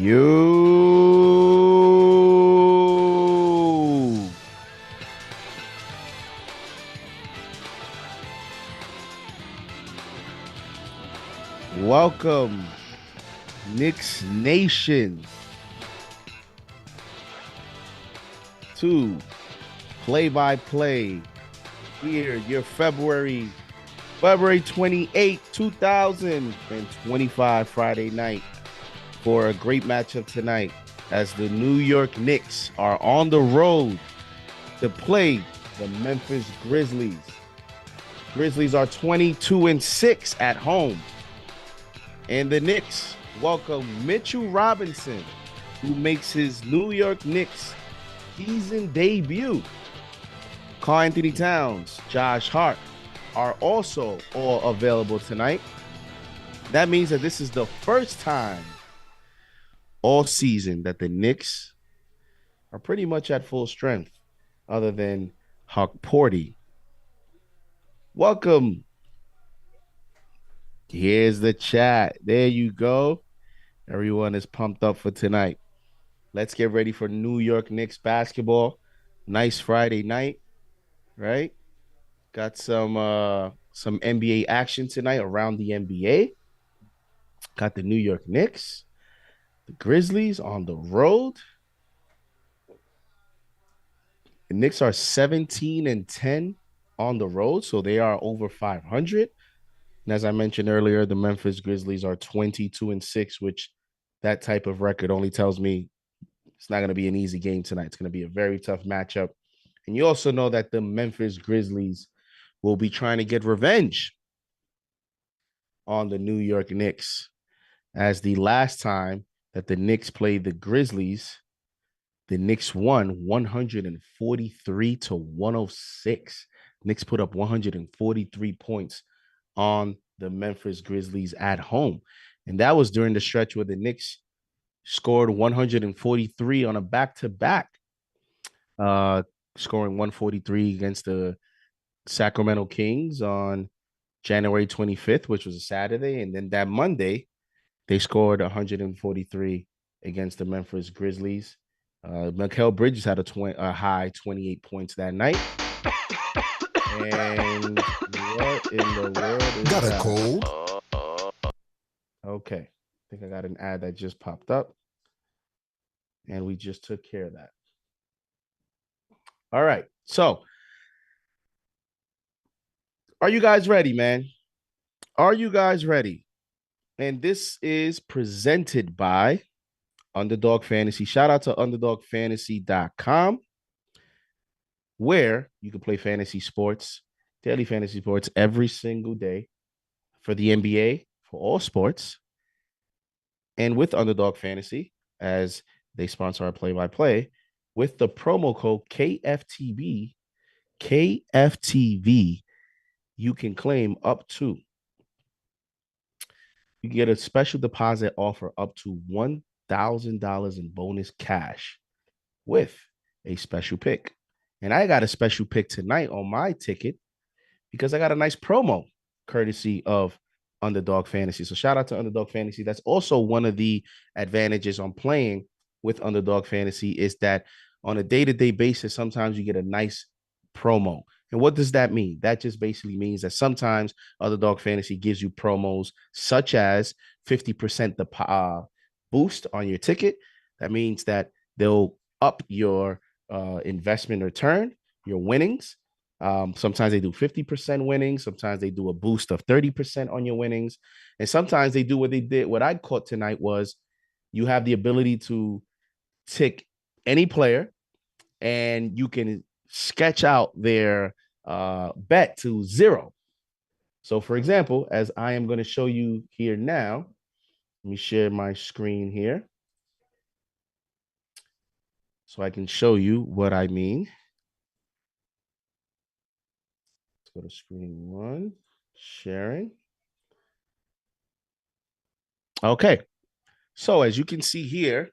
You. Welcome, Knicks Nation, to play-by-play here, your February 28th, 2025 Friday night for a great matchup tonight as the New York Knicks are on the road to play the Memphis Grizzlies. Grizzlies are 22-6 at home. And the Knicks welcome Mitchell Robinson, who makes his New York Knicks season debut. Karl-Anthony Towns, Josh Hart are also all available tonight. That means that this is the first time all season that the Knicks are pretty much at full strength, other than Huck Porty. Welcome. Here's the chat. There you go. Everyone is pumped up for tonight. Let's get ready for New York Knicks basketball. Nice Friday night, right? Got some NBA action tonight around the NBA. Got the New York Knicks, the Grizzlies on the road. The Knicks are 17-10 on the road, so they are over 500. And as I mentioned earlier, the Memphis Grizzlies are 22-6, which that type of record only tells me it's not going to be an easy game tonight. It's going to be a very tough matchup. And you also know that the Memphis Grizzlies will be trying to get revenge on the New York Knicks, as the last time that the Knicks played the Grizzlies, the Knicks won 143-106. Knicks put up 143 points on the Memphis Grizzlies at home. And that was during the stretch where the Knicks scored 143 on a back-to-back, scoring 143 against the Sacramento Kings on January 25th, which was a Saturday. And then that Monday, they scored 143 against the Memphis Grizzlies. Mikal Bridges had a high 28 points that night. And what in the world is got that? a cold? Okay. I think I got an ad that just popped up. And we just took care of that. All right. So, are you guys ready, man? Are you guys ready? And this is presented by Underdog Fantasy. Shout out to underdogfantasy.com, where you can play fantasy sports, daily fantasy sports every single day for the NBA, for all sports. And with Underdog Fantasy, as they sponsor our play-by-play, with the promo code KFTV, you can claim up to, you can get a special deposit offer up to $1,000 in bonus cash with a special pick. And I got a special pick tonight on my ticket because I got a nice promo courtesy of Underdog Fantasy. So shout out to Underdog Fantasy. That's also one of the advantages on playing with Underdog Fantasy, is that on a day-to-day basis, sometimes you get a nice promo. And what does that mean? That just basically means that sometimes Underdog Fantasy gives you promos such as 50% the boost on your ticket. That means that they'll up your investment return, your winnings. Sometimes they do 50% winnings. Sometimes they do a boost of 30% on your winnings. And sometimes they do what they did. What I caught tonight was you have the ability to tick any player and you can sketch out their bet to zero. So, for example, as I am going to show you here now, let me share my screen here so I can show you what I mean. Let's go to screen one, sharing. Okay. So as you can see here,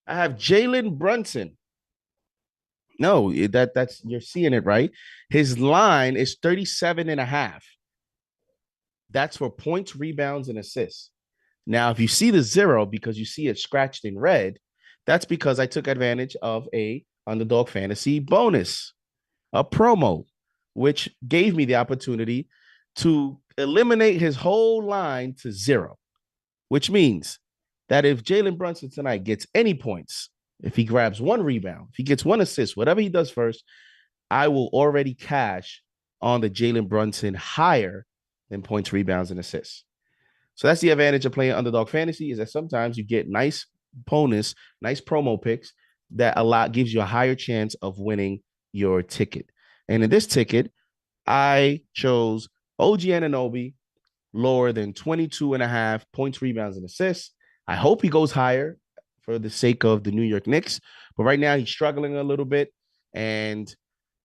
I have Jalen Brunson. No, that's you're seeing it right. His line is 37.5. That's for points, rebounds, and assists. Now, if you see the 0 because you see it scratched in red, that's because I took advantage of a underdog fantasy bonus, a promo, which gave me the opportunity to eliminate his whole line to 0, which means that if Jalen Brunson tonight gets any points, if he grabs 1 rebound, if he gets 1 assist, whatever he does first, I will already cash on the Jalen Brunson higher than points, rebounds, and assists. So that's the advantage of playing underdog fantasy, is that sometimes you get nice bonus, nice promo picks that gives you a higher chance of winning your ticket. And in this ticket, I chose OG Anunoby lower than 22 and a half points, rebounds, and assists. I hope he goes higher for the sake of the New York Knicks. But right now he's struggling a little bit. And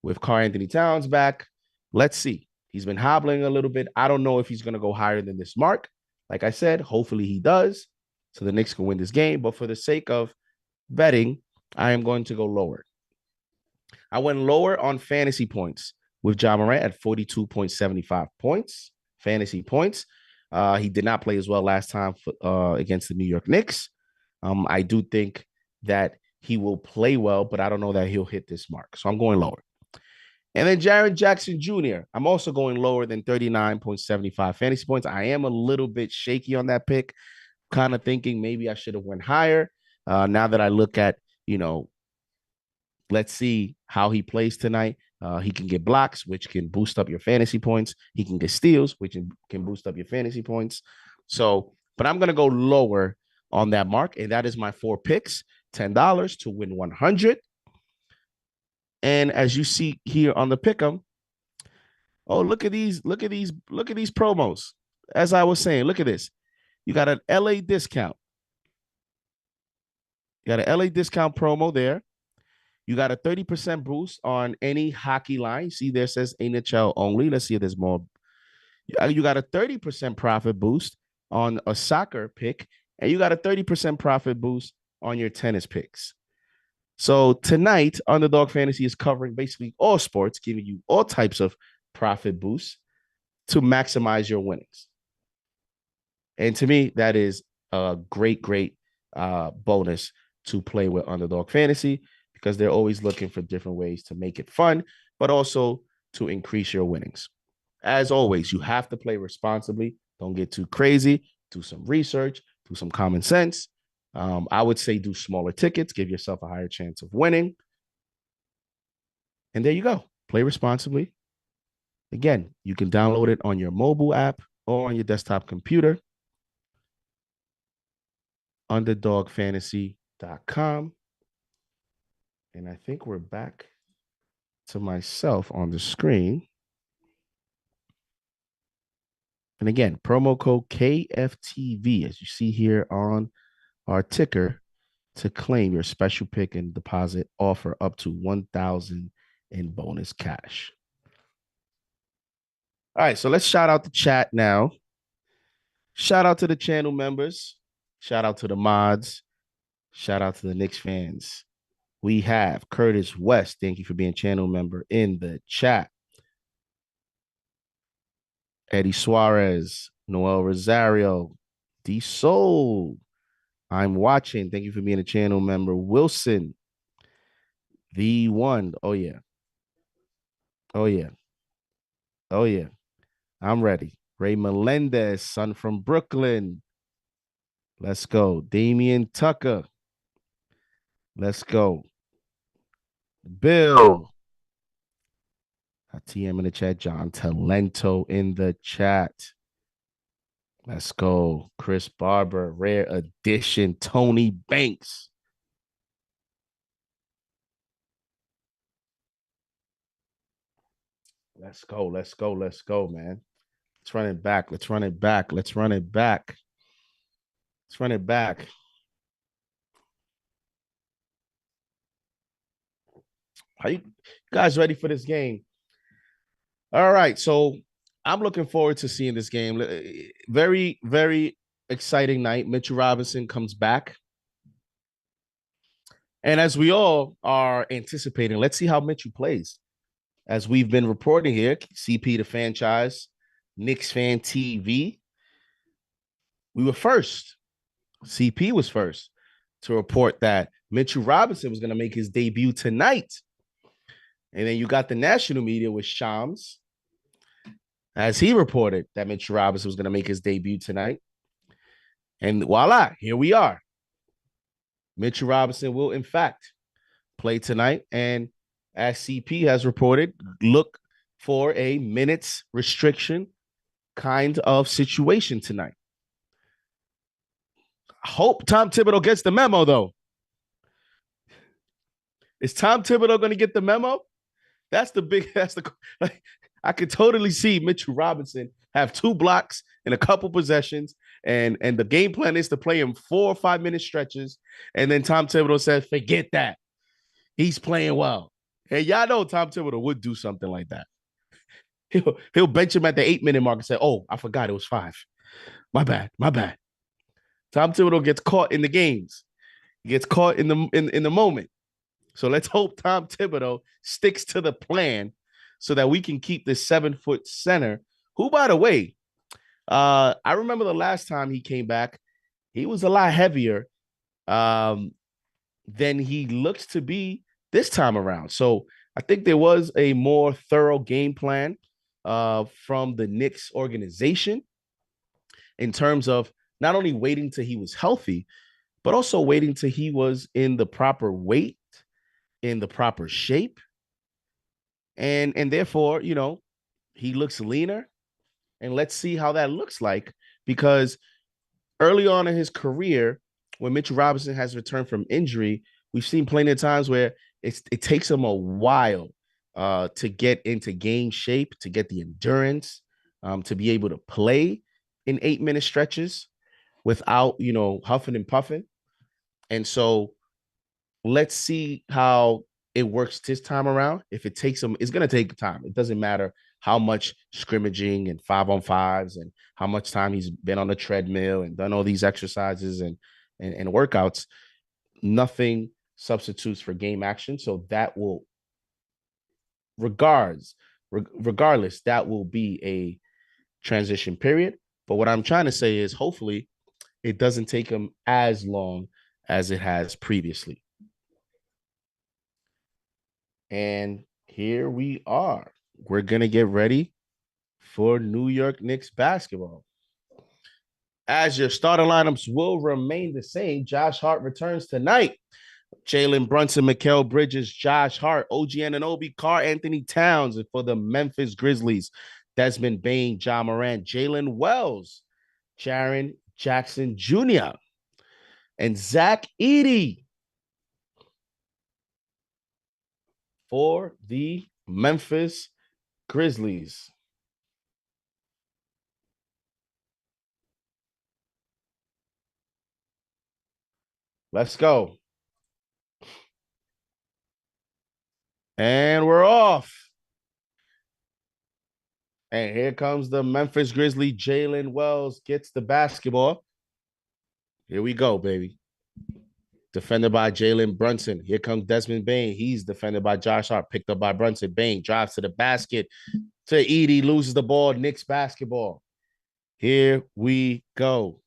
with Karl-Anthony Towns back, let's see. He's been hobbling a little bit. I don't know if he's going to go higher than this mark. Like I said, hopefully he does, so the Knicks can win this game. But for the sake of betting, I am going to go lower. I went lower on fantasy points with Ja Morant at 42.75 points, fantasy points. He did not play as well last time against the New York Knicks. I do think that he will play well, but I don't know that he'll hit this mark. So I'm going lower. And then Jaren Jackson Jr., I'm also going lower than 39.75 fantasy points. I am a little bit shaky on that pick, kind of thinking maybe I should have went higher. Now that I look at, let's see how he plays tonight. He can get blocks, which can boost up your fantasy points. He can get steals, which can boost up your fantasy points. So, but I'm going to go lower on that mark. And that is my 4 picks, $10 to win 100. And as you see here on the pick'em, oh, look at these promos. As I was saying, look at this. You got an LA discount. You got an LA discount promo there. You got a 30% boost on any hockey line. See, there says NHL only. Let's see if there's more. You got a 30% profit boost on a soccer pick, and you got a 30% profit boost on your tennis picks. So tonight, Underdog Fantasy is covering basically all sports, giving you all types of profit boosts to maximize your winnings. And to me, that is a great bonus to play with Underdog Fantasy, because they're always looking for different ways to make it fun, but also to increase your winnings. As always, you have to play responsibly. Don't get too crazy. Do some research, do some common sense. I would say do smaller tickets, give yourself a higher chance of winning. And there you go. Play responsibly. Again, you can download it on your mobile app or on your desktop computer. UnderdogFantasy.com. And I think we're back to myself on the screen. And again, promo code KFTV, as you see here on our ticker, to claim your special pick and deposit offer up to $1,000 in bonus cash. All right, so let's shout out the chat now. Shout out to the channel members. Shout out to the mods. Shout out to the Knicks fans. We have Curtis West. Thank you for being channel member in the chat. Eddie Suarez, Noel Rosario, D Soul. I'm watching. Thank you for being a channel member. Wilson, the one. Oh, yeah. Oh, yeah. Oh, yeah. I'm ready. Ray Melendez, son from Brooklyn. Let's go. Damian Tucker. Let's go. Bill. TM in the chat. John Talento in the chat. Let's go. Chris Barber. Rare edition. Tony Banks. Let's go. Let's go. Let's go, man. Let's run it back. Let's run it back. Let's run it back. Let's run it back. Are you guys ready for this game? All right. So I'm looking forward to seeing this game. Very, very exciting night. Mitchell Robinson comes back. And as we all are anticipating, let's see how Mitchell plays. As we've been reporting here, CP the franchise, KnicksFanTV. we were first. CP was first to report that Mitchell Robinson was going to make his debut tonight. And then you got the national media with Shams, as he reported that Mitchell Robinson was going to make his debut tonight. And voila, here we are. Mitchell Robinson will, in fact, play tonight. And as CP has reported, look for a minutes restriction kind of situation tonight. I hope Tom Thibodeau gets the memo, though. Is Tom Thibodeau going to get the memo? That's the like, I could totally see Mitchell Robinson have 2 blocks in a couple possessions, and the game plan is to play him 4 or 5 minute stretches. And then Tom Thibodeau says, forget that. He's playing well. And y'all know Tom Thibodeau would do something like that. He'll bench him at the 8-minute mark and say, oh, I forgot it was 5. My bad. Tom Thibodeau gets caught in the games. He gets caught in the moment. So let's hope Tom Thibodeau sticks to the plan so that we can keep this 7-foot center, who, by the way, I remember the last time he came back, he was a lot heavier than he looks to be this time around. So I think there was a more thorough game plan from the Knicks organization in terms of not only waiting till he was healthy, but also waiting till he was in the proper weight, in the proper shape. And therefore, you know, he looks leaner. And let's see how that looks like, because early on in his career, when Mitchell Robinson has returned from injury, we've seen plenty of times where it takes him a while to get into game shape, to get the endurance, to be able to play in 8-minute stretches without, you know, huffing and puffing. And so let's see how it works this time around. If it takes him, it's going to take time. It doesn't matter how much scrimmaging and 5-on-5s and how much time he's been on the treadmill and done all these exercises and workouts. Nothing substitutes for game action. So that will, regardless, that will be a transition period. But what I'm trying to say is hopefully it doesn't take him as long as it has previously. And here we are. We're going to get ready for New York Knicks basketball. As your starting lineups will remain the same, Josh Hart returns tonight. Jalen Brunson, Mikal Bridges, Josh Hart, OG Anunoby, Karl-Anthony Towns. And for the Memphis Grizzlies, Desmond Bane, Ja Morant, Jalen Wells, Jaren Jackson Jr., and Zach Edey. For the Memphis Grizzlies. Let's go. And we're off. And here comes the Memphis Grizzly. Jalen Wells gets the basketball. Here we go, baby. Defended by Jalen Brunson. Here comes Desmond Bane. He's defended by Josh Hart. Picked up by Brunson. Bane drives to the basket. To Edey. Loses the ball. Knicks basketball. Here we go.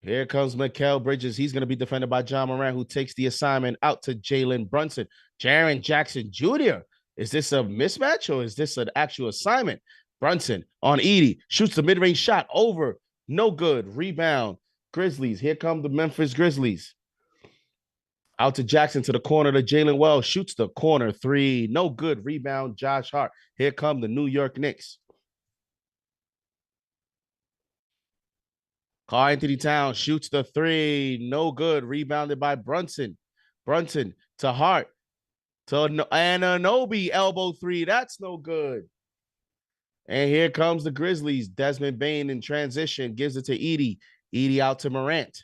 Here comes Mikal Bridges. He's going to be defended by Ja Morant, who takes the assignment out to Jalen Brunson. Jaren Jackson Jr. Is this a mismatch or is this an actual assignment? Brunson on Edey. Shoots the mid-range shot over. No good. Rebound. Grizzlies. Here come the Memphis Grizzlies. Out to Jackson to the corner to Jalen Wells. Shoots the corner 3. No good. Rebound. Josh Hart. Here come the New York Knicks. Karl-Anthony Towns shoots the 3. No good. Rebounded by Brunson. Brunson to Hart. To Anunoby. Elbow 3. That's no good. And here comes the Grizzlies. Desmond Bane in transition. Gives it to Edey. Edey out to Morant.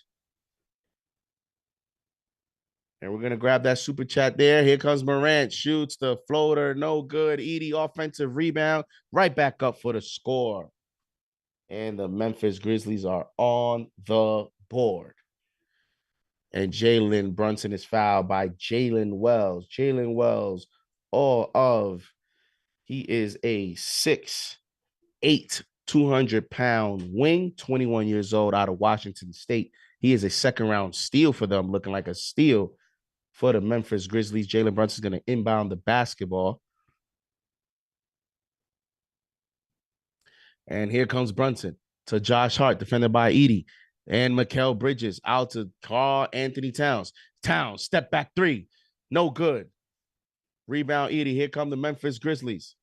And we're going to grab that super chat there. Here comes Morant. Shoots the floater. No good. Edey offensive rebound. Right back up for the score. And the Memphis Grizzlies are on the board. And Jalen Brunson is fouled by Jalen Wells. Jalen Wells, he is a 6'8" 6'8", 200-pound wing, 21 years old, out of Washington State. He is a second-round steal for them, looking like a steal for the Memphis Grizzlies. Jalen Brunson is going to inbound the basketball. And here comes Brunson to Josh Hart, defended by Edey. And Mikal Bridges out to Karl Anthony Towns. Towns, step back three. No good. Rebound Edey. Here come the Memphis Grizzlies.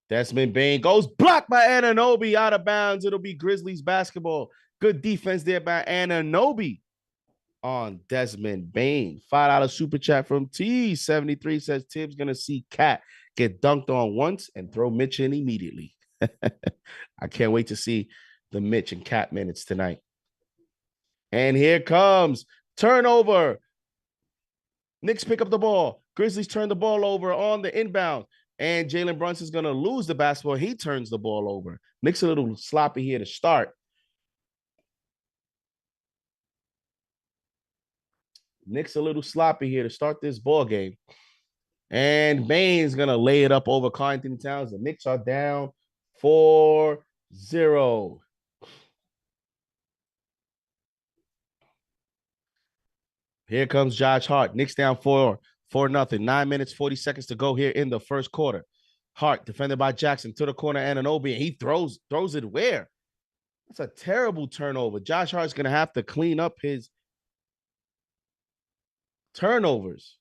Desmond Bane goes blocked by Anunoby, out of bounds. It'll be Grizzlies basketball. Good defense there by Anunoby on Desmond Bane. $5 super chat from T73 says Tim's going to see Cat get dunked on once and throw Mitch in immediately. I can't wait to see the Mitch and Cat minutes tonight. And here comes turnover. Knicks pick up the ball. Grizzlies turn the ball over on the inbound. And Jalen Brunson's going to lose the basketball. He turns the ball over. Knicks a little sloppy here to start. Knicks a little sloppy here to start this ball game. And Bane's going to lay it up over Karl Anthony Towns. The Knicks are down 4-0. Here comes Josh Hart. Knicks down 4-0. 9 minutes, 40 seconds to go here in the first quarter. Hart, defended by Jackson, to the corner, Anunoby, and he throws it where? That's a terrible turnover. Josh Hart's going to have to clean up his turnovers.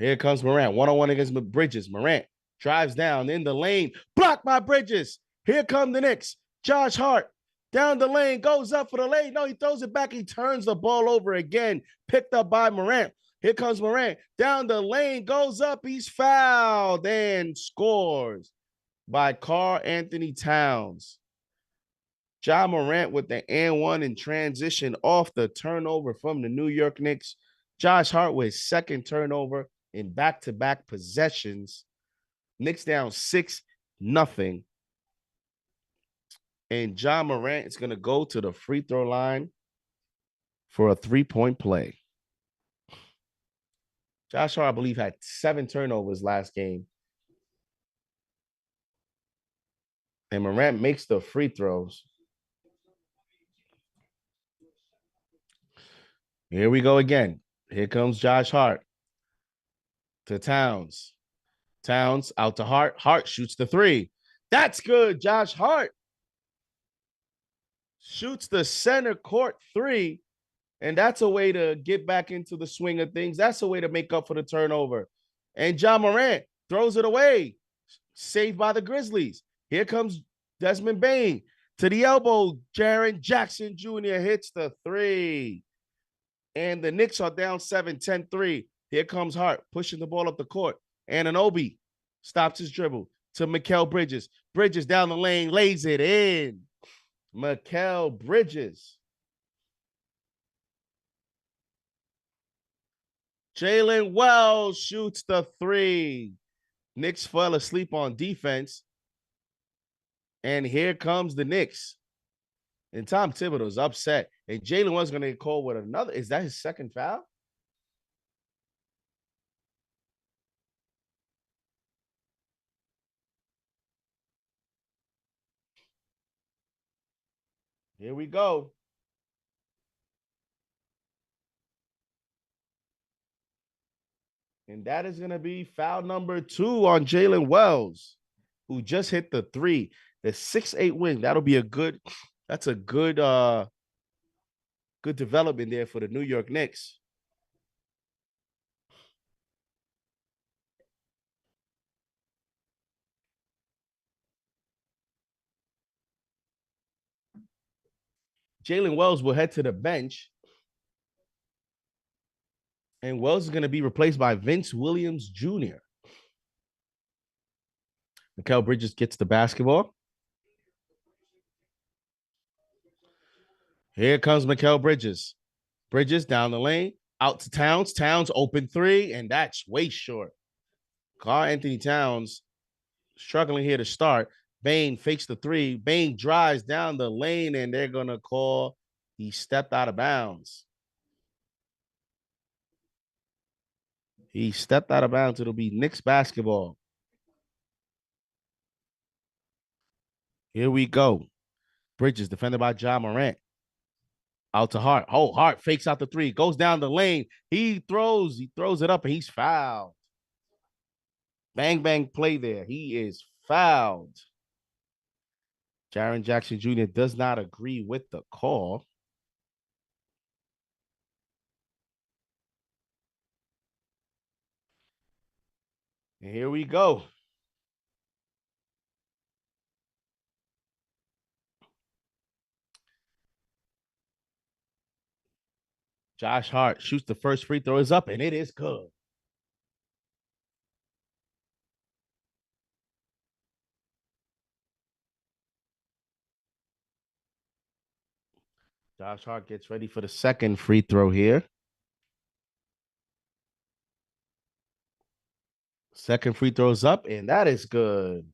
Here comes Morant, one-on-one against Bridges. Morant drives down in the lane, blocked by Bridges. Here come the Knicks. Josh Hart down the lane, goes up for the lane. No, he throws it back. He turns the ball over again, picked up by Morant. Here comes Morant. Down the lane, goes up. He's fouled and scores by Karl Anthony Towns. Ja Morant with the and one in transition off the turnover from the New York Knicks. Josh Hart with his second turnover in back-to-back possessions. Knicks down 6-0. And Ja Morant is going to go to the free throw line for a three-point play. Josh Hart, I believe, had 7 turnovers last game. And Morant makes the free throws. Here we go again. Here comes Josh Hart to Towns. Towns out to Hart. Hart shoots the three. That's good. Josh Hart shoots the center court three. And that's a way to get back into the swing of things. That's a way to make up for the turnover. And Ja Morant throws it away. Saved by the Grizzlies. Here comes Desmond Bane to the elbow. Jaren Jackson Jr. hits the three. And the Knicks are down 7-10-3. Here comes Hart pushing the ball up the court. Anunoby stops his dribble to Mikal Bridges. Bridges down the lane, lays it in. Mikal Bridges. Jalen Wells shoots the three. Knicks fell asleep on defense. And here comes the Knicks. And Tom Thibodeau's upset. And Jalen Wells going to get called with another. Is that his second foul? Here we go. And that is going to be foul number 2 on Jalen Wells, who just hit the three. The 6-8 win. That'll be good development there for the New York Knicks. Jalen Wells will head to the bench. And Wells is going to be replaced by Vince Williams Jr. Mikal Bridges gets the basketball. Here comes Mikal Bridges. Bridges down the lane, out to Towns. Towns open three, and that's way short. Karl Anthony Towns struggling here to start. Bane fakes the three. Bane drives down the lane, and they're going to call he stepped out of bounds. He stepped out of bounds. It'll be Knicks basketball. Here we go. Bridges defended by Ja Morant. Out to Hart. Oh, Hart fakes out the three. Goes down the lane. He throws it up, and he's fouled. Bang, bang play there. He is fouled. Jaren Jackson Jr. does not agree with the call. And here we go. Josh Hart shoots the first free throw. Is up, and it is good. Josh Hart gets ready for the second free throw here. Second free throws up, and that is good.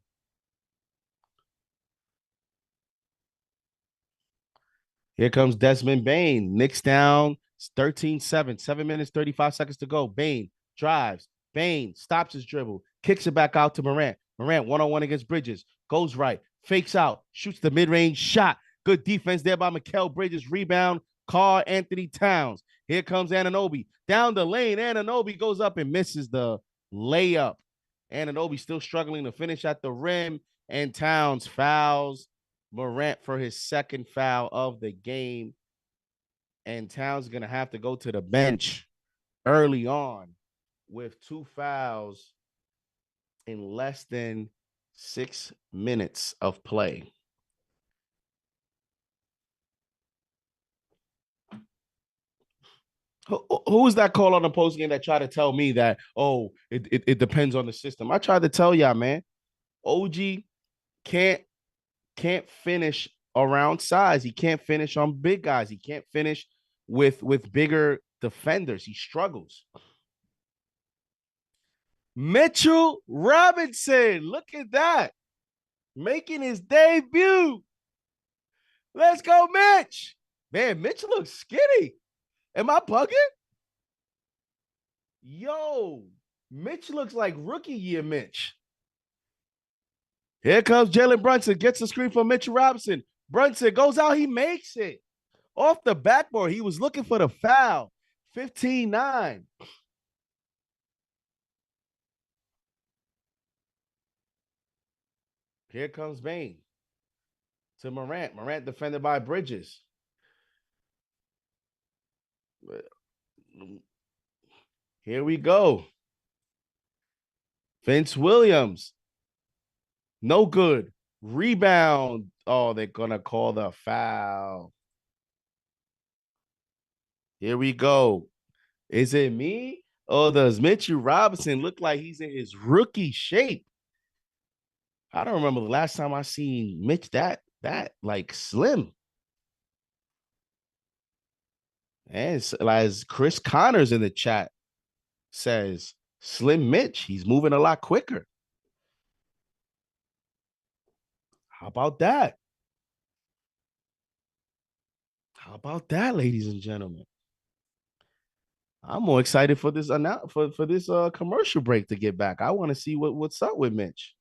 Here comes Desmond Bane. Knicks down 13-7. 7 minutes, 35 seconds to go. Bane drives. Bane stops his dribble. Kicks it back out to Morant. Morant one-on-one against Bridges. Goes right. Fakes out. Shoots the mid-range shot. Good defense there by Mikal Bridges. Rebound. Karl-Anthony Towns. Here comes Anunoby. Down the lane. Anunoby goes up and misses the layup. Anunoby still struggling to finish at the rim. And Towns fouls Morant for his second foul of the game. And Towns is going to have to go to the bench early on with 2 fouls in less than 6 minutes of play. Who was that call on the post game that tried to tell me that, oh, it depends on the system? I tried to tell y'all, man. OG can't finish around size. He can't finish on big guys. He can't finish with bigger defenders. He struggles. Mitchell Robinson, look at that. Making his debut. Let's go, Mitch. Man, Mitch looks skinny. Am I bugging? Yo, Mitch looks like rookie year Mitch. Here comes Jalen Brunson, gets the screen from Mitchell Robinson. Brunson goes out, he makes it. Off the backboard, he was looking for the foul. 15-9. Here comes Bane to Morant. Morant defended by Bridges. Here we go. Vince Williams. No good. Rebound. Oh, they're going to call the foul. Here we go. Is it me? Or does Mitchell Robinson look like he's in his rookie shape? I don't remember the last time I seen Mitch that like slim. And as Chris Connors in the chat says, Slim Mitch, he's moving a lot quicker. How about that? How about that, ladies and gentlemen? I'm more excited for this for this commercial break to get back. I want to see what's up with Mitch.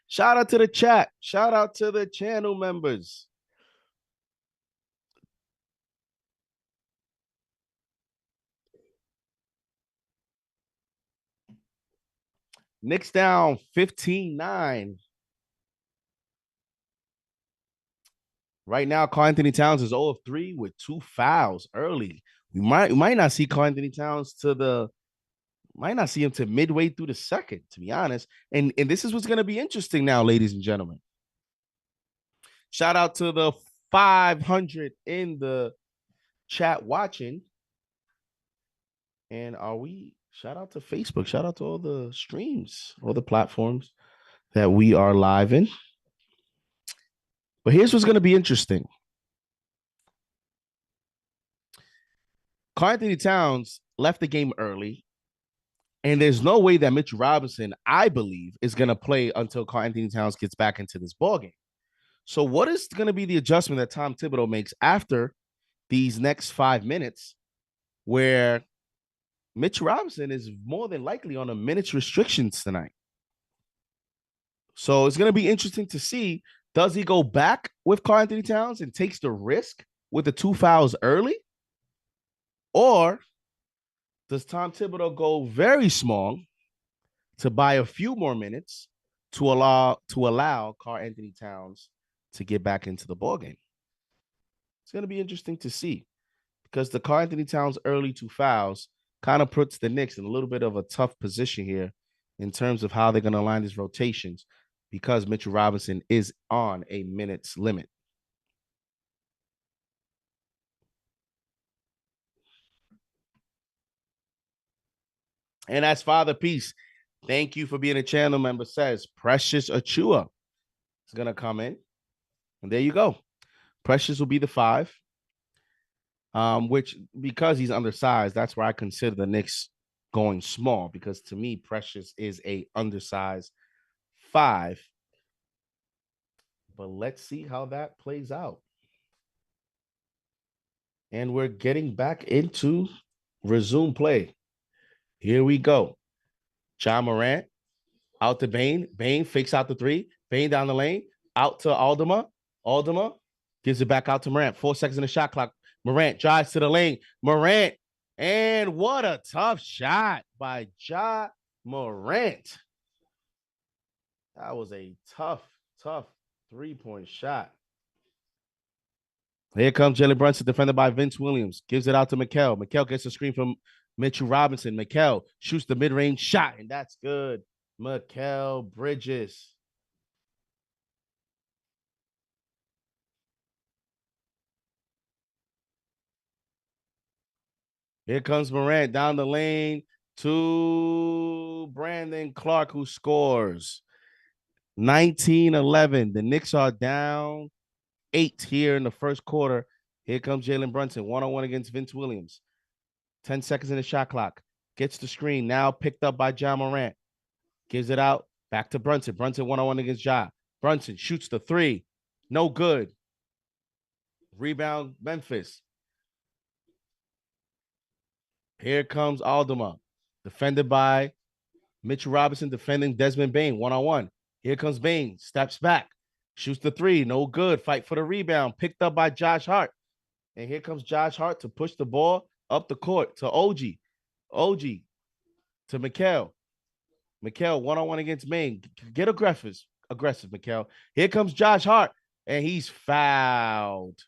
Shout out to the chat. Shout out to the channel members. Knicks down 15-9. Right now, Karl-Anthony Towns is 0 of 3 with 2 fouls early. We might not see Karl-Anthony Towns might not see him to midway through the second, to be honest. And this is what's going to be interesting now, ladies and gentlemen. Shout out to the 500 in the chat watching. And shout out to Facebook. Shout out to all the streams, all the platforms that we are live in. But here's what's going to be interesting. Karl-Anthony Towns left the game early. And there's no way that Mitch Robinson, I believe, is going to play until Karl-Anthony Towns gets back into this ballgame. So what is going to be the adjustment that Tom Thibodeau makes after these next 5 minutes where Mitch Robinson is more than likely on a minutes restrictions tonight. So it's going to be interesting to see, does he go back with Karl-Anthony Towns and takes the risk with the 2 fouls early? Or does Tom Thibodeau go very small to buy a few more minutes to allow Karl-Anthony Towns to get back into the ballgame? It's going to be interesting to see, because the Karl-Anthony Towns early 2 fouls kind of puts the Knicks in a little bit of a tough position here in terms of how they're going to align these rotations, because Mitchell Robinson is on a minutes limit. And as Father Peace, thank you for being a channel member, says Precious Achua is going to come in. And there you go. Precious will be the 5. Which, because he's undersized, that's where I consider the Knicks going small, because to me, Precious is a undersized 5. But let's see how that plays out. And we're getting back into resume play. Here we go. John Morant out to Bane. Bane fakes out the 3. Bane down the lane. Out to Aldama. Aldama gives it back out to Morant. 4 seconds in the shot clock. Morant drives to the lane. Morant. And what a tough shot by Ja Morant. That was a tough 3-point shot. Here comes Jalen Brunson, defended by Vince Williams. Gives it out to Mikal. Mikal gets a screen from Mitchell Robinson. Mikal shoots the mid-range shot, and that's good. Mikal Bridges. Here comes Morant down the lane to Brandon Clark, who scores. 19-11. The Knicks are down 8 here in the first quarter. Here comes Jalen Brunson, one-on-one against Vince Williams. 10 seconds in the shot clock. Gets the screen, now picked up by John Morant. Gives it out, back to Brunson. Brunson one-on-one against Ja. Brunson shoots the 3. No good. Rebound, Memphis. Here comes Aldama, defended by Mitchell Robinson, defending Desmond Bane, one-on-one. Here comes Bane, steps back, shoots the 3, no good. Fight for the rebound, picked up by Josh Hart. And here comes Josh Hart to push the ball up the court to OG. OG to Mikal. Mikal one-on-one against Bane. Get aggressive, Mikal. Here comes Josh Hart, and he's fouled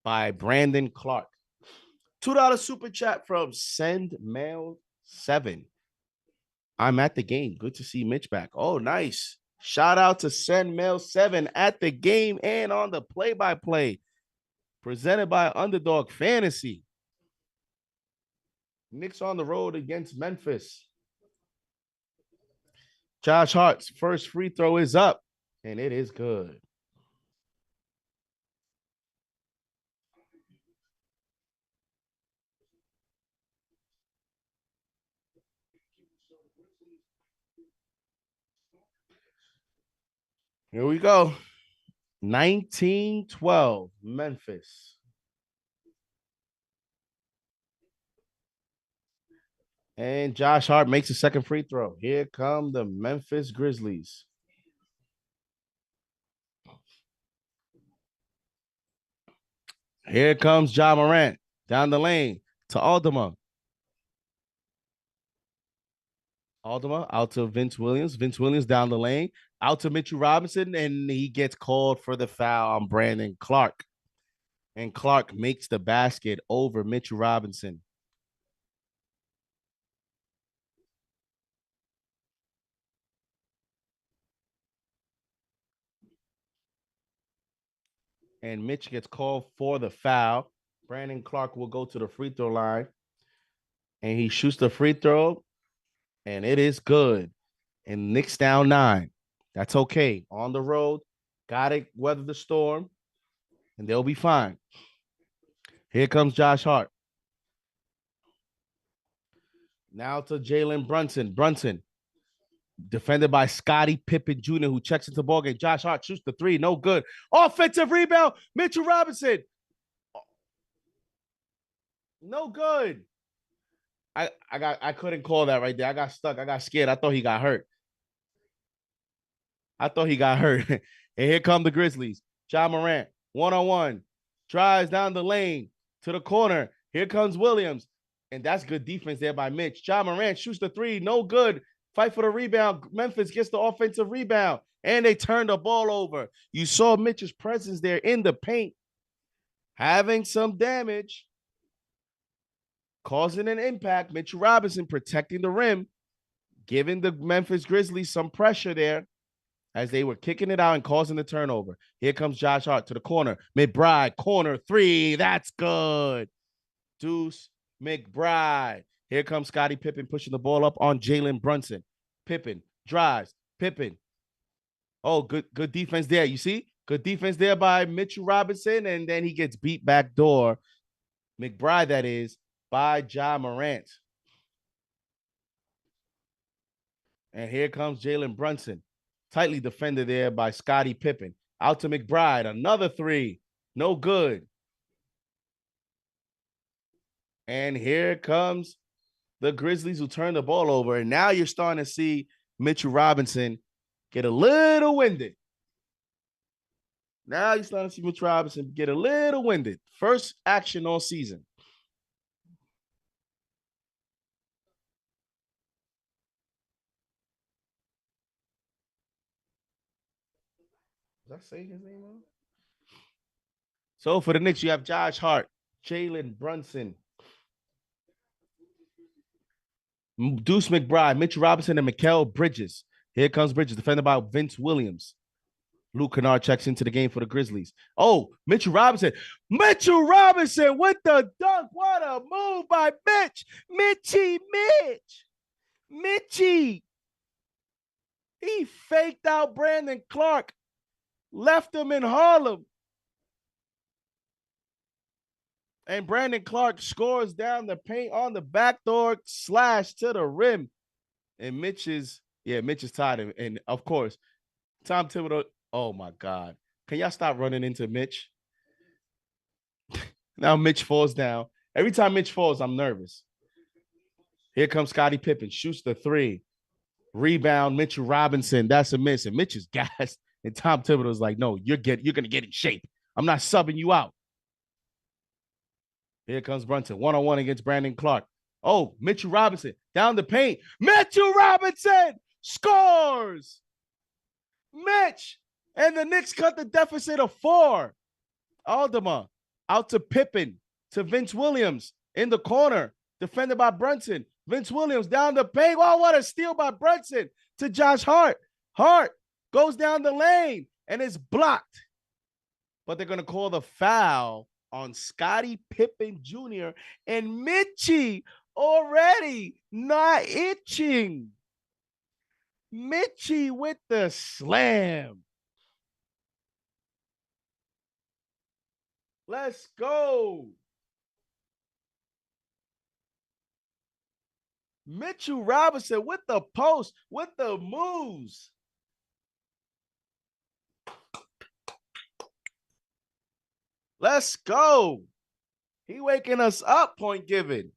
by Brandon Clark. $2 super chat from Send Mail 7. I'm at the game. Good to see Mitch back. Oh, nice. Shout out to Send Mail 7 at the game and on the play-by-play. Presented by Underdog Fantasy. Knicks on the road against Memphis. Josh Hart's first free throw is up, and it is good. Here we go. 19-12, Memphis. And Josh Hart makes a second free throw. Here come the Memphis Grizzlies. Here comes John Morant down the lane to Aldama. Aldama out to Vince Williams. Vince Williams down the lane, out to Mitchell Robinson, and he gets called for the foul on Brandon Clark. And Clark makes the basket over Mitchell Robinson. And Mitch gets called for the foul. Brandon Clark will go to the free throw line, and he shoots the free throw, and it is good. And Knicks down 9. That's okay. On the road, got to weather the storm, and they'll be fine. Here comes Josh Hart. Now to Jalen Brunson. Brunson, defended by Scottie Pippen Jr., who checks into the ballgame. Josh Hart shoots the 3, no good. Offensive rebound, Mitchell Robinson. No good. I couldn't call that right there. I got stuck. I got scared. I thought he got hurt. I thought he got hurt. And here come the Grizzlies. Ja Morant, one-on-one, drives down the lane to the corner. Here comes Williams. And that's good defense there by Mitch. Ja Morant shoots the three. No good. Fight for the rebound. Memphis gets the offensive rebound. And they turn the ball over. You saw Mitch's presence there in the paint, having some damage, causing an impact. Mitchell Robinson protecting the rim, giving the Memphis Grizzlies some pressure there as they were kicking it out and causing the turnover. Here comes Josh Hart to the corner. McBride, corner three. That's good. Deuce McBride. Here comes Scottie Pippen pushing the ball up on Jalen Brunson. Pippen drives. Pippen. Oh, good defense there. You see? Good defense there by Mitchell Robinson. And then he gets beat back door. McBride, that is, by Ja Morant. And here comes Jalen Brunson. Tightly defended there by Scottie Pippen. Out to McBride. Another three. No good. And here comes the Grizzlies who turn the ball over. And now you're starting to see Mitchell Robinson get a little winded. Now you're starting to see Mitchell Robinson get a little winded. First action all season. Did I say his name wrong? So for the Knicks, you have Josh Hart, Jalen Brunson, Deuce McBride, Mitchell Robinson, and Mikal Bridges. Here comes Bridges, defended by Vince Williams. Luke Kennard checks into the game for the Grizzlies. Oh, Mitchell Robinson. Mitchell Robinson with the dunk. What a move by Mitch. Mitchie. He faked out Brandon Clark. Left him in Harlem. And Brandon Clark scores down the paint on the backdoor slash to the rim. And Mitch is tired. And of course, Tom Thibodeau. Oh my God. Can y'all stop running into Mitch? Now Mitch falls down. Every time Mitch falls, I'm nervous. Here comes Scottie Pippen. Shoots the three. Rebound, Mitchell Robinson. That's a miss. And Mitch is gassed. And Tom Thibodeau's like, no, you're gonna get in shape. I'm not subbing you out. Here comes Brunson, one-on-one against Brandon Clark. Oh, Mitchell Robinson down the paint. Mitchell Robinson scores. Mitch, and the Knicks cut the deficit of 4. Aldama out to Pippen, to Vince Williams in the corner, defended by Brunson. Vince Williams down the paint. Oh, what a steal by Brunson to Josh Hart. Hart goes down the lane and is blocked. But they're going to call the foul on Scottie Pippen Jr. and Mitchie already not itching. Mitchie with the slam. Let's go. Mitchell Robinson with the post, with the moves. Let's go. He waking us up, point given.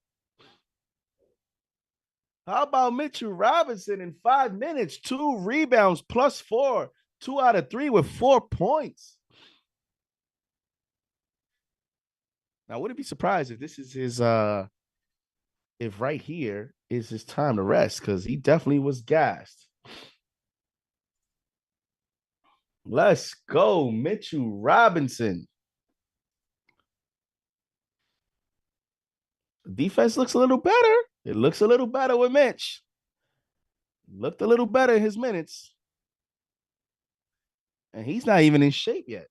How about Mitchell Robinson in 5 minutes? 2 rebounds plus 4. 2 out of 3 with 4 points. Now, wouldn't be surprised if this is his if right here is his time to rest, because he definitely was gassed. Let's go, Mitchell Robinson. Defense looks a little better. It looks a little better with Mitch. Looked a little better in his minutes. And he's not even in shape yet.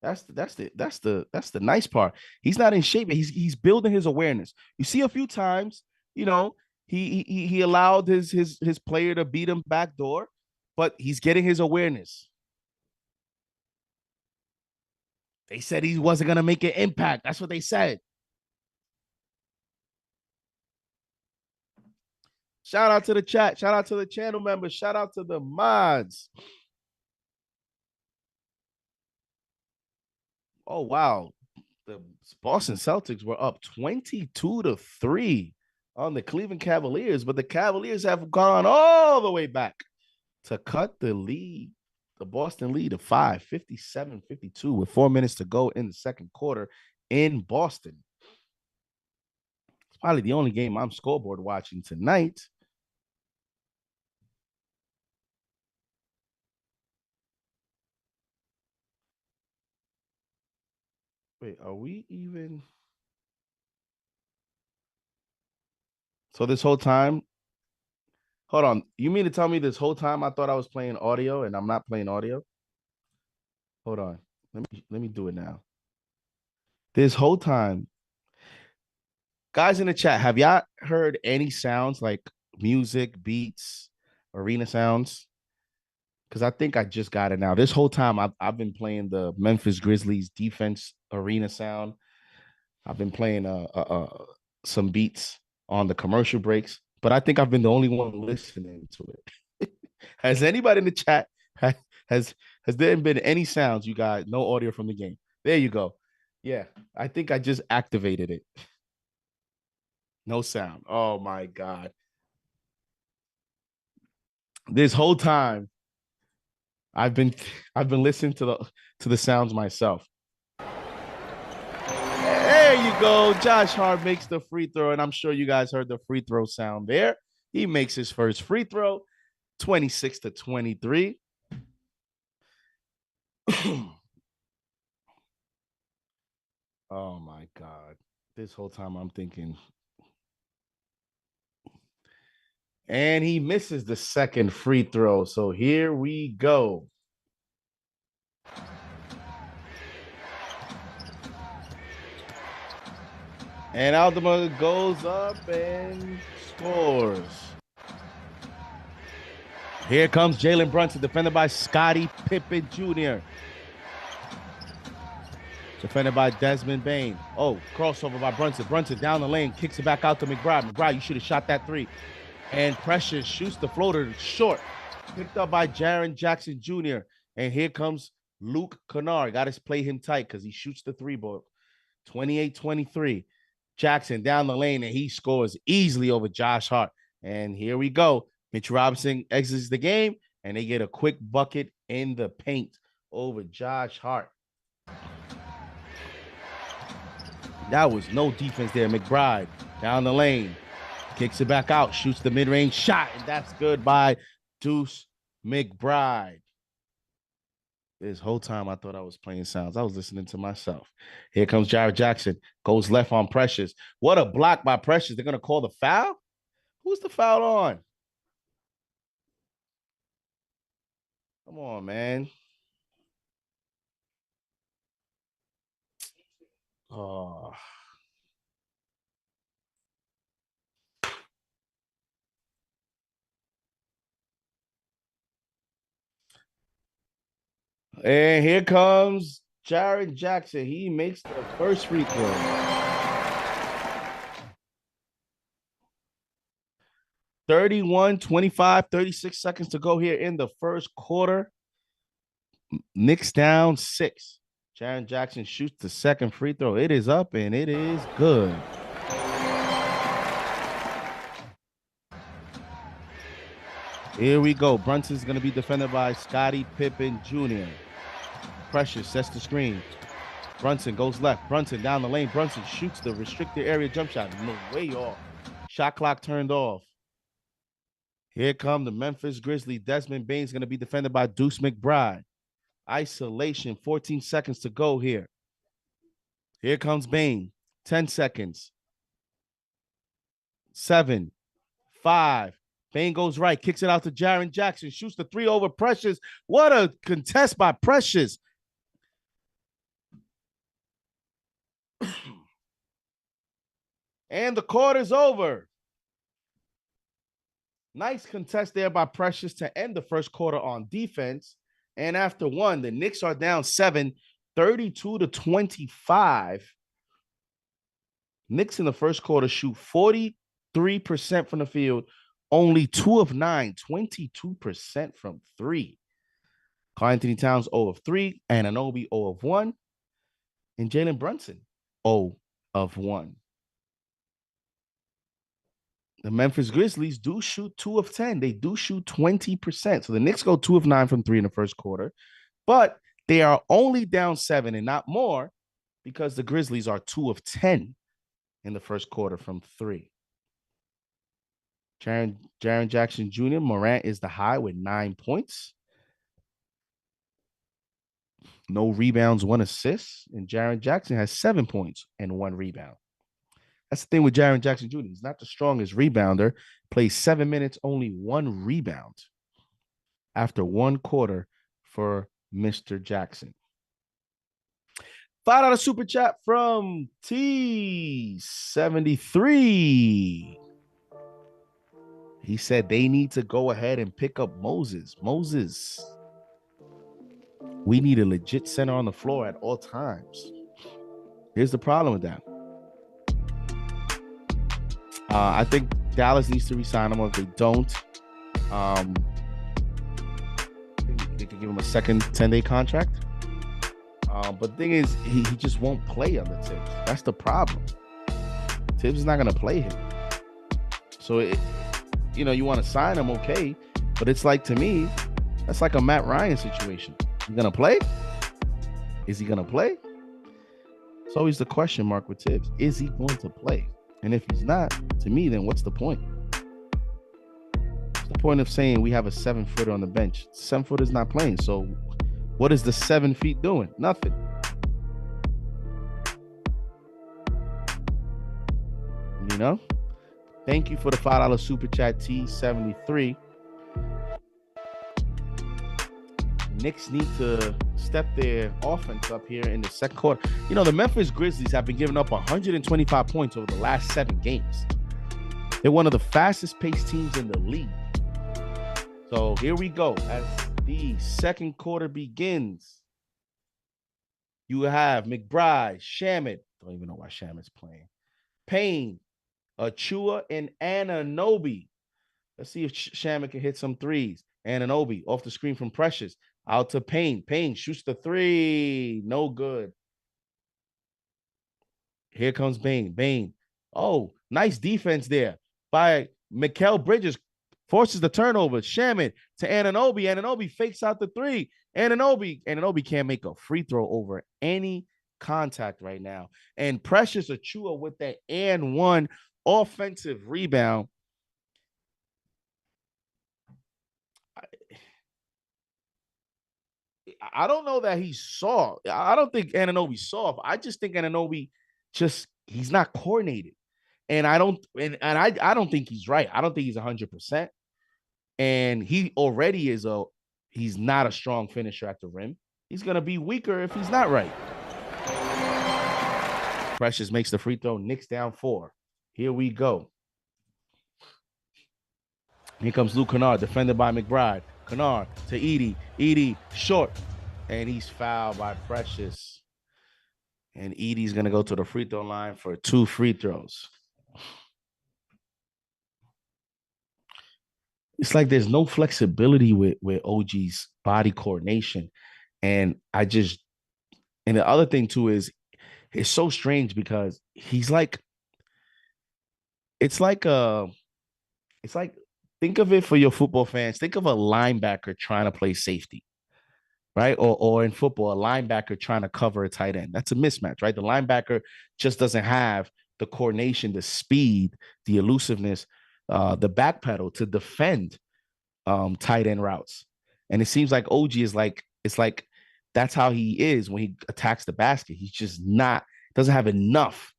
That's the nice part. He's not in shape, but he's building his awareness. You see a few times, you know, he allowed his player to beat him backdoor, but he's getting his awareness. They said he wasn't gonna make an impact. That's what they said. Shout out to the chat. Shout out to the channel members. Shout out to the mods. Oh, wow. The Boston Celtics were up 22-3 on the Cleveland Cavaliers, but the Cavaliers have gone all the way back to cut the lead, the Boston lead of 5, 57-52, with 4 minutes to go in the second quarter in Boston. It's probably the only game I'm scoreboard watching tonight. Wait, are we even? So this whole time, hold on. You mean to tell me this whole time I thought I was playing audio and I'm not playing audio? Hold on. Let me do it now. This whole time, guys in the chat, have y'all heard any sounds like music, beats, arena sounds? Because I think I just got it now. This whole time I've been playing the Memphis Grizzlies defense arena sound. I've been playing some beats on the commercial breaks, but I think I've been the only one listening to it. Has anybody in the chat has there been any sounds, you guys? No audio from the game. There you go. Yeah, I think I just activated it. No sound. Oh my god. This whole time I've been I've been listening to the sounds myself. There you go. Josh Hart makes the free throw, and I'm sure you guys heard the free throw sound there. He makes his first free throw, 26-23. Oh my god. This whole time I'm thinking. And he misses the second free throw. So here we go. And Aldama goes up and scores. Here comes Jalen Brunson, defended by Scottie Pippen Jr. Defended by Desmond Bane. Oh, crossover by Brunson. Brunson down the lane, kicks it back out to McBride. McBride, you should have shot that three. And Precious shoots the floater short. Picked up by Jaren Jackson Jr. And here comes Luke Kennard. Got to play him tight because he shoots the three ball. 28-23. Jackson down the lane, and he scores easily over Josh Hart. And here we go. Mitch Robinson exits the game, and they get a quick bucket in the paint over Josh Hart. That was no defense there. McBride down the lane, kicks it back out, shoots the mid-range shot, and that's good by Deuce McBride. This whole time I thought I was playing sounds. I was listening to myself. Here comes Jared Jackson. Goes left on Precious. What a block by Precious. They're going to call the foul? Who's the foul on? Come on, man. Oh. And here comes Jared Jackson. He makes the first free throw. 31-25, 36 seconds to go here in the first quarter. Knicks down 6. Jaren Jackson shoots the second free throw. It is up, and it is good. Here we go. Brunson's going to be defended by Scottie Pippen Jr. Precious sets the screen. Brunson goes left. Brunson down the lane. Brunson shoots the restricted area jump shot. No, way off. Shot clock turned off. Here come the Memphis Grizzlies. Desmond Bane's going to be defended by Deuce McBride. Isolation, 14 seconds to go here. Here comes Bane. 10 seconds. 7, 5. Bane goes right, kicks it out to Jaren Jackson, shoots the three over Precious. What a contest by Precious. And the quarter's over. Nice contest there by Precious to end the first quarter on defense. And after one, the Knicks are down 7, 32-25. Knicks in the first quarter shoot 43% from the field, only 2 of 9, 22% from 3. Karl Anthony Towns 0 of 3, and Anunoby 0 of 1. And Jalen Brunson 0 of 1. The Memphis Grizzlies do shoot 2 of 10. They do shoot 20%. So the Knicks go 2 of 9 from 3 in the first quarter, but they are only down 7 and not more because the Grizzlies are 2 of 10 in the first quarter from 3. Jaren Jackson Jr., Morant is the high with 9 points. No rebounds, 1 assist. And Jaren Jackson has 7 points and 1 rebound. That's the thing with Jaren Jackson Jr. He's not the strongest rebounder. Plays 7 minutes, only 1 rebound after 1 quarter for Mr. Jackson. $5 super chat from T73. He said they need to go ahead and pick up Moses. We need a legit center on the floor at all times. Here's the problem with that. I think Dallas needs to resign him. If they don't, they could give him a second 10-day contract. But the thing is, he just won't play under Tibbs. That's the problem. Tibbs is not going to play him. So, you want to sign him, okay. But it's like, to me, that's like a Matt Ryan situation. He's going to play? Is he going to play? It's always the question mark with Tibbs. Is he going to play? And if he's not, to me, then what's the point? What's the point of saying we have a 7-footer on the bench? 7-footer's not playing. So what is the 7 feet doing? Nothing. Thank you for the $5 super chat, T73. Knicks need to step their offense up here in the second quarter. The Memphis Grizzlies have been giving up 125 points over the last 7 games. They're one of the fastest paced teams in the league. So here we go. As the second quarter begins, you have McBride, Shamet. Don't even know why Shamet's playing. Payne, Achua, and Anunoby. Let's see if Shamet can hit some threes. Anunoby off the screen from Precious. Out to Payne. Payne shoots the 3. No good. Here comes Bane. Bane. Oh, nice defense there by Mikal Bridges. Forces the turnover. Shamet to Anunoby. Anunoby fakes out the 3. Anunoby can't make a free throw over any contact right now. And Precious Achua with that and 1 offensive rebound. I don't know that he's soft. I don't think Anunoby's soft. I just think Anunoby he's not coordinated. And I don't think he's right. I don't think he's 100%. And he already he's not a strong finisher at the rim. He's going to be weaker if he's not right. Precious makes the free throw. Knicks down 4. Here we go. Here comes Luke Kennard, defended by McBride. Kennard to Edey. Edey short. And he's fouled by Precious. And Edey's going to go to the free throw line for 2 free throws. It's like there's no flexibility with OG's body coordination. And the other thing too is it's so strange because he's like, it's like think of it for your football fans. Think of a linebacker trying to play safety, right? Or in football, a linebacker trying to cover a tight end. That's a mismatch, right? The linebacker just doesn't have the coordination, the speed, the elusiveness, the back pedal to defend tight end routes. And it seems like OG is it's like that's how he is when he attacks the basket. He's just doesn't have enough.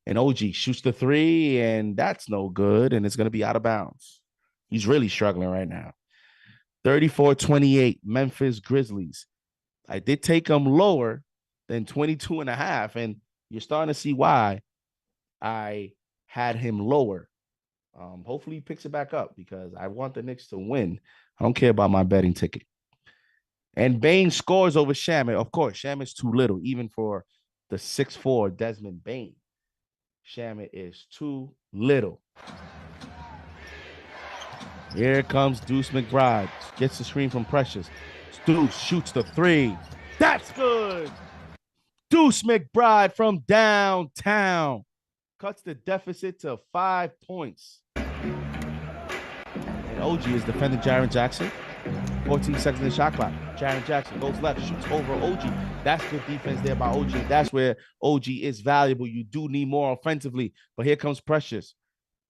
And OG shoots the 3, and that's no good, and it's going to be out of bounds. He's really struggling right now. 34-28, Memphis Grizzlies. I did take them lower than 22.5, and you're starting to see why I had him lower. Hopefully he picks it back up because I want the Knicks to win. I don't care about my betting ticket. And Bane scores over Shamet. Of course, Shamet's too little, even for the 6'4" Desmond Bane. Shamet is too little. Here comes Deuce McBride. Gets the screen from Precious. Deuce shoots the 3. That's good. Deuce McBride from downtown cuts the deficit to 5 points. And OG is defending Jaren Jackson. 14 seconds in the shot clock. Jaren Jackson goes left, shoots over OG. That's good defense there by OG. That's where OG is valuable. You do need more offensively. But here comes Precious.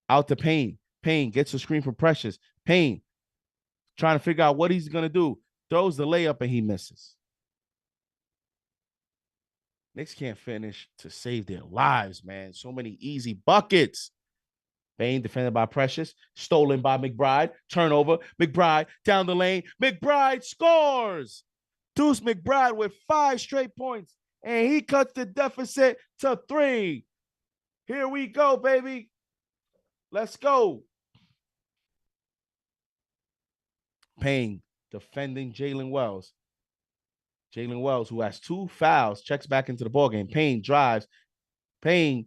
Out to Payne. Payne gets a screen from Precious. Payne trying to figure out what he's going to do. Throws the layup and he misses. Knicks can't finish to save their lives, man. So many easy buckets. Payne defended by Precious. Stolen by McBride. Turnover. McBride down the lane. McBride scores. Deuce McBride with 5 straight points. And he cuts the deficit to 3. Here we go, baby. Let's go. Payne defending Jalen Wells. Jalen Wells, who has 2 fouls, checks back into the ballgame. Payne drives. Payne.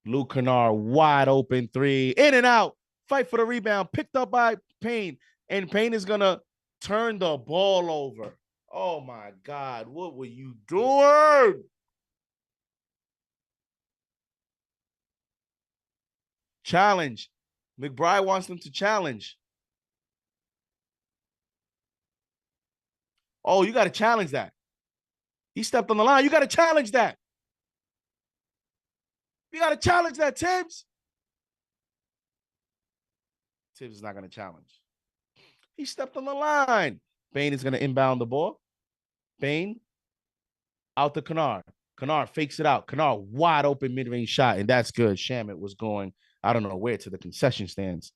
Luke Kennard, wide open 3. In and out. Fight for the rebound. Picked up by Payne. And Payne is going to turn the ball over. Oh, my God. What were you doing? Challenge. McBride wants them to challenge. Oh, you got to challenge that. He stepped on the line. You got to challenge that. You got to challenge that, Tibbs. Tibbs is not going to challenge. He stepped on the line. Payne is going to inbound the ball. Payne out to Kennard. Kennard fakes it out. Kennard wide open mid-range shot, and that's good. Shamet was going, I don't know where, to the concession stands.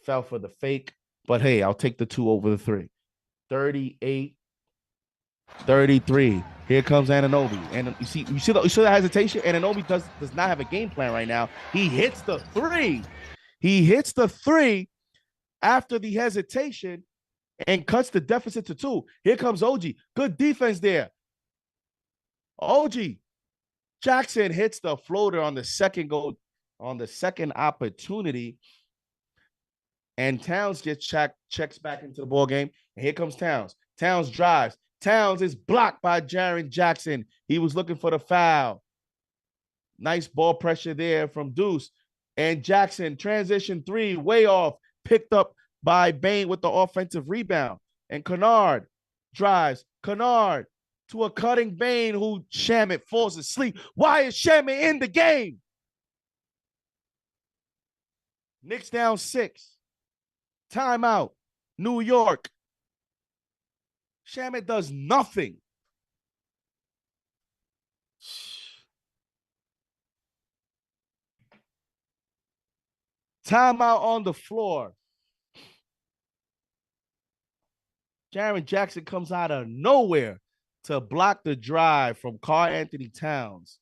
Fell for the fake, but hey, I'll take the 2 over the 3. 38-33. Here comes Anunoby. And you see the hesitation? Anunoby does not have a game plan right now. He hits the 3. He hits the 3 after the hesitation and cuts the deficit to 2. Here comes OG. Good defense there. OG. Jackson hits the floater on the second opportunity. And Towns gets checks back into the ball game. And here comes Towns. Towns drives. Towns is blocked by Jaren Jackson. He was looking for the foul. Nice ball pressure there from Deuce. And Jackson, transition 3, way off. Picked up by Bain with the offensive rebound. And Kennard drives. Kennard to a cutting Bain who Shamet falls asleep. Why is Shamet in the game? Knicks down 6. Timeout. New York. Shamet does nothing. Timeout on the floor. Jaren Jackson comes out of nowhere to block the drive from Karl Anthony Towns.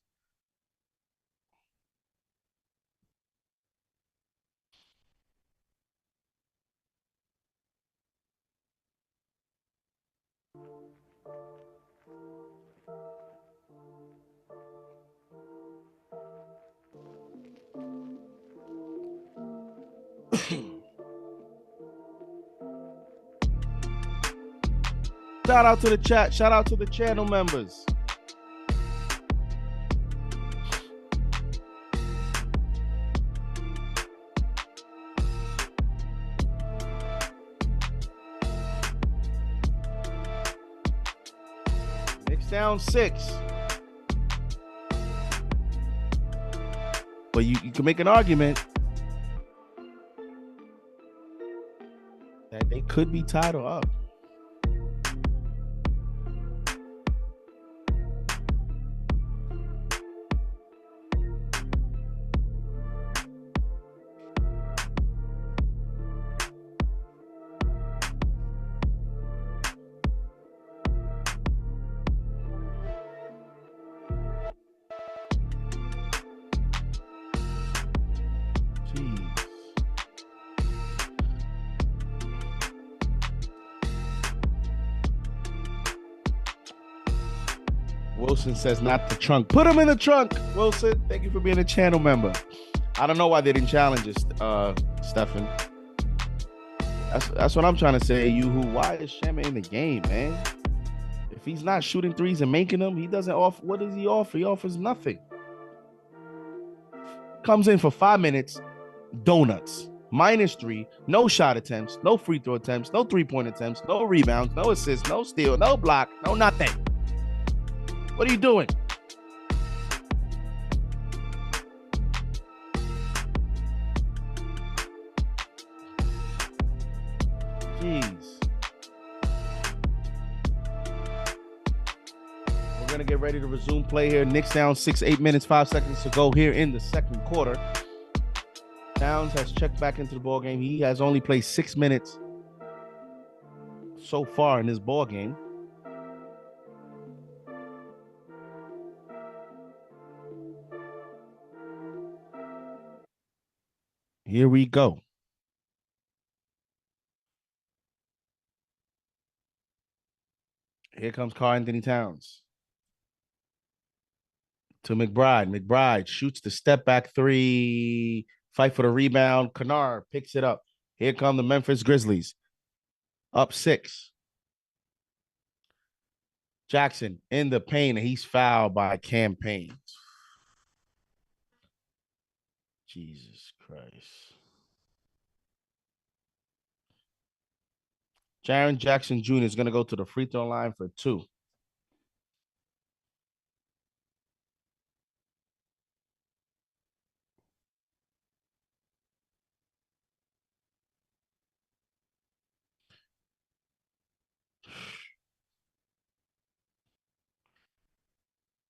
Shout out to the chat. Shout out to the channel members. Knicks down 6. But you can make an argument that they could be tied or up. Wilson says not the trunk. Put him in the trunk, Wilson. Thank you for being a channel member. I don't know why they didn't challenge us, Stefan. That's what I'm trying to say. Why is Shamet in the game, man? If he's not shooting threes and making them, he doesn't offer. What does he offer? He offers nothing. Comes in for 5 minutes, donuts. -3, no shot attempts, no free throw attempts, no three-point attempts, no rebounds, no assists, no steal, no block, no nothing. What are you doing? Jeez. We're going to get ready to resume play here. Knicks down 6, 8 minutes, 5 seconds to go here in the second quarter. Towns has checked back into the ball game. He has only played 6 minutes so far in this ball game. Here we go. Here comes Karl-Anthony Towns to McBride. McBride shoots the step back three. Fight for the rebound. Kennard picks it up. Here come the Memphis Grizzlies. Up 6. Jackson in the paint, and he's fouled by Campaign. Jesus Christ. Jaren Jackson Jr. is going to go to the free throw line for 2.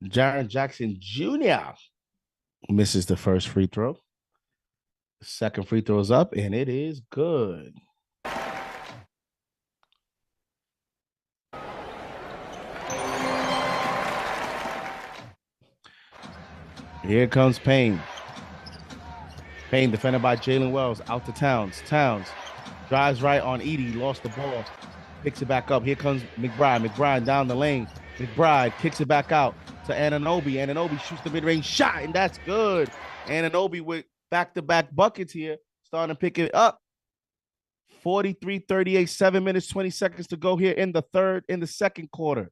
Jaren Jackson Jr. misses the first free throw. The second free throw is up, and it is good. Here comes Payne. Payne defended by Jalen Wells. Out to Towns. Towns drives right on Edey. Lost the ball. Picks it back up. Here comes McBride. McBride down the lane. McBride kicks it back out to Anunoby. Anunoby shoots the mid-range shot, and that's good. Anunoby with back-to-back buckets here. Starting to pick it up. 43-38, 7 minutes, 20 seconds to go here in the second quarter.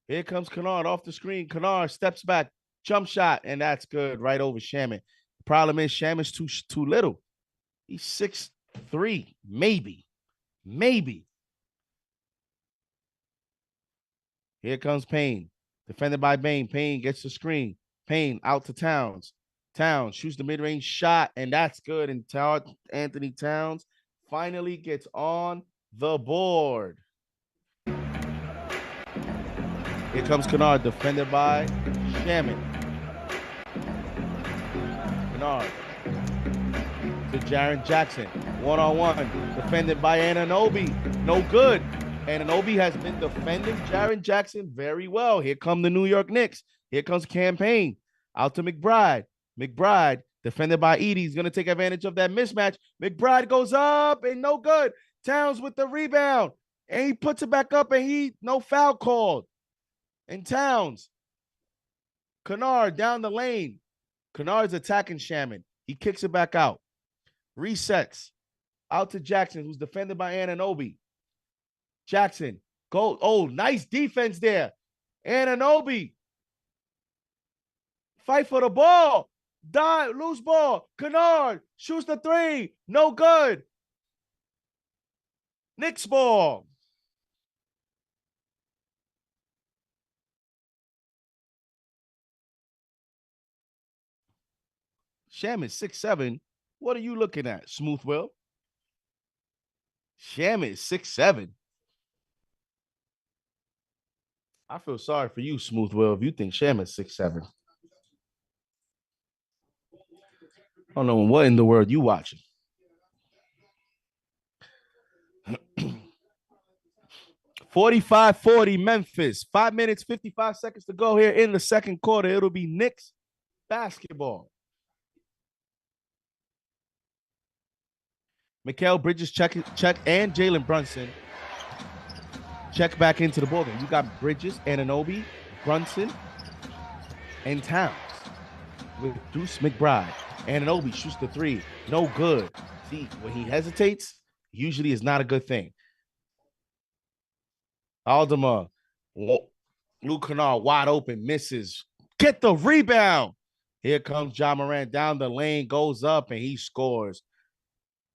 Here comes Kennard off the screen. Kennard steps back, jump shot, and that's good right over Shaman. The problem is Shaman's too little. He's 6'3", maybe. Here comes Payne, defended by Payne. Payne gets the screen. Payne out to Towns. Towns shoots the mid-range shot, and that's good. And Anthony Towns finally gets on the board. Here comes Kennard, defended by Shaman. Kennard to Jaren Jackson. One-on-one, defended by Anunoby. No good. Anunoby has been defending Jaren Jackson very well. Here come the New York Knicks. Here comes Campaign. Out to McBride. McBride, defended by Edey. He's going to take advantage of that mismatch. McBride goes up and no good. Towns with the rebound. And he puts it back up and no foul called. And Towns. Kennard down the lane. Kennard's attacking Shaman. He kicks it back out. Resets. Out to Jackson, who's defended by Anunoby. Jackson. Go. Oh, nice defense there. Anunoby. Fight for the ball. Loose ball. Kennard shoots the three. No good. Knicks ball. Shaman 6'7". What are you looking at, Smoothwell? Shaman 6'7". I feel sorry for you, Smoothwell, if you think Shaman's 6'7". I don't know what in the world you watching. 45-40 Memphis. 5 minutes, 55 seconds to go here in the second quarter. It'll be Knicks basketball. Mikal Bridges check, and Jalen Brunson check back into the ballgame. You got Bridges, Anunoby, Brunson, and Towns with Deuce McBride. Anunoby shoots the three. No good. See, when he hesitates, usually is not a good thing. Aldemar. Luke Kennard wide open, misses. Get the rebound. Here comes Ja Morant down the lane, goes up, and he scores.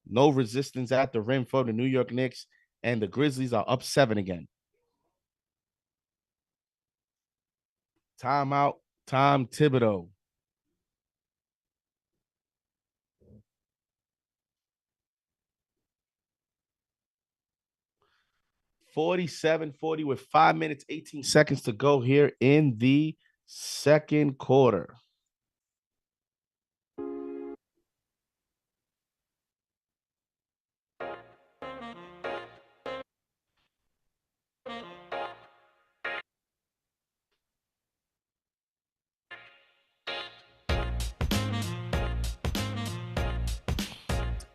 No resistance at the rim for the New York Knicks, and the Grizzlies are up 7 again. Timeout, Tom Thibodeau. 47-40 with 5 minutes, 18 seconds to go here in the second quarter.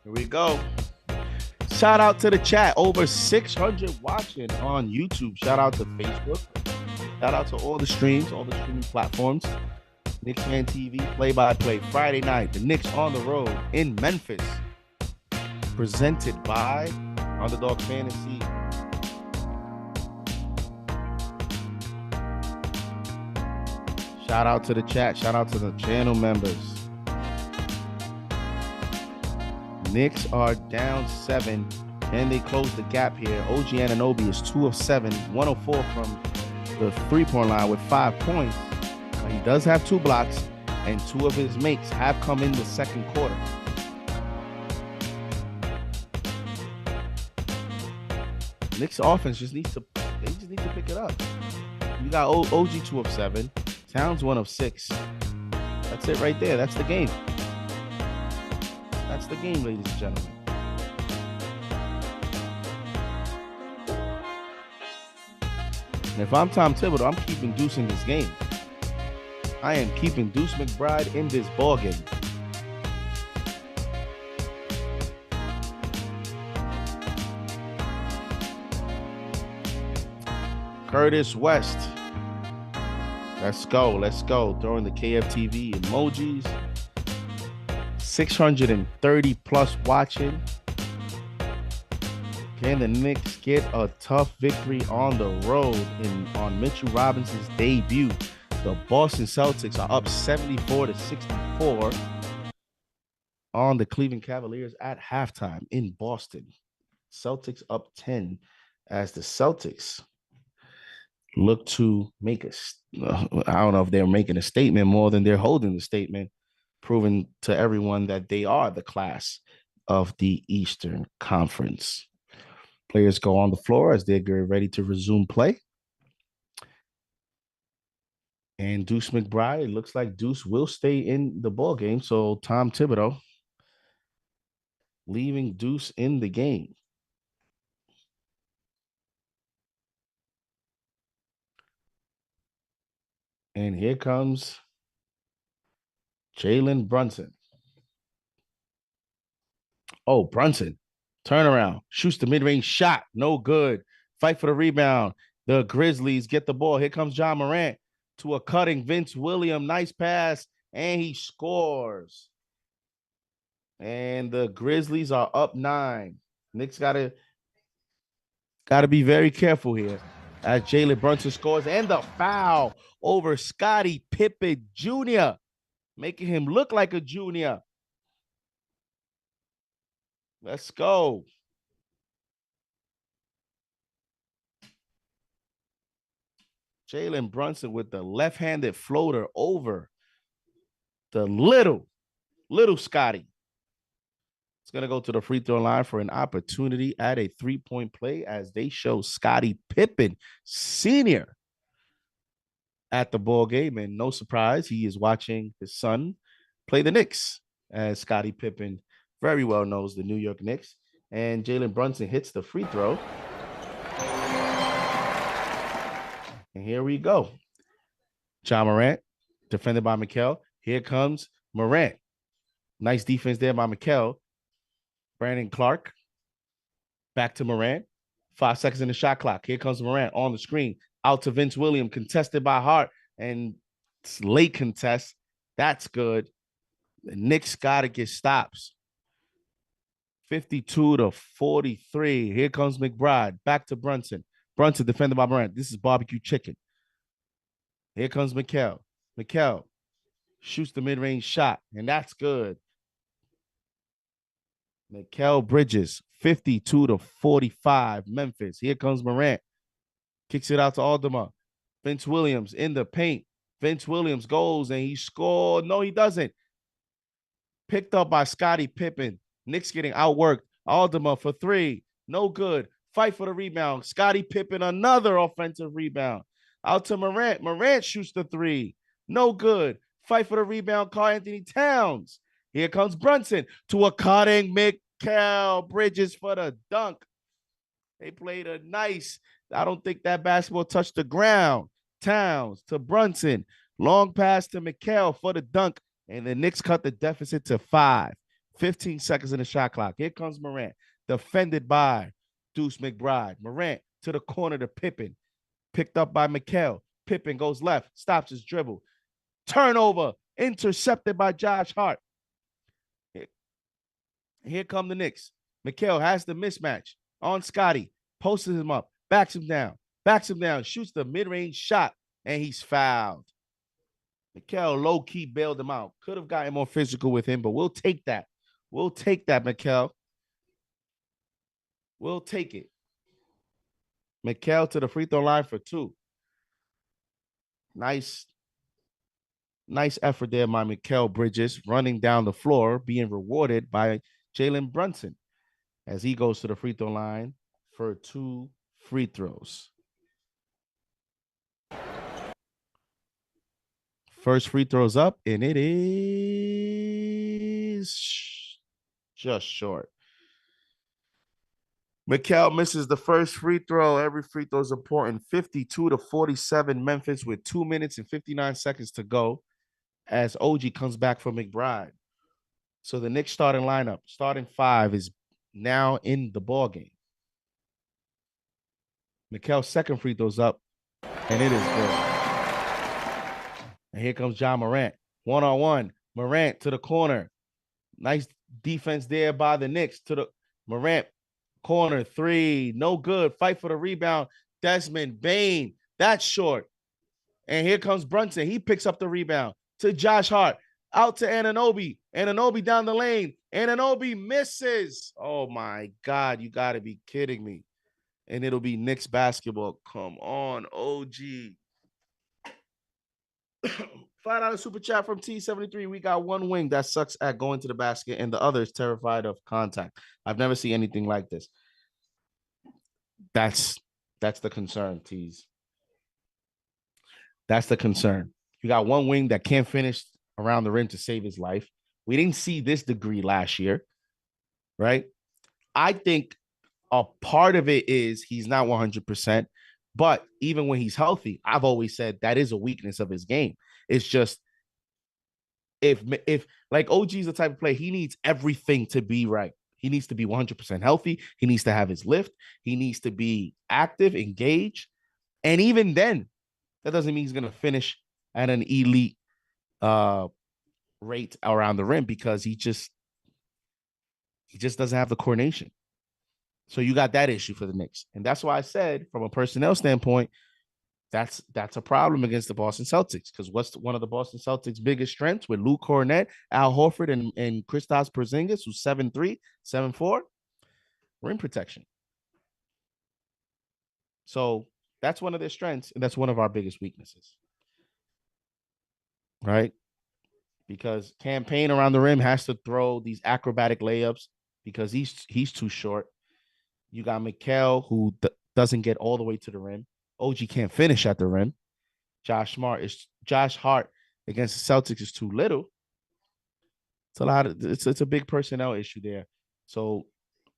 Here we go. Shout out to the chat. Over 600 watching on YouTube. Shout out to Facebook. Shout out to all the streams, all the streaming platforms. KnicksFanTV, play-by-play. Friday night, the Knicks on the road in Memphis. Presented by Underdog Fantasy. Shout out to the chat. Shout out to the channel members. Knicks are down 7. Can they close the gap here? OG Anunoby is 2 of 7, 104 from the three-point line with 5 points. He does have 2 blocks, and 2 of his makes have come in the second quarter. Knicks offense just needs to pick it up. You got OG 2 of 7, Towns 1 of 6. That's it right there. That's the game. That's the game, ladies and gentlemen. And if I'm Tom Thibodeau, I'm keeping Deuce in this game. I am keeping Deuce McBride in this ballgame. Curtis West. Let's go. Let's go. Throwing the KFTV emojis. 630 plus watching. Can the Knicks get a tough victory on the road on Mitchell Robinson's debut? The Boston Celtics are up 74-64 on the Cleveland Cavaliers at halftime in Boston. Celtics up 10 as the Celtics look to make I don't know if they're making a statement more than they're holding the statement, proving to everyone that they are the class of the Eastern Conference. Players go on the floor as they get ready to resume play. And Deuce McBride, it looks like Deuce will stay in the ball game. So Tom Thibodeau leaving Deuce in the game. And here comes Jalen Brunson. Oh, Brunson. Turnaround. Shoots the mid-range shot. No good. Fight for the rebound. The Grizzlies get the ball. Here comes Ja Morant to a cutting Vince Williams. Nice pass. And he scores. And the Grizzlies are up 9. Knicks gotta be very careful here as Jalen Brunson scores. And the foul over Scottie Pippen Jr., making him look like a junior. Let's go. Jalen Brunson with the left-handed floater over the little Scottie. It's going to go to the free throw line for an opportunity at a three-point play as they show Scottie Pippen Sr. at the ball game. And no surprise, he is watching his son play the Knicks, as Scottie Pippen very well knows the New York Knicks. And Jalen Brunson hits the free throw. And here we go. Ja Morant, defended by Mikal. Here comes Morant. Nice defense there by Mikal. Brandon Clark. Back to Morant. 5 seconds in the shot clock. Here comes Morant on the screen. Out to Vince Williams. Contested by Hart. And it's late contest. That's good. The Knicks got to get stops. 52-43. Here comes McBride. Back to Brunson. Brunson defended by Morant. This is barbecue chicken. Here comes Mikal. Mikal shoots the mid-range shot, and that's good. Mikal Bridges, 52-45, Memphis. Here comes Morant. Kicks it out to Aldama. Vince Williams in the paint. Vince Williams goes and he scored. No, he doesn't. Picked up by Scottie Pippen. Knicks getting outworked. Aldama for three. No good. Fight for the rebound. Scottie Pippen, another offensive rebound. Out to Morant. Morant shoots the three. No good. Fight for the rebound. Karl-Anthony Towns. Here comes Brunson to a cutting Mikal Bridges for the dunk. They played a nice. I don't think that basketball touched the ground. Towns to Brunson. Long pass to Mikal for the dunk. And the Knicks cut the deficit to 5. 15 seconds in the shot clock. Here comes Morant. Defended by Deuce McBride. Morant to the corner to Pippen. Picked up by Mikal. Pippen goes left. Stops his dribble. Turnover. Intercepted by Josh Hart. Here come the Knicks. Mikal has the mismatch on Scottie. Posts him up. Backs him down. Shoots the mid-range shot. And he's fouled. Mikal low-key bailed him out. Could have gotten more physical with him, but we'll take that. We'll take that, Mikal. We'll take it. Mikal to the free throw line for 2. Nice effort there by Mikal Bridges, running down the floor, being rewarded by Jalen Brunson as he goes to the free throw line for 2 free throws. First free throw's up, and it is just short. Mikal misses the first free throw. Every free throw is important. 52-47 Memphis with 2 minutes and 59 seconds to go as OG comes back for McBride. So the Knicks starting lineup, starting 5 is now in the ball game. Mikal's second free throw's up, and it is good. And here comes John Morant. 1-on-1. Morant to the corner. Nice defense there by the Knicks to the Morant. Corner 3, no good. Fight for the rebound. Desmond Bane, that's short. And here comes Brunson. He picks up the rebound to Josh Hart. Out to Anunoby. Anunoby down the lane. Anunoby misses. Oh, my God. You got to be kidding me. And it'll be Knicks basketball. Come on, OG. $5 super chat from T73. We got one wing that sucks at going to the basket, and the other is terrified of contact. I've never seen anything like this. That's the concern, Tees. That's the concern. You got one wing that can't finish around the rim to save his life. We didn't see this degree last year, right? I think a part of it is he's not 100%, but even when he's healthy, I've always said that is a weakness of his game. It's just if like OG is the type of player, he needs everything to be right. He needs to be 100% healthy. He needs to have his lift. He needs to be active, engaged. And even then, that doesn't mean he's going to finish at an elite rate around the rim because he just doesn't have the coordination. So you got that issue for the Knicks. And that's why I said, from a personnel standpoint, that's a problem against the Boston Celtics, because what's one of the Boston Celtics' biggest strengths with Luke Cornett, Al Horford, and Kristaps Porzingis, who's 7'3", 7'4", rim protection. So that's one of their strengths, and that's one of our biggest weaknesses, right? Because Campaign around the rim has to throw these acrobatic layups because he's too short. You got Mikal, who doesn't get all the way to the rim. OG can't finish at the rim. Josh Hart against the Celtics is too little. It's a big personnel issue there. So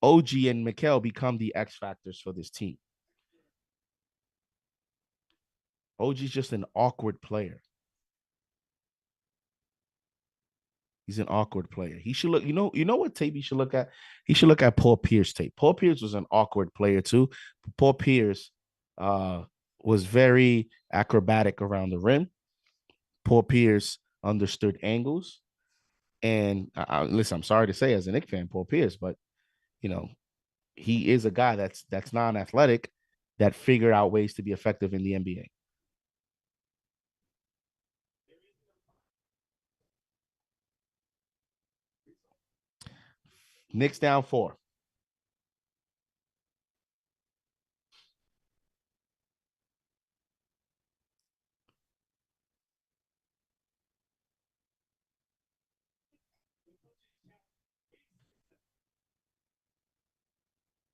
OG and Mikal become the X factors for this team. OG's just an awkward player. He's an awkward player. He should look, you know what tape he should look at? He should look at Paul Pierce tape. Paul Pierce was an awkward player too. Paul Pierce was very acrobatic around the rim. Paul Pierce understood angles. And listen, I'm sorry to say as a Knicks fan, Paul Pierce, but he is a guy that's non-athletic, that figure out ways to be effective in the NBA. Knicks down 4.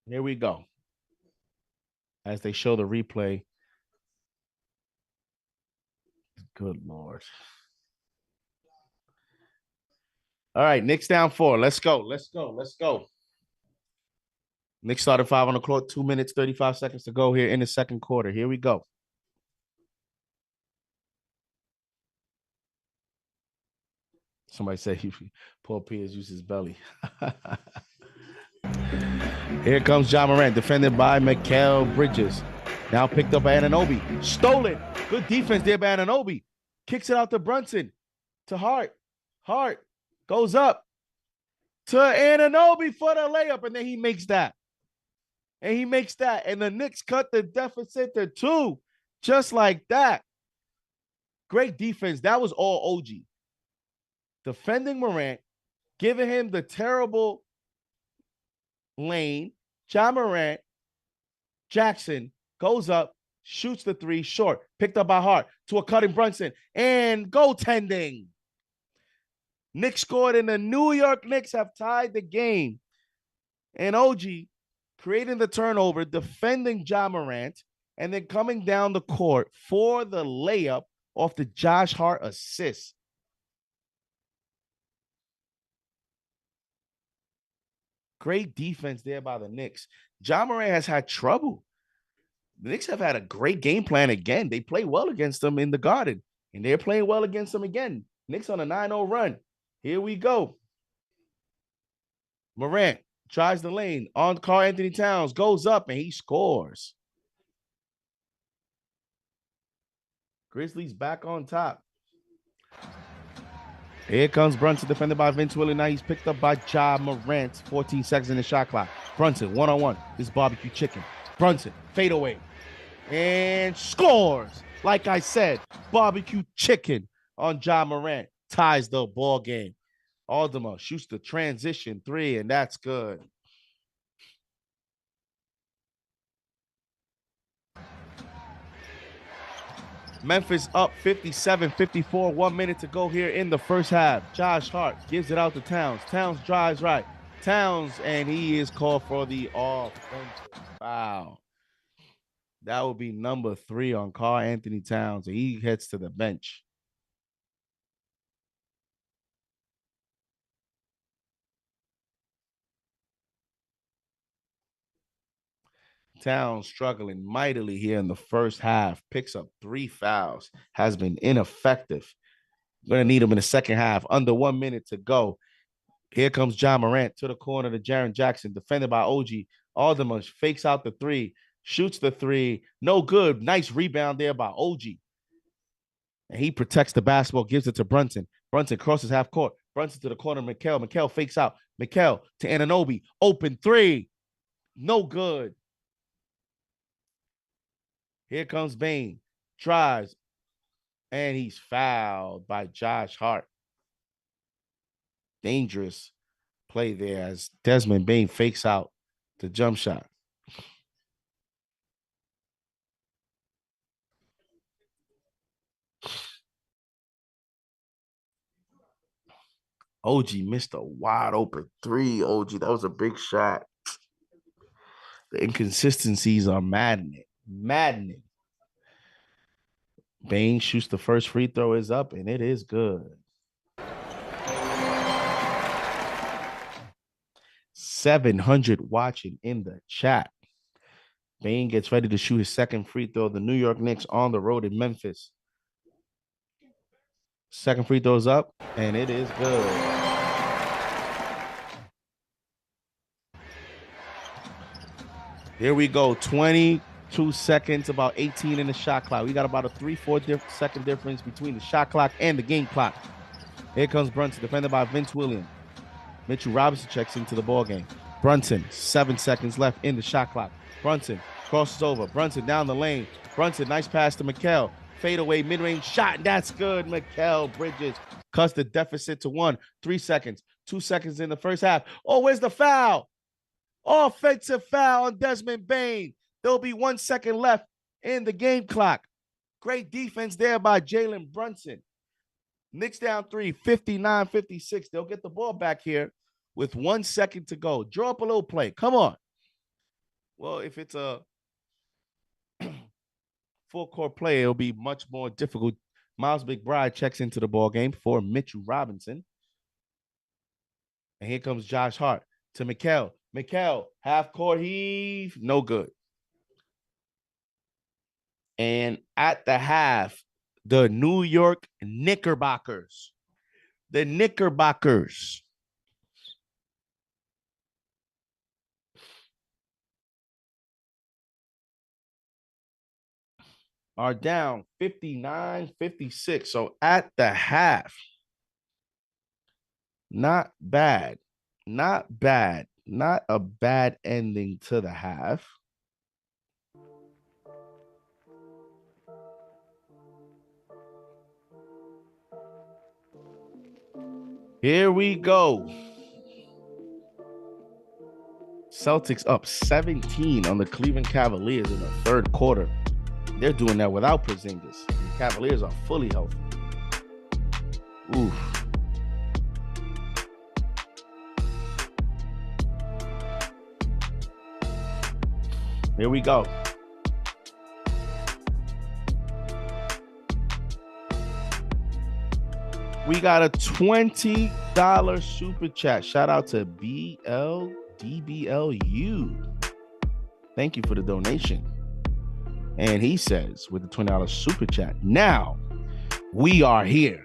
Here we go. As they show the replay. Good Lord. All right, Knicks down 4. Let's go. Let's go. Let's go. Knicks started 5 on the clock, 2 minutes, 35 seconds to go here in the second quarter. Here we go. Somebody said Paul Pierce used his belly. Here comes Ja Morant, defended by Mikal Bridges. Now picked up by Anunoby. Stolen. Good defense there by Anunoby. Kicks it out to Brunson. To Hart. Hart goes up to Anunoby for the layup, and then he makes that. And he makes that. And the Knicks cut the deficit to 2. Just like that. Great defense. That was all OG. Defending Morant, giving him the terrible lane. Ja Morant, Jackson goes up, shoots the 3 short, picked up by Hart to a cutting Brunson, and goaltending. Knicks scored, and the New York Knicks have tied the game. And OG creating the turnover, defending Ja Morant, and then coming down the court for the layup off the Josh Hart assist. Great defense there by the Knicks. Ja Morant has had trouble. The Knicks have had a great game plan again. They play well against them in the Garden, and they're playing well against them again. Knicks on a 9-0 run. Here we go. Morant tries the lane on Karl-Anthony Towns, goes up, and he scores. Grizzlies back on top. Here comes Brunson, defended by Vince Willie. Now he's picked up by Ja Morant. 14 seconds in the shot clock. Brunson, one-on-one. This barbecue chicken. Brunson, fade away. And scores. Like I said, barbecue chicken on Ja Morant. Ties the ball game. Alderman shoots the transition 3, and that's good. Memphis up 57-54. 1 minute to go here in the first half. Josh Hart gives it out to Towns. Towns drives right. Towns, and he is called for the offensive foul. That will be number 3 on Karl-Anthony Towns, and he heads to the bench. Towns struggling mightily here in the first half. Picks up 3 fouls. Has been ineffective. Going to need him in the second half. Under 1 minute to go. Here comes Ja Morant to the corner to Jaren Jackson. Defended by OG. Alderman fakes out the 3. Shoots the 3. No good. Nice rebound there by OG. And he protects the basketball. Gives it to Brunson. Brunson crosses half court. Brunson to the corner. Mikal. Mikal fakes out. Mikal to Anunoby. Open 3. No good. Here comes Bane. Drives. And he's fouled by Josh Hart. Dangerous play there as Desmond Bane fakes out the jump shot. OG missed a wide open 3. OG, that was a big shot. The inconsistencies are maddening. Maddening. Bane shoots the first free throw, is up, and it is good. 700 watching in the chat. Bane gets ready to shoot his second free throw. The New York Knicks on the road in Memphis. Second free throw's up, and it is good. Here we go. 22 seconds, about 18 in the shot clock. We got about a 3-4 second difference between the shot clock and the game clock. Here comes Brunson, defended by Vince Williams. Mitchell Robinson checks into the ball game. Brunson, 7 seconds left in the shot clock. Brunson Crosses over. Brunson down the lane. Brunson, nice pass to Mikal. Fadeaway mid-range shot. That's good. Mikal Bridges cuts the deficit to 1. 3 seconds. 2 seconds in the first half. Oh, where's the foul? Offensive foul on Desmond Bane. There'll be 1 second left in the game clock. Great defense there by Jalen Brunson. Knicks down 3, 59-56. They'll get the ball back here with 1 second to go. Draw up a little play. Come on. Well, if it's a full court play, it'll be much more difficult. Miles McBride checks into the ball game for Mitchell Robinson. And here comes Josh Hart to Mikal. Mikal, half court heave, no good. And at the half, the New York Knickerbockers, are down 59-56. So at the half, not bad. Not bad. Not a bad ending to the half. Here we go. Celtics up 17 on the Cleveland Cavaliers in the third quarter. They're doing that without Porzingis. The Cavaliers are fully healthy. Oof. Here we go. We got a $20 super chat. Shout out to BLDBLU. Thank you for the donation. And he says, with the $20 super chat, now we are here.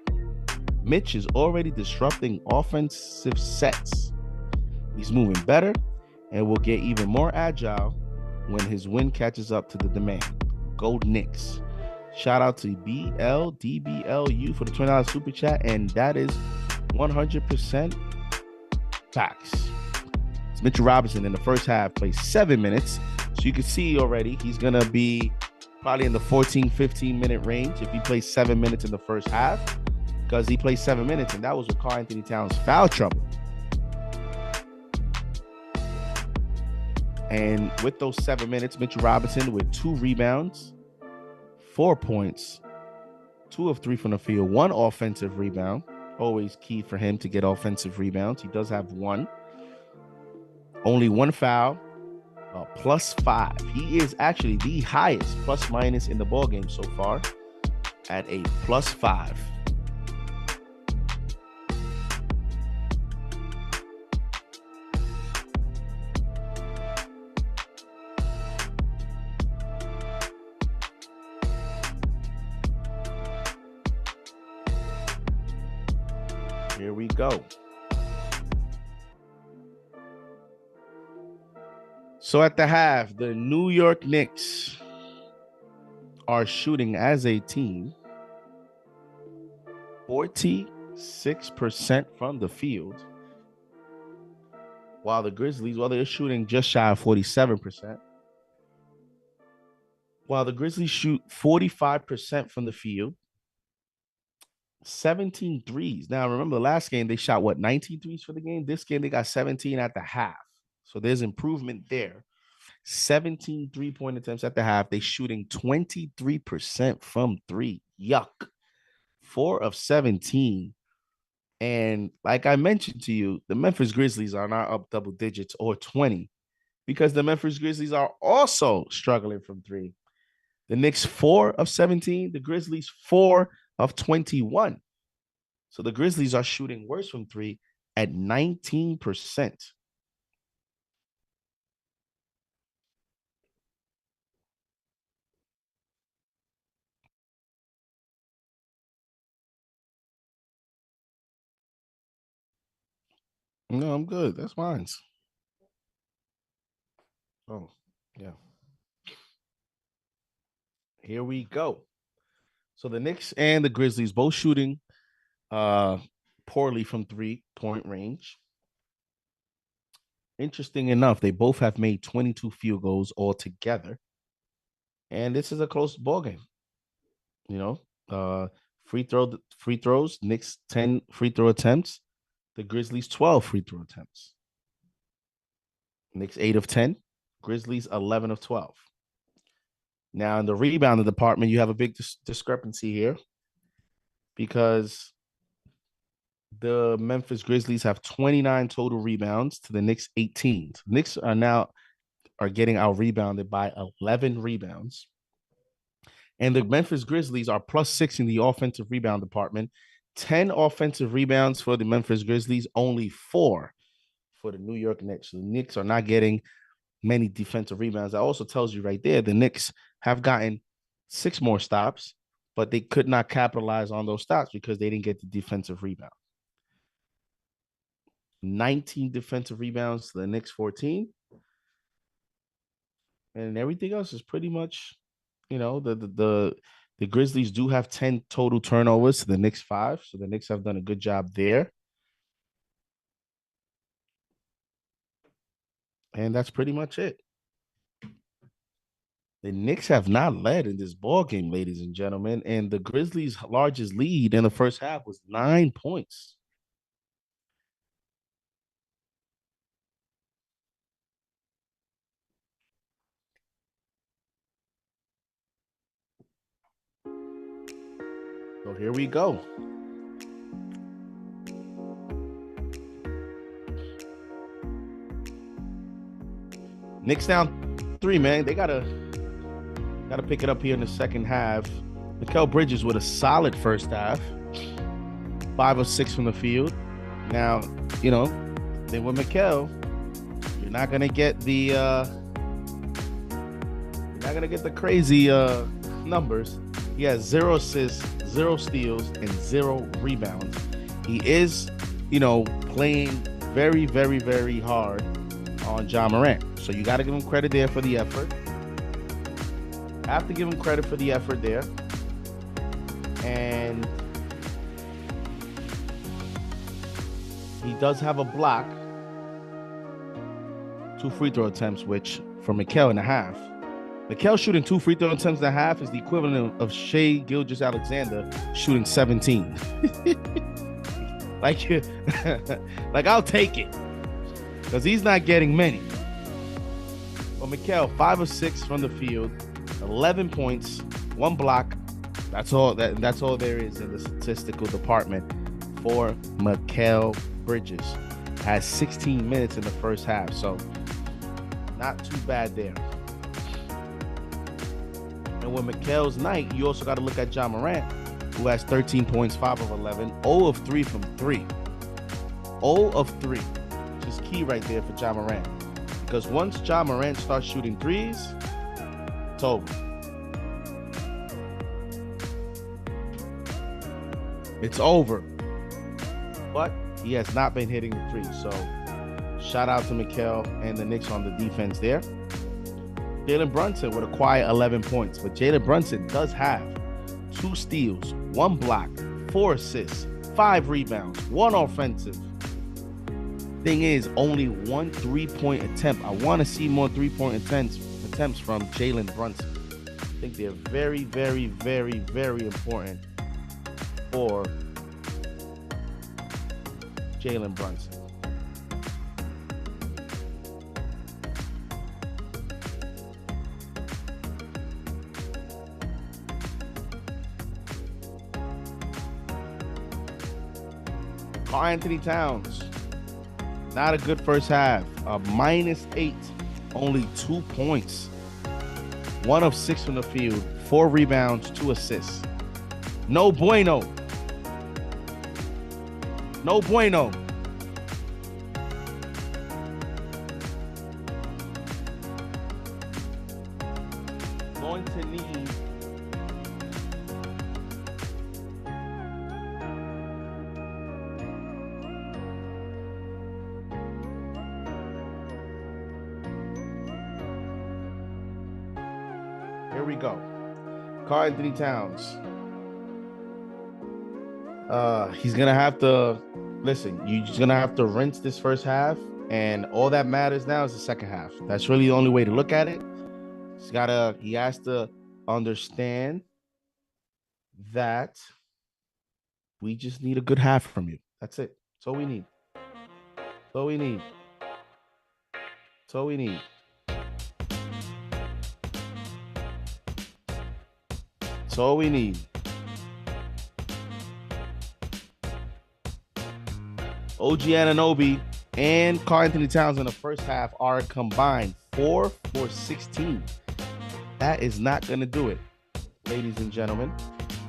Mitch is already disrupting offensive sets. He's moving better and will get even more agile when his win catches up to the demand. Go Knicks. Shout out to BLDBLU for the $20 super chat, and that is 100% facts. It's Mitchell Robinson in the first half plays 7 minutes, so you can see already he's going to be probably in the 14-15 minute range if he plays 7 minutes in the first half, because he played 7 minutes, and that was with Karl-Anthony Towns' foul trouble. And with those 7 minutes, Mitchell Robinson with 2 rebounds, 4 points, 2 of 3 from the field, 1 offensive rebound. Always key for him to get offensive rebounds. He does have 1. Only 1 foul, +5. He is actually the highest plus minus in the ballgame so far at a +5. Here we go. So at the half, the New York Knicks are shooting as a team 46% from the field, while the Grizzlies, they're shooting just shy of 47%. While the Grizzlies shoot 45% from the field, 17 threes. Now, remember the last game, they shot 19 threes for the game? This game, they got 17 at the half. So there's improvement there. 17 3-point attempts at the half. They shooting 23% from 3. Yuck. 4 of 17. And like I mentioned to you, the Memphis Grizzlies are not up double digits or 20 because the Memphis Grizzlies are also struggling from 3. The Knicks 4 of 17. The Grizzlies 4 of 21. So the Grizzlies are shooting worse from 3 at 19%. No, I'm good. That's mine. Oh, yeah. Here we go. So the Knicks and the Grizzlies both shooting poorly from 3-point range. Interesting enough, they both have made 22 field goals altogether. And this is a close ball game. You know, free throws. Knicks 10 free throw attempts. The Grizzlies 12 free throw attempts. Knicks 8 of 10. Grizzlies 11 of 12. Now in the rebounding department, you have a big discrepancy here because the Memphis Grizzlies have 29 total rebounds to the Knicks 18. The Knicks are getting out rebounded by 11 rebounds. And the Memphis Grizzlies are +6 in the offensive rebound department. 10 offensive rebounds for the Memphis Grizzlies, only 4 for the New York Knicks. So the Knicks are not getting many defensive rebounds. That also tells you right there the Knicks have gotten 6 more stops, but they could not capitalize on those stops because they didn't get the defensive rebound. 19 defensive rebounds to the Knicks 14. And everything else is pretty much, the Grizzlies do have 10 total turnovers to the Knicks 5. So the Knicks have done a good job there. And that's pretty much it. The Knicks have not led in this ball game, ladies and gentlemen, and the Grizzlies' largest lead in the first half was 9 points. So here we go. Knicks down 3, man. They gotta pick it up here in the second half. Mikal Bridges with a solid first half. 5 of 6 from the field. Now, then with Mikal, you're not gonna get the crazy numbers. He has 0 assists, 0 steals, and 0 rebounds. He is, playing very, very, very hard on Ja Morant. So you got to give him credit there for the effort. Have to give him credit for the effort there. And he does have a block. 2 free throw attempts, which for Mikal and a half. Mikal shooting 2 free throw attempts and a half is the equivalent of Shai Gilgeous-Alexander shooting 17. like I'll take it because he's not getting many. But Mikal, 5 of 6 from the field, 11 points, 1 block. That's all there is in the statistical department for Mikal Bridges. Has 16 minutes in the first half, so not too bad there. And with Mikal's night, you also got to look at Ja Morant, who has 13 points, 5 of 11, 0 of 3 from 3. 0 of 3, which is key right there for Ja Morant. Because once Ja Morant starts shooting threes, it's over. It's over. But he has not been hitting the threes. So shout out to Mikal and the Knicks on the defense there. Jalen Brunson with a quiet 11 points. But Jalen Brunson does have 2 steals, 1 block, 4 assists, 5 rebounds, 1 offensive. Thing is, only 1 3-point attempt. I want to see more 3-point attempts from Jalen Brunson. I think they're very, very, very, very important for Jalen Brunson. Karl-Anthony Towns, not a good first half. -8, only 2 points. 1 of 6 from the field, 4 rebounds, 2 assists. No bueno. No bueno. Going to need here we go. Karl-Anthony Towns. He's gonna have to listen. You're just gonna have to rinse this first half, and all that matters now is the second half. That's really the only way to look at it. He has to understand that we just need a good half from you. That's it. That's all we need. That's all we need. That's all we need. That's all we need. OG Anunoby and Karl Anthony Towns in the first half are combined 4 for 16. That is not going to do it, ladies and gentlemen.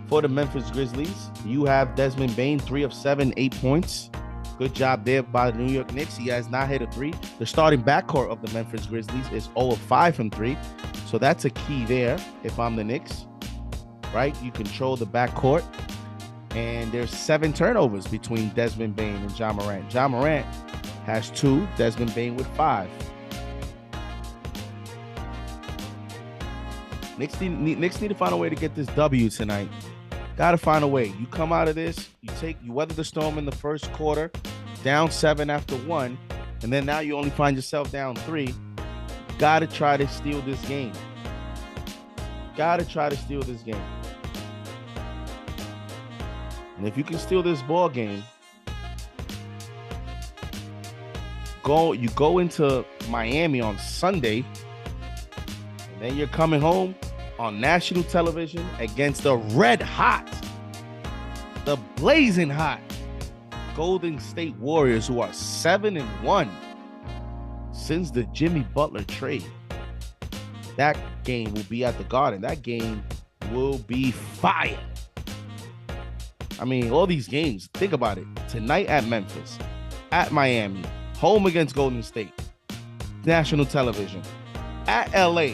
For the Memphis Grizzlies, you have Desmond Bane, 3 of 7, 8 points. Good job there by the New York Knicks. He has not hit a 3. The starting backcourt of the Memphis Grizzlies is 0 of 5 from 3. So that's a key there if I'm the Knicks, right? You control the backcourt. And there's 7 turnovers between Desmond Bane and Ja Morant. Ja Morant has 2, Desmond Bane with 5. Knicks need to find a way to get this W tonight. Got to find a way. You come out of this, you weather the storm in the first quarter, down 7 after 1, and then now you only find yourself down 3. Got to try to steal this game. Got to try to steal this game. And if you can steal this ball game, you go into Miami on Sunday, and then you're coming home on national television against the blazing hot Golden State Warriors, who are 7-1 since the Jimmy Butler trade. That game will be at the Garden. That game will be fire. I mean, all these games, think about it. Tonight at Memphis, at Miami, home against Golden State, national television. At LA,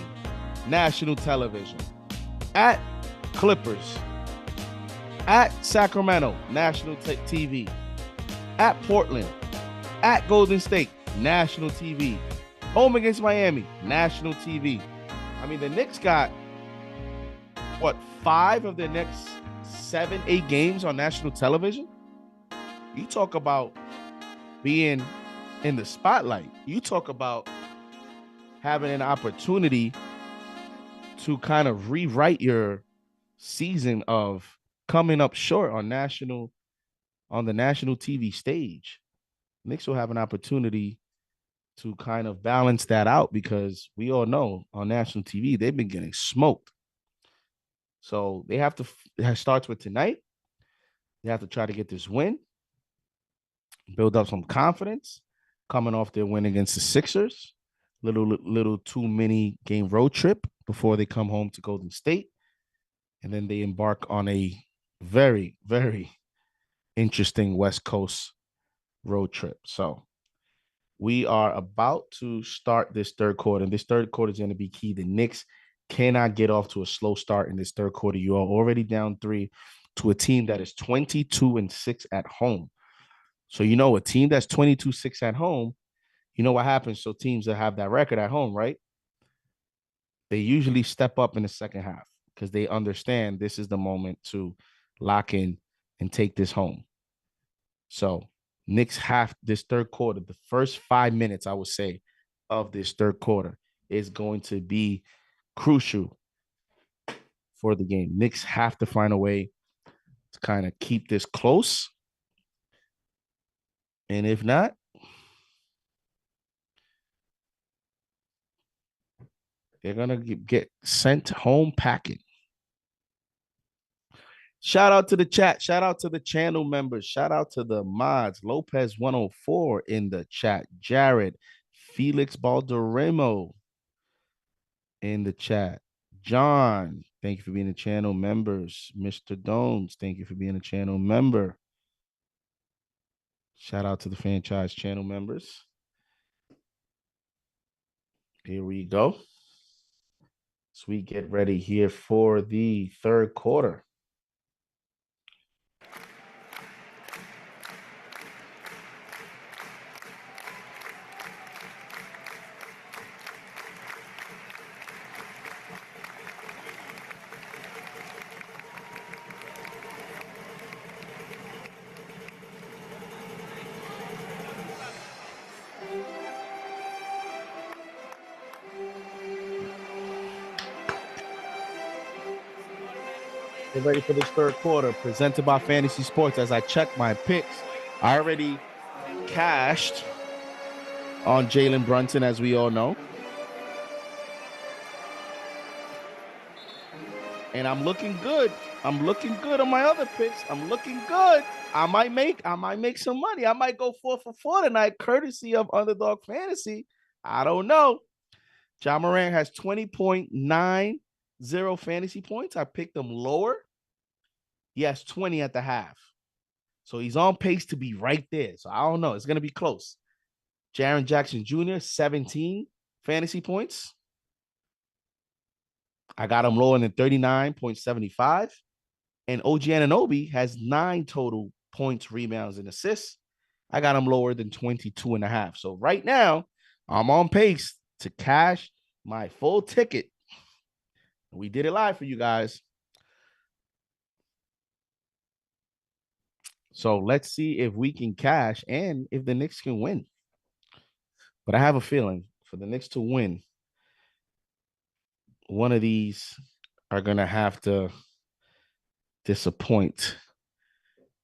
national television. At Clippers. At Sacramento, national TV. At Portland. At Golden State, national TV. Home against Miami, national TV. I mean, the Knicks got, 5 of their next 7, 8 games on national television? You talk about being in the spotlight. You talk about having an opportunity to kind of rewrite your season of coming up short on the national TV stage. Knicks will have an opportunity to kind of balance that out, because we all know on national TV, they've been getting smoked. So they have to, it starts with tonight. They have to try to get this win, build up some confidence coming off their win against the Sixers. Little 2-mini game road trip before they come home to Golden State. And then they embark on a very, very interesting West Coast road trip. So we are about to start this third quarter. And this third quarter is going to be key. The Knicks cannot get off to a slow start in this third quarter. You are already down 3 to a team that is 22-6 at home. So, a team that's 22-6 at home, you know what happens? So teams that have that record at home, right? They usually step up in the second half because they understand this is the moment to lock in and take this home. So Knicks have this third quarter, the first 5 minutes, I would say, of this third quarter is going to be crucial for the game. Knicks have to find a way to kind of keep this close. And if not, they're going to get sent home packing. Shout out to the chat. Shout out to the channel members. Shout out to the mods. Lopez 104 in the chat. Jared, Felix Balderramo in the chat. John, thank you for being a channel members. Mr. Dones, thank you for being a channel member. Shout out to the franchise channel members. Here we go. So we get ready here for the third quarter. Get ready for this third quarter, presented by Fantasy Sports. As I check my picks, I already cashed on Jalen Brunson, as we all know. And I'm looking good. I'm looking good on my other picks. I'm looking good. I might make some money. I might go 4 for 4 tonight, courtesy of Underdog Fantasy. I don't know. Ja Morant has 20.90 fantasy points. I picked him lower. He has 20 at the half. So he's on pace to be right there. So I don't know. It's going to be close. Jaren Jackson Jr., 17 fantasy points. I got him lower than 39.75. And OG Anunoby has 9 total points, rebounds, and assists. I got him lower than 22.5. So right now, I'm on pace to cash my full ticket. We did it live for you guys. So let's see if we can cash and if the Knicks can win. But I have a feeling for the Knicks to win, one of these are going to have to disappoint.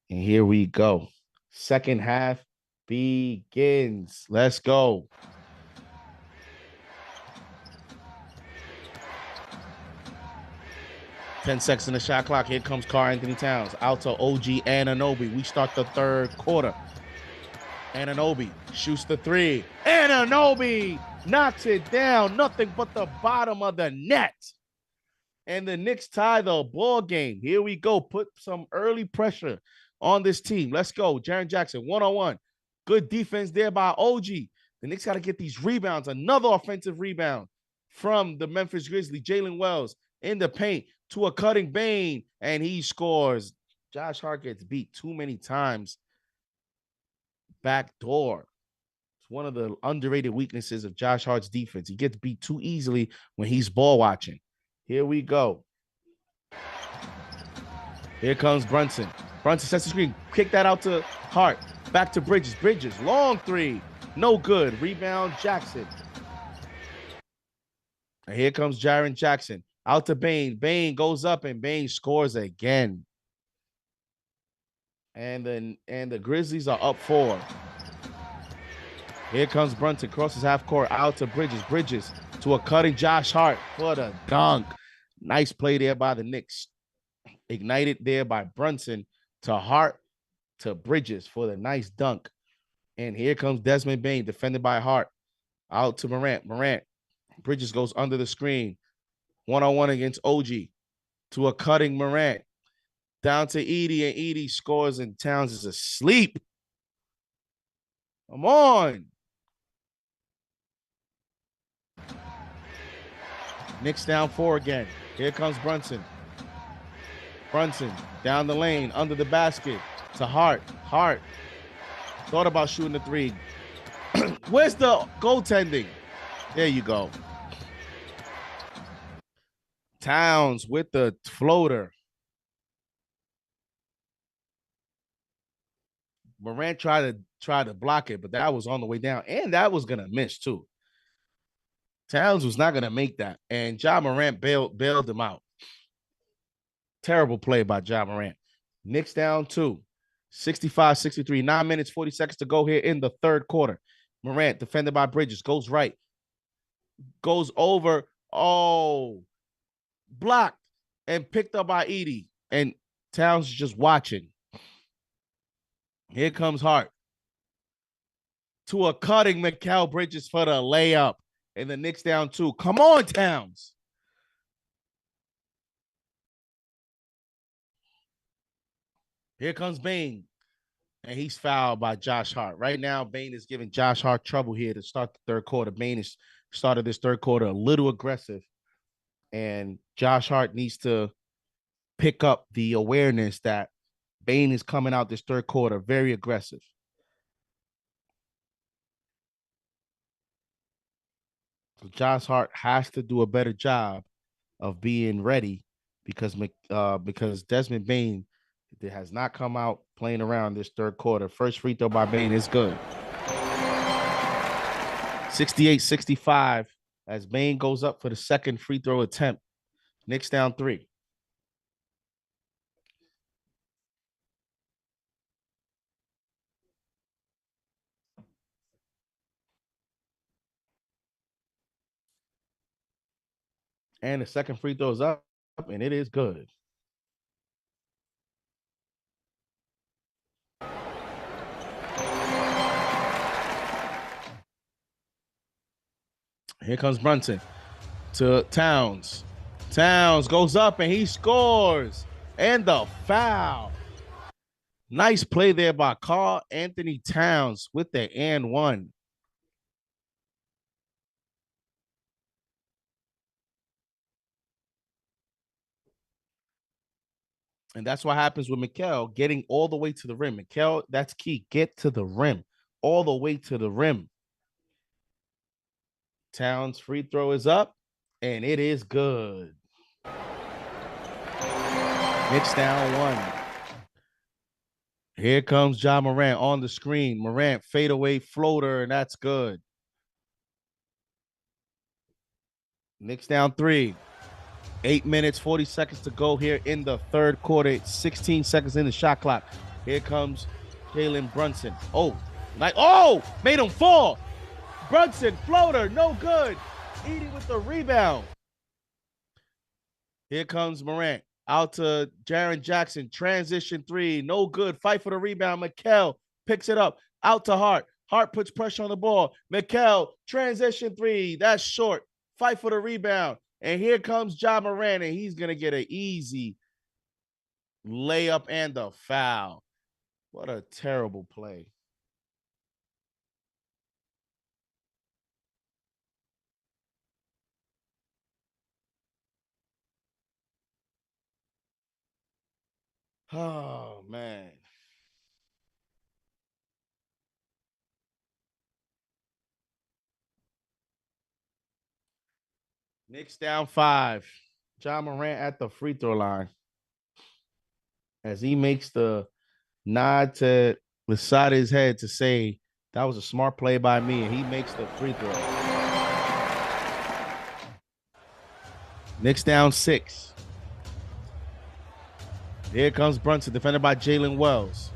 And here we go. Second half begins. Let's go. Ten seconds in the shot clock. Here comes Karl-Anthony Towns. Out to OG Anunoby. We start the third quarter. Anunoby shoots the three. Anunoby knocks it down. Nothing but the bottom of the net. And the Knicks tie the ball game. Here we go. Put some early pressure on this team. Let's go. Jaren Jackson, one-on-one. Good defense there by OG. The Knicks got to get these rebounds. Another offensive rebound from the Memphis Grizzlies. Jalen Wells in the paint to a cutting Bane, and he scores. Josh Hart gets beat too many times. Backdoor. It's one of the underrated weaknesses of Josh Hart's defense. He gets beat too easily when he's ball watching. Here we go. Here comes Brunson. Brunson sets the screen. Kick that out to Hart. Back to Bridges. Bridges, long three. No good. Rebound, Jackson. And here comes Jaren Jackson. Out to Bane. Bane goes up and Bane scores again. And the Grizzlies are up 4. Here comes Brunson. Crosses half court. Out to Bridges. Bridges to a cutting Josh Hart for the dunk. Nice play there by the Knicks. Ignited there by Brunson to Hart to Bridges for the nice dunk. And here comes Desmond Bane, defended by Hart. Out to Morant. Morant. Bridges goes under the screen. One-on-one against OG. To a cutting Morant. Down to Edey, and Edey scores, and Towns is asleep. Come on. Knicks down 4 again. Here comes Brunson. Brunson down the lane, under the basket to Hart. Hart thought about shooting the three. Where's the goaltending? There you go. Towns with the floater. Morant tried to block it, but that was on the way down, and that was gonna miss too. Towns was not gonna make that, and Ja Morant bailed him out. Terrible play by Ja Morant. Knicks down 2, 65-63. 9 minutes, 40 seconds to go here in the third quarter. Morant defended by Bridges, goes right, goes over. Oh, blocked and picked up by Edey, and Towns just watching. Here comes Hart to a cutting Mikal Bridges for the layup, and the Knicks down 2. Come on, Towns. Here comes Bane, and he's fouled by Josh Hart. Right now, Bane is giving Josh Hart trouble here to start the third quarter. Bane has started this third quarter a little aggressive, and Josh Hart needs to pick up the awareness that Bane is coming out this third quarter very aggressive. So Josh Hart has to do a better job of being ready because Desmond Bane has not come out playing around this third quarter. First free throw by Bane is good. 68-65 as Bane goes up for the second free throw attempt. Knicks down 3. And the second free throw is up, and it is good. Here comes Brunson to Towns. Towns goes up and he scores. And the foul. Nice play there by Karl Anthony Towns with the and one. And that's what happens with Mikal getting all the way to the rim. Mikal, that's key. Get to the rim. All the way to the rim. Towns' free throw is up, and it is good. Knicks down one. Here comes Ja Morant on the screen. Morant fadeaway floater, and that's good. Knicks down 3. 8 minutes, 40 seconds to go here in the third quarter. 16 seconds in the shot clock. Here comes Jalen Brunson. Made him fall. Brunson, floater, no good. Edey with the rebound. Here comes Morant. Out to Jaren Jackson. Transition 3. No good. Fight for the rebound. Mikal picks it up. Out to Hart. Hart puts pressure on the ball. Mikal, transition 3. That's short. Fight for the rebound. And here comes Ja Morant, and he's going to get an easy layup and the foul. What a terrible play. Oh, man. Knicks down 5. Ja Morant at the free throw line as he makes the nod to the side of his head to say that was a smart play by me, and he makes the free throw. Knicks down 6. Here comes Brunson, defended by Jalen Wells.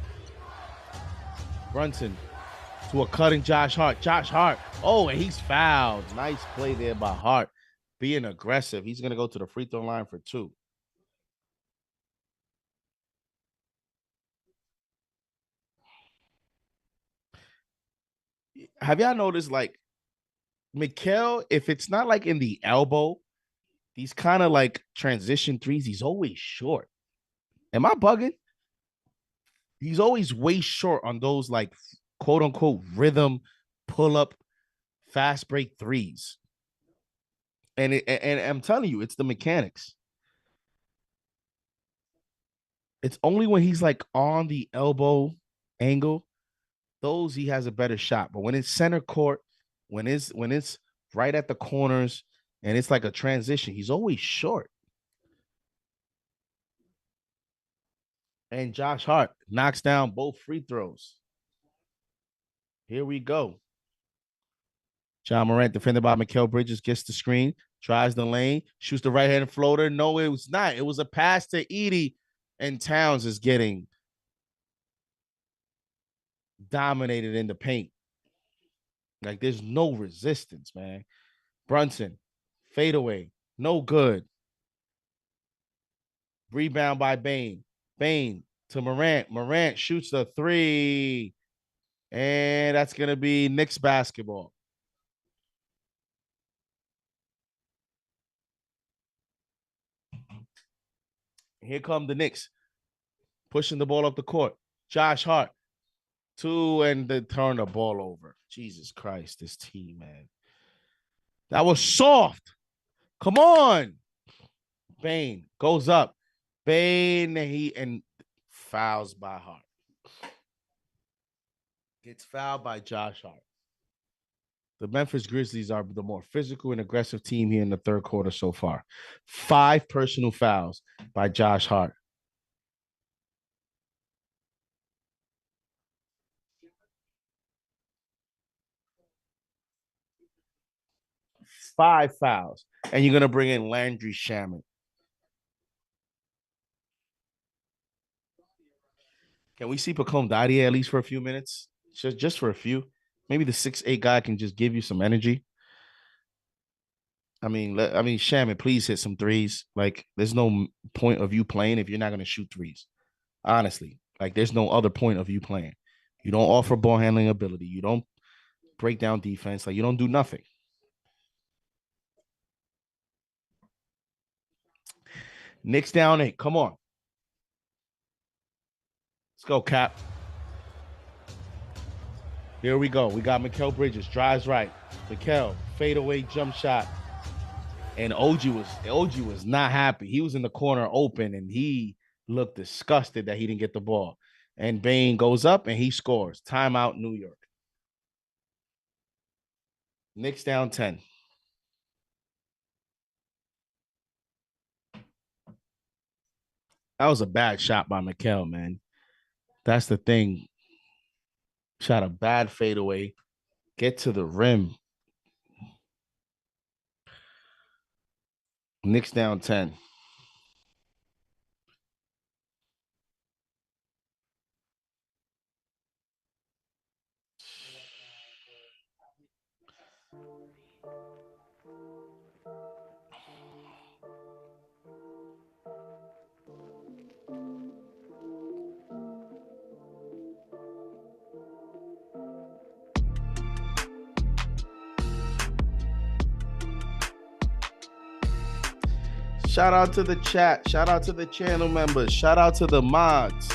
Brunson to a cutting Josh Hart. Josh Hart. Oh, and he's fouled. Nice play there by Hart. Being aggressive. He's going to go to the free throw line for 2. Have y'all noticed, like, Mikal, if it's not like in the elbow, these kind of like transition threes, he's always short. Am I bugging? He's always way short on those like quote unquote rhythm pull up fast break threes. And I'm telling you, it's the mechanics. It's only when he's like on the elbow angle, those he has a better shot. But when it's center court, when it's right at the corners and it's like a transition, he's always short. And Josh Hart knocks down both free throws. Here we go. Ja Morant, defended by Mikal Bridges, gets the screen, tries the lane, shoots the right-handed floater. No, it was not. It was a pass to Edey, and Towns is getting dominated in the paint. Like, there's no resistance, man. Brunson, fadeaway, no good. Rebound by Bane. Bane to Morant. Morant shoots the 3. And that's going to be Knicks basketball. Here come the Knicks. Pushing the ball up the court. Josh Hart. 2, and they turn the ball over. Jesus Christ, this team, man. That was soft. Come on. Bane goes up. Bane, and fouls by Hart. Gets fouled by Josh Hart. The Memphis Grizzlies are the more physical and aggressive team here in the third quarter so far. 5 personal fouls by Josh Hart. Five fouls. And you're going to bring in Landry Shamet. Can we see Pacome Dadier at least for a few minutes? Just for a few. Maybe the 6'8" guy can just give you some energy. Shaman, please hit some threes. Like, there's no point of you playing if you're not gonna shoot threes. Honestly, like, there's no other point of you playing. You don't offer ball handling ability. You don't break down defense. Like, you don't do nothing. Knicks down 8. Come on, let's go, Cap. Here we go. We got Mikal Bridges drives right. Mikal fadeaway jump shot, and OG was not happy. He was in the corner open, and he looked disgusted that he didn't get the ball. And Bane goes up and he scores. Timeout, New York. Knicks down 10. That was a bad shot by Mikal, man. That's the thing. Shot a bad fadeaway. Get to the rim. Knicks down 10. Shout out to the chat. Shout out to the channel members. Shout out to the mods.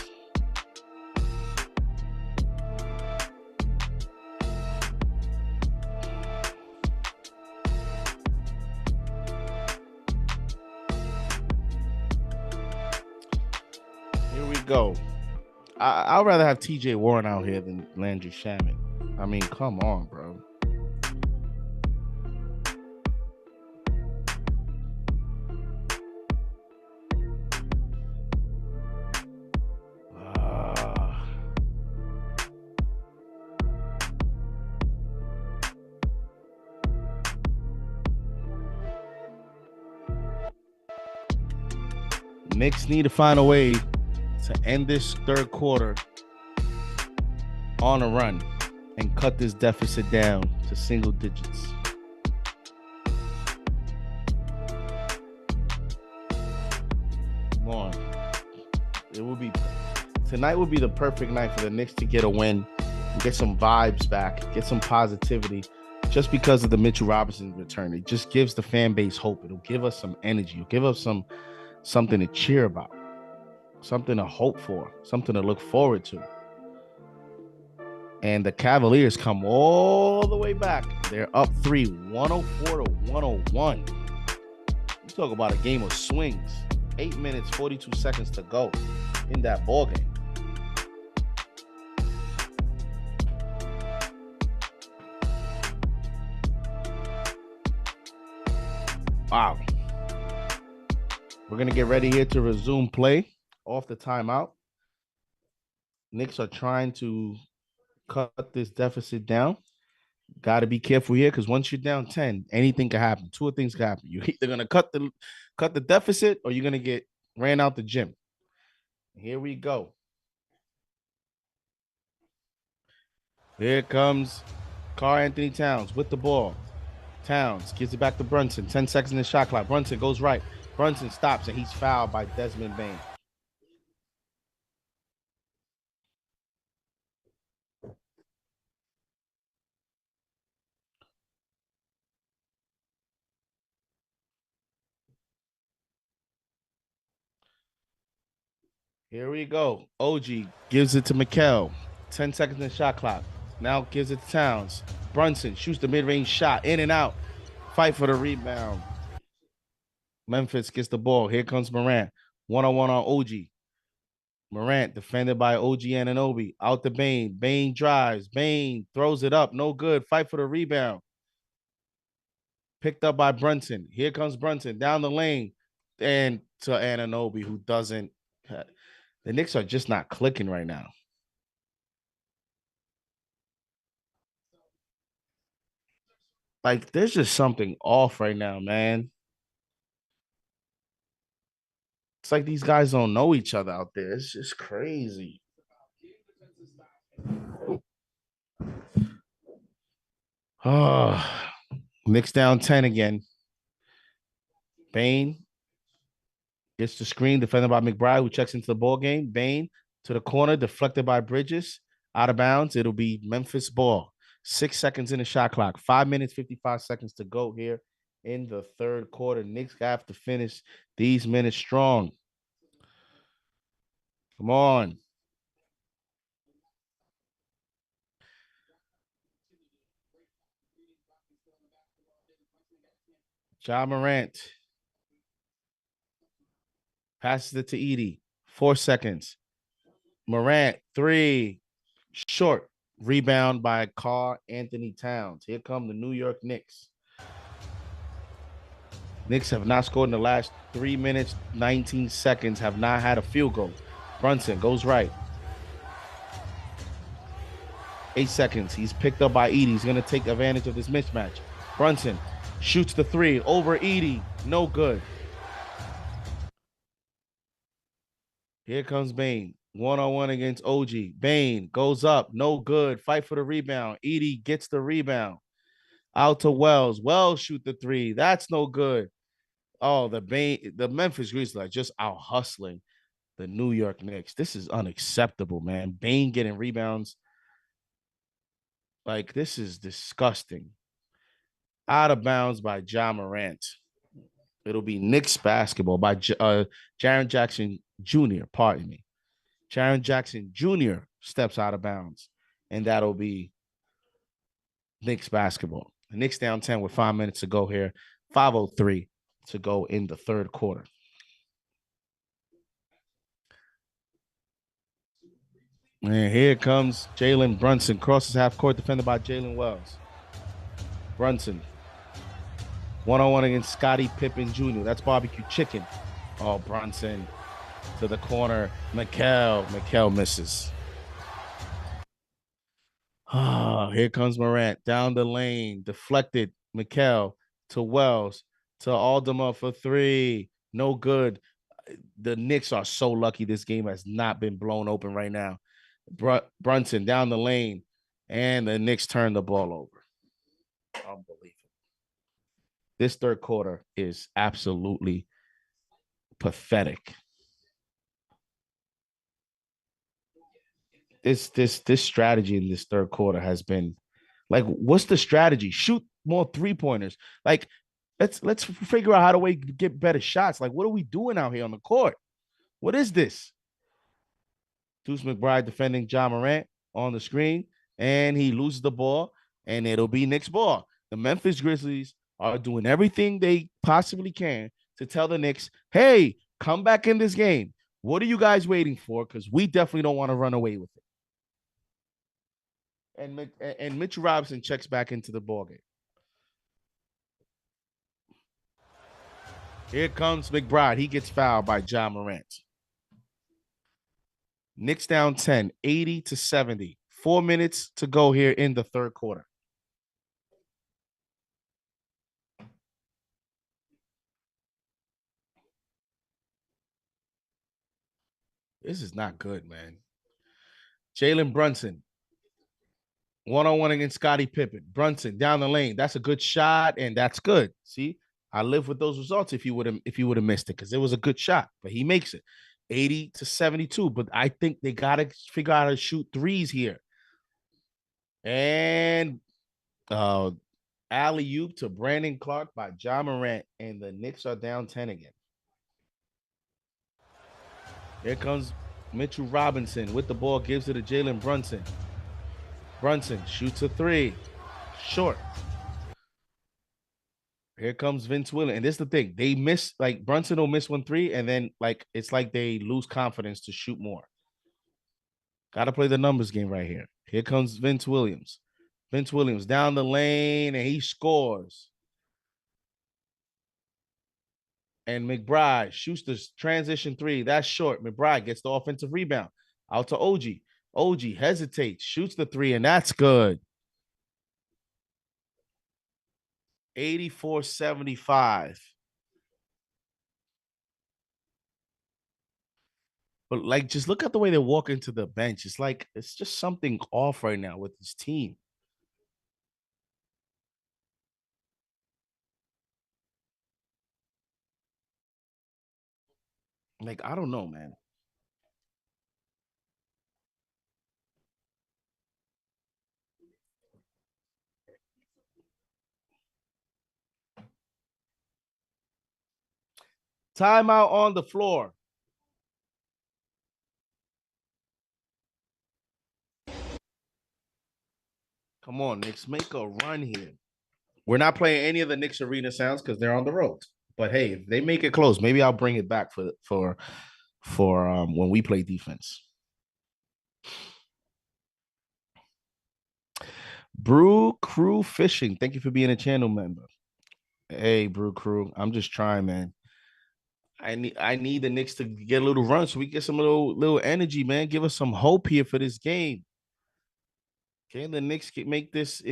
Here we go. I'd rather have TJ Warren out here than Landry Shaman. I mean, come on, bro. Knicks need to find a way to end this third quarter on a run and cut this deficit down to single digits. Come on. Tonight would be the perfect night for the Knicks to get a win, get some vibes back, get some positivity. Just because of the Mitchell Robinson return, it just gives the fan base hope. It'll give us some energy. It'll give us something to cheer about, something to hope for, something to look forward to. And the Cavaliers come all the way back. They're up 3, 104 to 101. You talk about a game of swings. 8 minutes, 42 seconds to go in that ball game. Wow. We're going to get ready here to resume play off the timeout. Knicks are trying to cut this deficit down. Got to be careful here because once you're down 10, anything can happen. Two things can happen. You're either going to cut the deficit or you're going to get ran out the gym. Here we go. Here comes Karl-Anthony Towns with the ball. Towns gives it back to Brunson. 10 seconds in the shot clock. Brunson goes right. Brunson stops and he's fouled by Desmond Bane. Here we go. OG gives it to Mikal. 10 seconds in the shot clock. Now gives it to Towns. Brunson shoots the mid-range shot. In and out. Fight for the rebound. Memphis gets the ball. Here comes Morant. One-on-one on OG. Morant defended by OG Anunoby. Out to Bane. Bane drives. Bane throws it up. No good. Fight for the rebound. Picked up by Brunson. Here comes Brunson down the lane. And to Anunoby, who doesn't. The Knicks are just not clicking right now. Like, there's just something off right now, man. It's like these guys don't know each other out there. It's just crazy. Oh, Knicks down 10 again. Bane gets the screen, defended by McBride, who checks into the ball game. Bane to the corner, deflected by Bridges, out of bounds. It'll be Memphis ball. 6 seconds in the shot clock. 5 minutes, 55 seconds to go here in the third quarter. Knicks have to finish these minutes strong. Come on. Ja Morant passes it to Edey. 4 seconds. Morant, three, short. Rebound by Karl Anthony Towns. Here come the New York Knicks. Knicks have not scored in the last 3 minutes, 19 seconds, have not had a field goal. Brunson goes right. 8 seconds. He's picked up by Edey. He's going to take advantage of this mismatch. Brunson shoots the three over Edey. No good. Here comes Bane. One-on-one against OG. Bane goes up. No good. Fight for the rebound. Edey gets the rebound. Out to Wells. Wells shoot the three. That's no good. Oh, the Memphis Grizzlies are just out hustling the New York Knicks. This is unacceptable, man. Bane getting rebounds. Like, this is disgusting. Out of bounds by Ja Morant. It'll be Knicks basketball by Jaren Jackson Jr., pardon me. Jaren Jackson Jr. steps out of bounds, and that'll be Knicks basketball. The Knicks down 10 with 5 minutes to go here. 5:03 to go in the third quarter. And here comes Jalen Brunson. Crosses half court, defended by Jalen Wells. Brunson. One-on-one against Scottie Pippen Jr. That's barbecue chicken. Oh, Brunson to the corner. Mikal misses. Here comes Morant. Down the lane. Deflected. Mikal to Wells. To Aldama for three. No good. The Knicks are so lucky this game has not been blown open right now. Brunson down the lane. And the Knicks turn the ball over. Unbelievable. This third quarter is absolutely pathetic. This strategy in this third quarter has been like, what's the strategy? Shoot more 3-pointers. Like, let's figure out how to get better shots. Like, what are we doing out here on the court? What is this? Deuce McBride defending Ja Morant on the screen, and he loses the ball, and it'll be Knicks ball. The Memphis Grizzlies are doing everything they possibly can to tell the Knicks, hey, come back in this game. What are you guys waiting for? Because we definitely don't want to run away with it. And Mitchell Robinson checks back into the ballgame. Here comes McBride. He gets fouled by Ja Morant. Knicks down 10, 80-70. 4 minutes to go here in the third quarter. This is not good, man. Jalen Brunson, one-on-one against Scottie Pippen. Brunson down the lane. That's a good shot, and that's good. See, I live with those results if you would have missed it, because it was a good shot, but he makes it. 80-72. But I think they gotta figure out how to shoot threes here. And alley-oop to Brandon Clark by Ja Morant, and the Knicks are down 10 again. Here comes Mitchell Robinson with the ball, gives it to Jalen Brunson. Brunson shoots a three. Short. Here comes Vince Williams. And this is the thing. They miss, like, Brunson will miss 1-3, and then, like, it's like they lose confidence to shoot more. Got to play the numbers game right here. Here comes Vince Williams. Vince Williams down the lane, and he scores. And McBride shoots the transition three. That's short. McBride gets the offensive rebound. Out to OG. OG hesitates, shoots the three, and that's good. 84-75. But, like, just look at the way they walk into the bench. It's like, it's just something off right now with this team. Like, I don't know, man. Timeout on the floor. Come on, Knicks, make a run here. We're not playing any of the Knicks arena sounds because they're on the road. But hey, if they make it close, maybe I'll bring it back for when we play defense. Brew Crew Fishing, thank you for being a channel member. Hey, Brew Crew, I'm just trying, man. I need the Knicks to get a little run so we get some little energy, man. Give us some hope here for this game. Can the Knicks make this?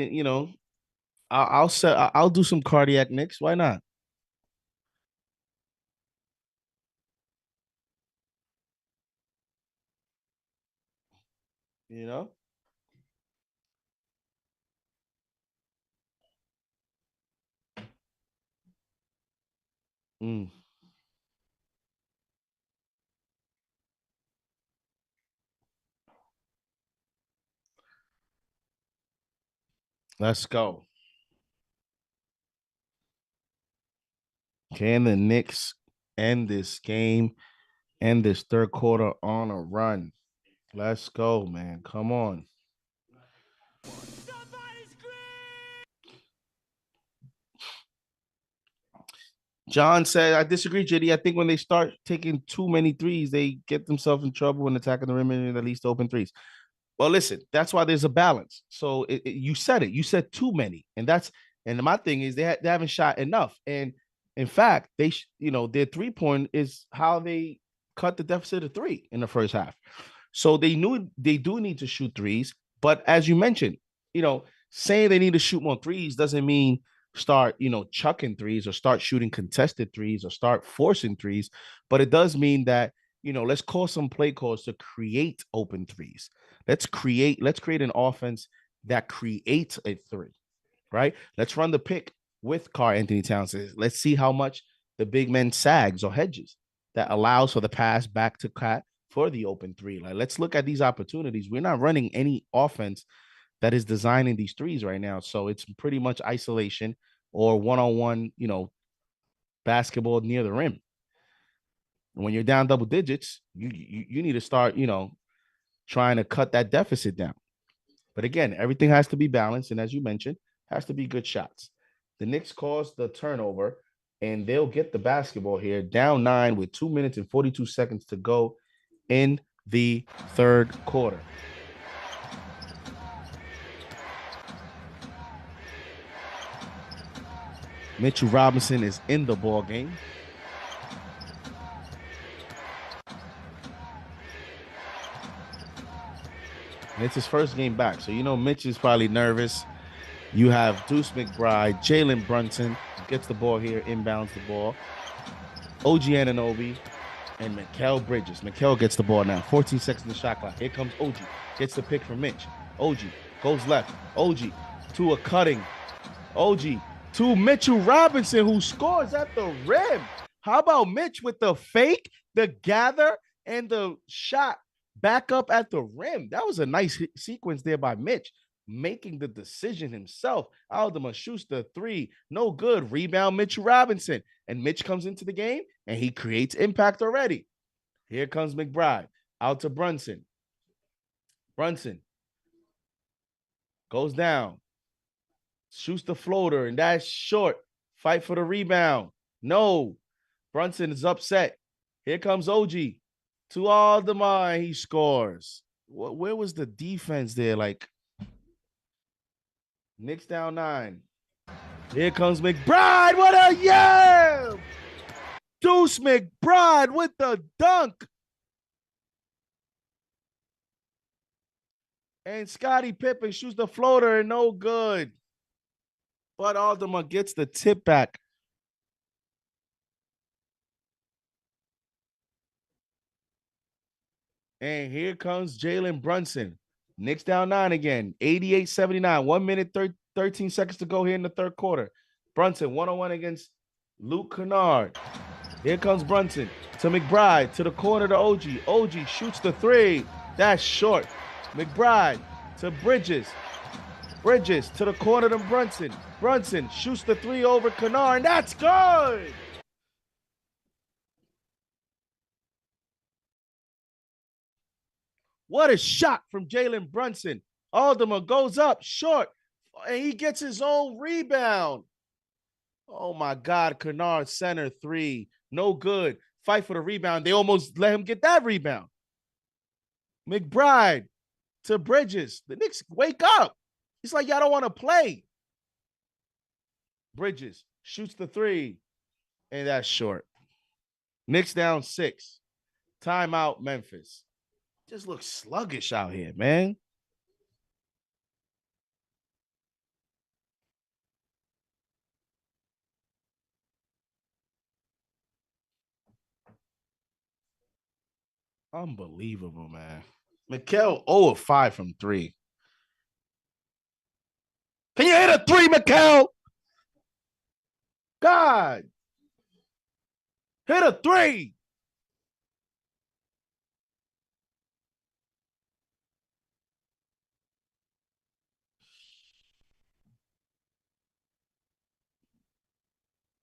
I'll do some cardiac Knicks. Why not? You know. Mm, let's go. Can the Knicks end this game, end this third quarter on a run? Let's go, man. Come on. John said, I disagree, JD. I think when they start taking too many threes, they get themselves in trouble when attacking the rim and at least open threes. Well, listen, that's why there's a balance. So you said it. You said too many, and my thing is they haven't shot enough. And in fact, their 3 point is how they cut the deficit of three in the first half. So they knew they do need to shoot threes, but as you mentioned, saying they need to shoot more threes doesn't mean start chucking threes or start shooting contested threes or start forcing threes, but it does mean that let's call some play calls to create open threes. Let's create an offense that creates a three, right? Let's run the pick with Karl-Anthony Towns. Let's see how much the big man sags or hedges that allows for the pass back to Cat for the open three. Like, let's look at these opportunities. We're not running any offense that is designing these threes right now. So it's pretty much isolation or one-on-one, basketball near the rim. When you're down double digits, you need to start, trying to cut that deficit down. But again, everything has to be balanced. And as you mentioned, has to be good shots. The Knicks caused the turnover, and they'll get the basketball here down 9 with 2 minutes and 42 seconds to go in the third quarter. Mitchell Robinson is in the ball game. And it's his first game back. So, Mitch is probably nervous. You have Deuce McBride, Jalen Brunson gets the ball here, inbounds the ball. OG Anunoby and Mikal Bridges. Mikal gets the ball now. 14 seconds in the shot clock. Here comes OG. Gets the pick from Mitch. OG goes left. OG to a cutting. OG to Mitchell Robinson, who scores at the rim. How about Mitch with the fake, the gather, and the shot back up at the rim? That was a nice sequence there by Mitch, making the decision himself. Aldemar shoots the three. No good. Rebound, Mitchell Robinson. And Mitch comes into the game, and he creates impact already. Here comes McBride. Out to Brunson. Brunson goes down. Shoots the floater, and that's short. Fight for the rebound. No. Brunson is upset. Here comes OG. To Aldemar, he scores. Where was the defense there? Like, Knicks down 9. Here comes McBride. What a yam! Deuce McBride with the dunk. And Scottie Pippen shoots the floater and no good. But Aldemar gets the tip back. And here comes Jalen Brunson. Knicks down 9 again. 88-79. 1 minute, 13 seconds to go here in the third quarter. Brunson, one-on-one against Luke Kennard. Here comes Brunson to McBride to the corner to OG. OG shoots the three. That's short. McBride to Bridges. Bridges to the corner to Brunson. Brunson shoots the three over Kennard, and that's good. What a shot from Jalen Brunson. Alderman goes up short, and he gets his own rebound. Oh, my God. Kennard center three. No good. Fight for the rebound. They almost let him get that rebound. McBride to Bridges. The Knicks wake up. It's like y'all don't want to play. Bridges shoots the three, and that's short. Knicks down 6. Timeout, Memphis. Just looks sluggish out here, man. Unbelievable, man. Mikal 0 of 5 from 3. Can you hit a 3, Mikal? God. Hit a 3.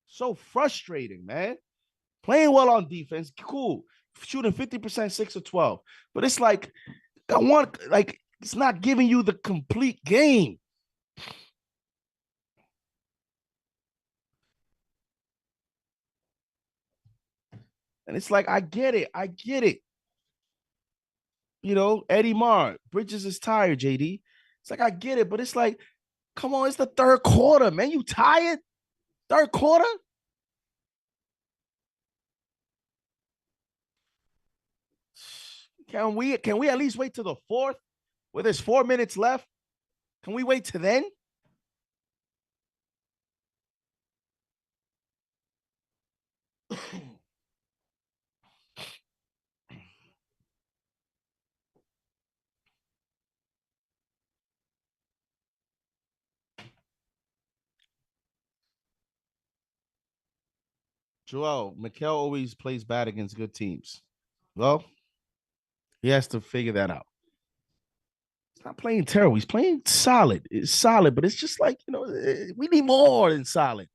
So frustrating, man. Playing well on defense, cool. Shooting 50%, 6 of 12. But it's like, it's not giving you the complete game. And it's like, I get it. You know, Eddie Marr, Bridges is tired, JD. It's like, I get it, but it's like, come on, it's the third quarter, man. You tired? Third quarter? Can we at least wait to the fourth where there's 4 minutes left? Can we wait to then? Joel, Mikal always plays bad against good teams. Well, he has to figure that out. He's not playing terrible. He's playing solid. It's solid, but it's just like, you know, we need more than solid.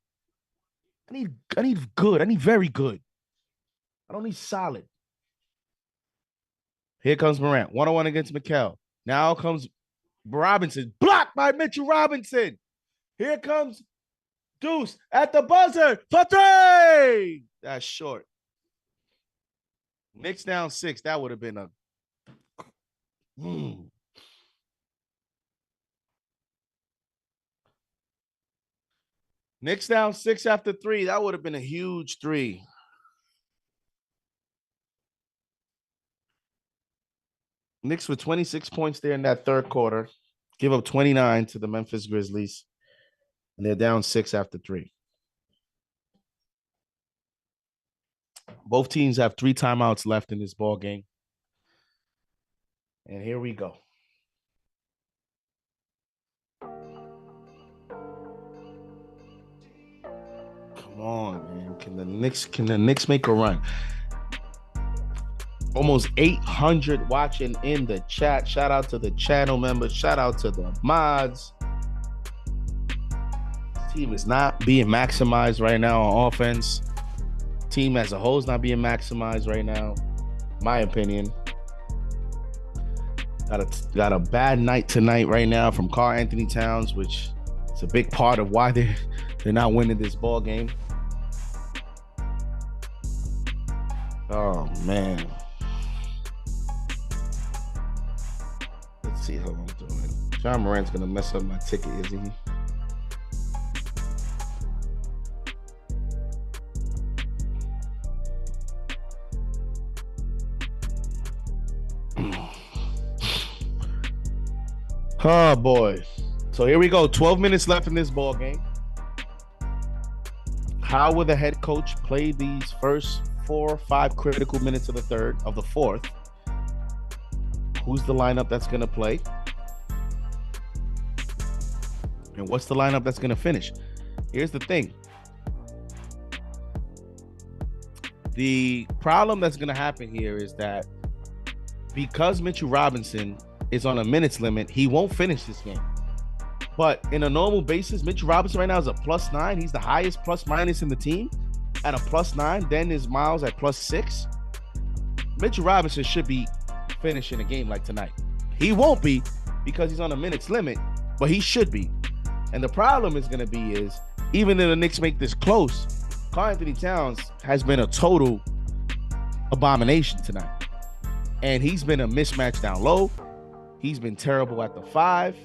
I need good. I need very good. I don't need solid. Here comes Morant. 1-on-1 against Mikal. Now comes Robinson. Blocked by Mitchell Robinson. Here comes Deuce at the buzzer for 3. That's short. Knicks down 6. That would have been a. Knicks down 6 after 3. That would have been a huge 3. Knicks with 26 points there in that third quarter. Give up 29 to the Memphis Grizzlies. And they're down 6 after 3. Both teams have 3 timeouts left in this ball game. And here we go. Come on, man. Can the Knicks make a run? Almost 800 watching in the chat. Shout out to the channel members. Shout out to the mods. This team is not being maximized right now on offense. Team as a whole is not being maximized right now. My opinion. Got a bad night tonight right now from Karl Anthony Towns, which is a big part of why they're not winning this ball game. Oh man. Let's see how I'm doing. John Morant's gonna mess up my ticket, isn't he? Oh boy. So here we go. 12 minutes left in this ball game. How will the head coach play these first 4 or 5 critical minutes of the fourth? Who's the lineup that's going to play? And what's the lineup that's going to finish? Here's the thing. The problem that's going to happen here is that because Mitchell Robinson is on a minutes limit, he won't finish this game. But in a normal basis, Mitchell Robinson right now is a +9. He's the highest plus minus in the team at a +9. Then is Miles at +6. Mitchell Robinson should be finishing a game like tonight. He won't be because he's on a minutes limit, but he should be. And the problem is going to be is even if the Knicks make this close, Karl-Anthony Towns has been a total abomination tonight. And he's been a mismatch down low. He's been terrible at the 5.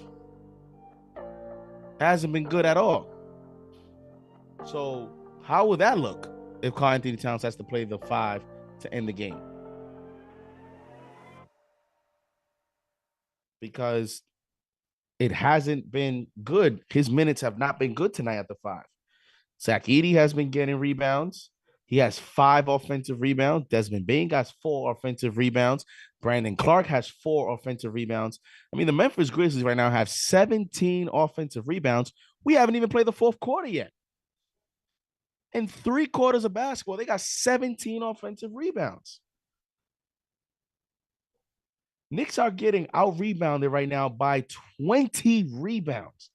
Hasn't been good at all. So how will that look if Karl-Anthony Towns has to play the 5 to end the game? Because it hasn't been good. His minutes have not been good tonight at the 5. Zach Edey has been getting rebounds. He has 5 offensive rebounds. Desmond Bane has 4 offensive rebounds. Brandon Clark has 4 offensive rebounds. I mean, the Memphis Grizzlies right now have 17 offensive rebounds. We haven't even played the fourth quarter yet. In 3 quarters of basketball, they got 17 offensive rebounds. Knicks are getting out-rebounded right now by 20 rebounds.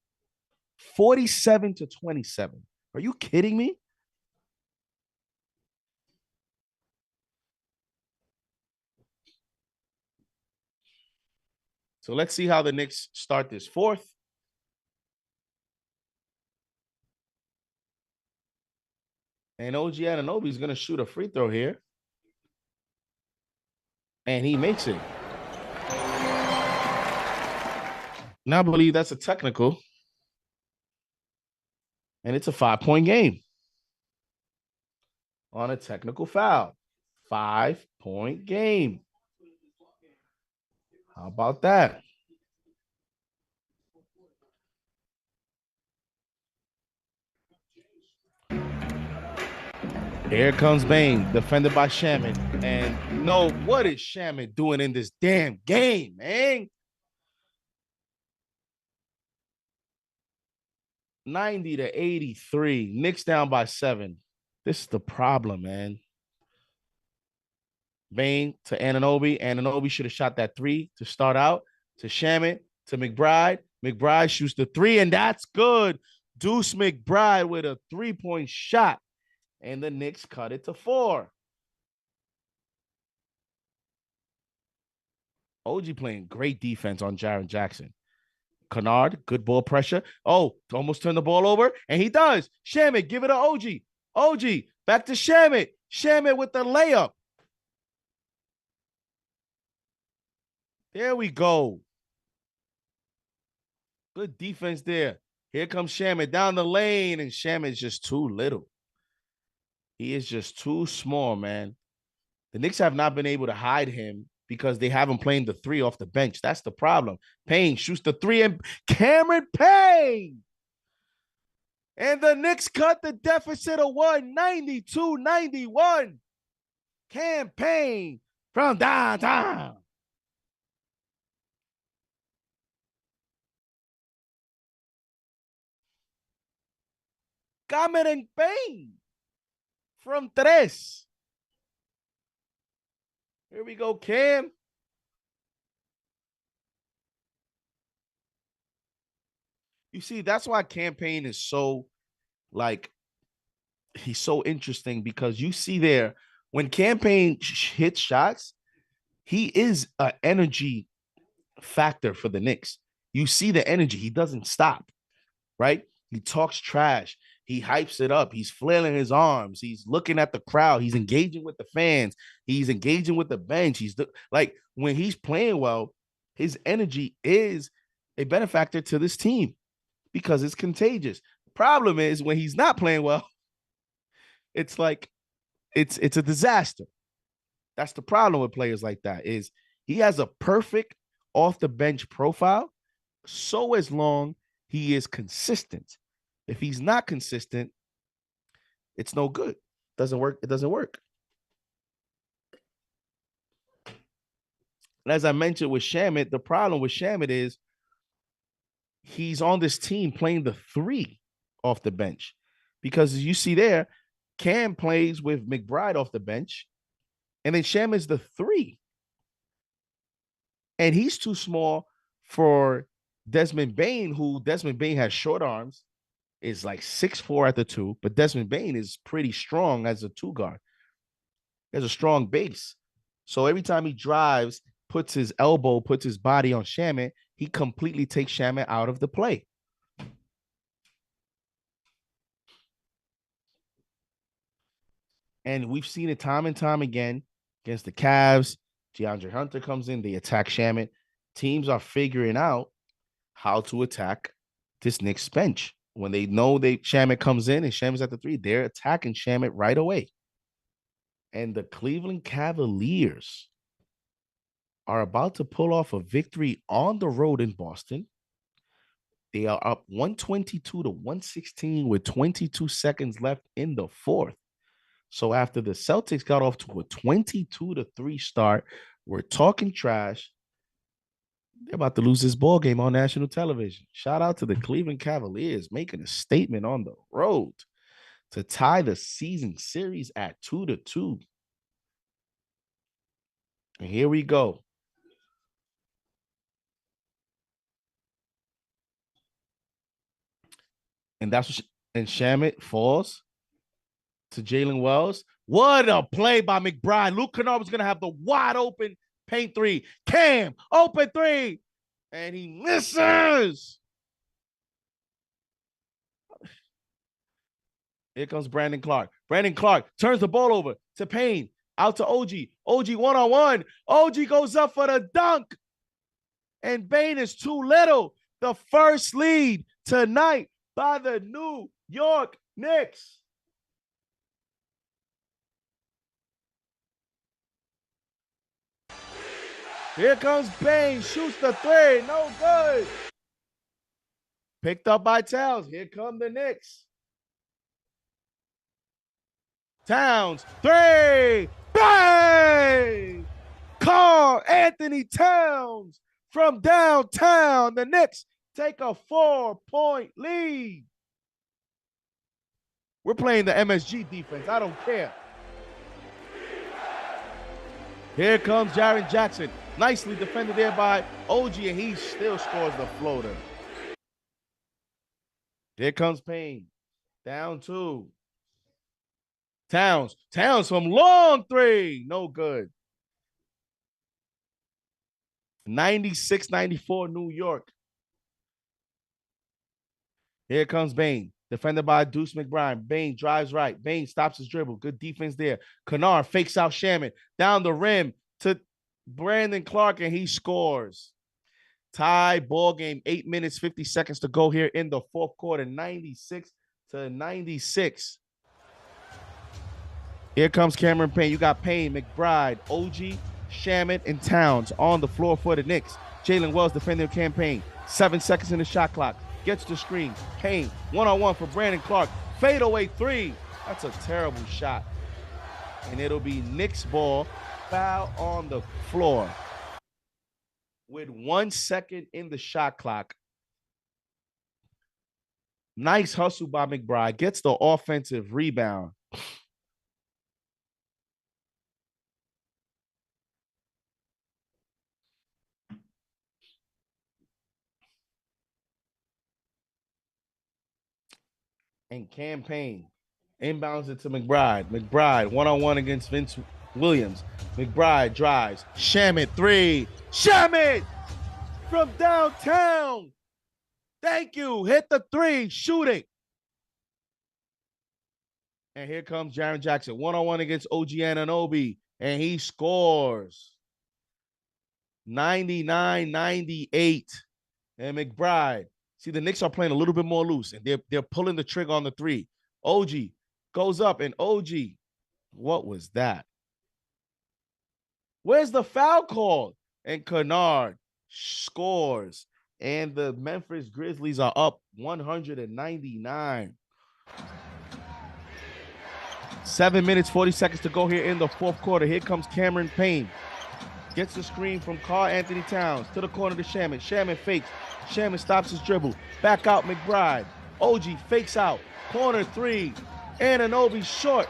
47-27. Are you kidding me? So let's see how the Knicks start this fourth. And OG Anunoby is going to shoot a free throw here. And he makes it. Now I believe that's a technical. And it's a 5-point game on a technical foul. 5-point game. How about that? Here comes Bane, defended by Shaman. And no, what is Shaman doing in this damn game, man? 90-83. Knicks down by 7. This is the problem, man. Bane to Anunoby. Anunoby should have shot that 3 to start out. To Shaman, to McBride. McBride shoots the 3, and that's good. Deuce McBride with a 3-point shot. And the Knicks cut it to 4. OG playing great defense on Jaren Jackson. Kennard, good ball pressure. Oh, almost turned the ball over, and he does. Shaman, give it to OG. OG, back to Shaman. Shaman with the layup. There we go. Good defense there. Here comes Shaman down the lane, and Shaman's just too little. He is just too small, man. The Knicks have not been able to hide him because they haven't played the 3 off the bench. That's the problem. Payne shoots the 3, and Cameron Payne. And the Knicks cut the deficit of 192-91. Cam Payne from downtown. Cameron Payne from 3. Here we go, Cam. You see, that's why Cam Payne is so, he's so interesting because you see there, when Cam Payne hits shots, he is an energy factor for the Knicks. You see the energy. He doesn't stop, right? He talks trash. He hypes it up. He's flailing his arms. He's looking at the crowd. He's engaging with the fans. He's engaging with the bench. Like when he's playing well, his energy is a benefactor to this team because it's contagious. The problem is when he's not playing well, it's like it's a disaster. That's the problem with players like that is he has a perfect off the bench profile so as long he is consistent. If he's not consistent, it's no good. Doesn't work. It doesn't work. And as I mentioned with Shamet, the problem with Shamet is he's on this team playing the 3 off the bench because as you see there, Cam plays with McBride off the bench, and then Sham is the 3. And he's too small for Desmond Bane, who Desmond Bane has short arms, is like 6'4" at the 2, but Desmond Bane is pretty strong as a 2 guard. He has a strong base. So every time he drives, puts his body on Shamet, he completely takes Shamet out of the play. And we've seen it time and time again against the Cavs. DeAndre Hunter comes in, they attack Shamet. Teams are figuring out how to attack this Knicks bench. When they know Shamet comes in and Shamet's at the 3, they're attacking Shamet right away. And the Cleveland Cavaliers are about to pull off a victory on the road in Boston. They are up 122 to 116 with 22 seconds left in the 4th. So after the Celtics got off to a 22 to 3 start, we're talking trash. They're about to lose this ball game on national television. Shout out to the Cleveland Cavaliers making a statement on the road to tie the season series at 2-2. And here we go. And that's what and Shamet falls to Jalen Wells. What a play by McBride. Luke Kennard was going to have the wide open paint 3. Cam, open 3. And he misses. Here comes Brandon Clark. Brandon Clark turns the ball over to Payne. Out to OG. OG one-on-one. OG goes up for the dunk. And Bane is too little. The first lead tonight by the New York Knicks. Here comes Bane, shoots the 3, no good. Picked up by Towns. Here come the Knicks. Towns, 3, bang! Karl-Anthony Towns from downtown. The Knicks take a 4-point lead. We're playing the MSG defense. I don't care. Here comes Jaren Jackson. Nicely defended there by OG, and he still scores the floater. Here comes Payne. Down 2. Towns from long 3. No good. 96-94 New York. Here comes Bane. Defended by Deuce McBride. Bane drives right. Bane stops his dribble. Good defense there. Kennard fakes out Shamet. Down the rim to Brandon Clark, and he scores. Tie ball game. 8 minutes, 50 seconds to go here in the 4th quarter. 96-96. Here comes Cameron Payne. You got Payne, McBride, OG, Shamet, and Towns on the floor for the Knicks. Jalen Wells defending the campaign. 7 seconds in the shot clock. Gets the screen. Payne, one-on-one for Brandon Clark. Fadeaway 3. That's a terrible shot. And it'll be Knicks ball. Foul on the floor. With 1 second in the shot clock. Nice hustle by McBride. Gets the offensive rebound. And campaign. Inbounds it to McBride. McBride one-on-one against Vince Williams. McBride drives. Shamet 3. Shamet from downtown. Thank you. Hit the 3. Shoot it. And here comes Jaren Jackson. One-on-one against OG Anunoby. And he scores. 99-98. And McBride. See, the Knicks are playing a little bit more loose, and they're pulling the trigger on the 3. OG goes up, and OG, what was that? Where's the foul call? And Kennard scores, and the Memphis Grizzlies are up 199. 7 minutes, 40 seconds to go here in the 4th quarter. Here comes Cameron Payne. Gets the screen from Karl-Anthony Towns to the corner to Shamet. Shamet fakes. Shamet stops his dribble. Back out McBride. OG fakes out. Corner 3. Anunoby short.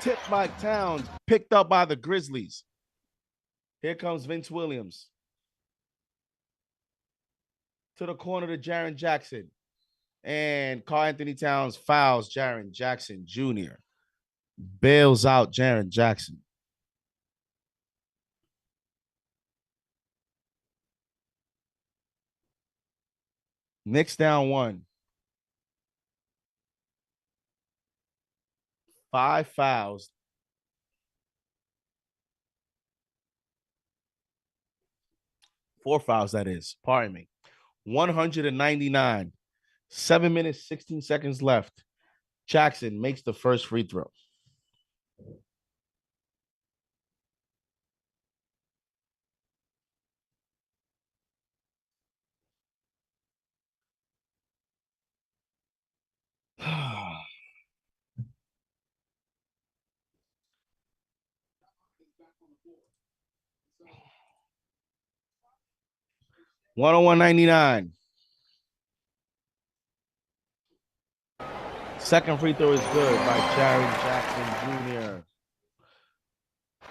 Tipped by Towns. Picked up by the Grizzlies. Here comes Vince Williams. To the corner to Jaren Jackson. And Karl Anthony Towns fouls Jaren Jackson Jr. Bails out Jaren Jackson. Knicks down 1. 5 fouls. 4 fouls, that is. Pardon me. 199. 7 minutes, 16 seconds left. Jackson makes the first free throw. One on 199. Second free throw is good by Jaren Jackson Jr.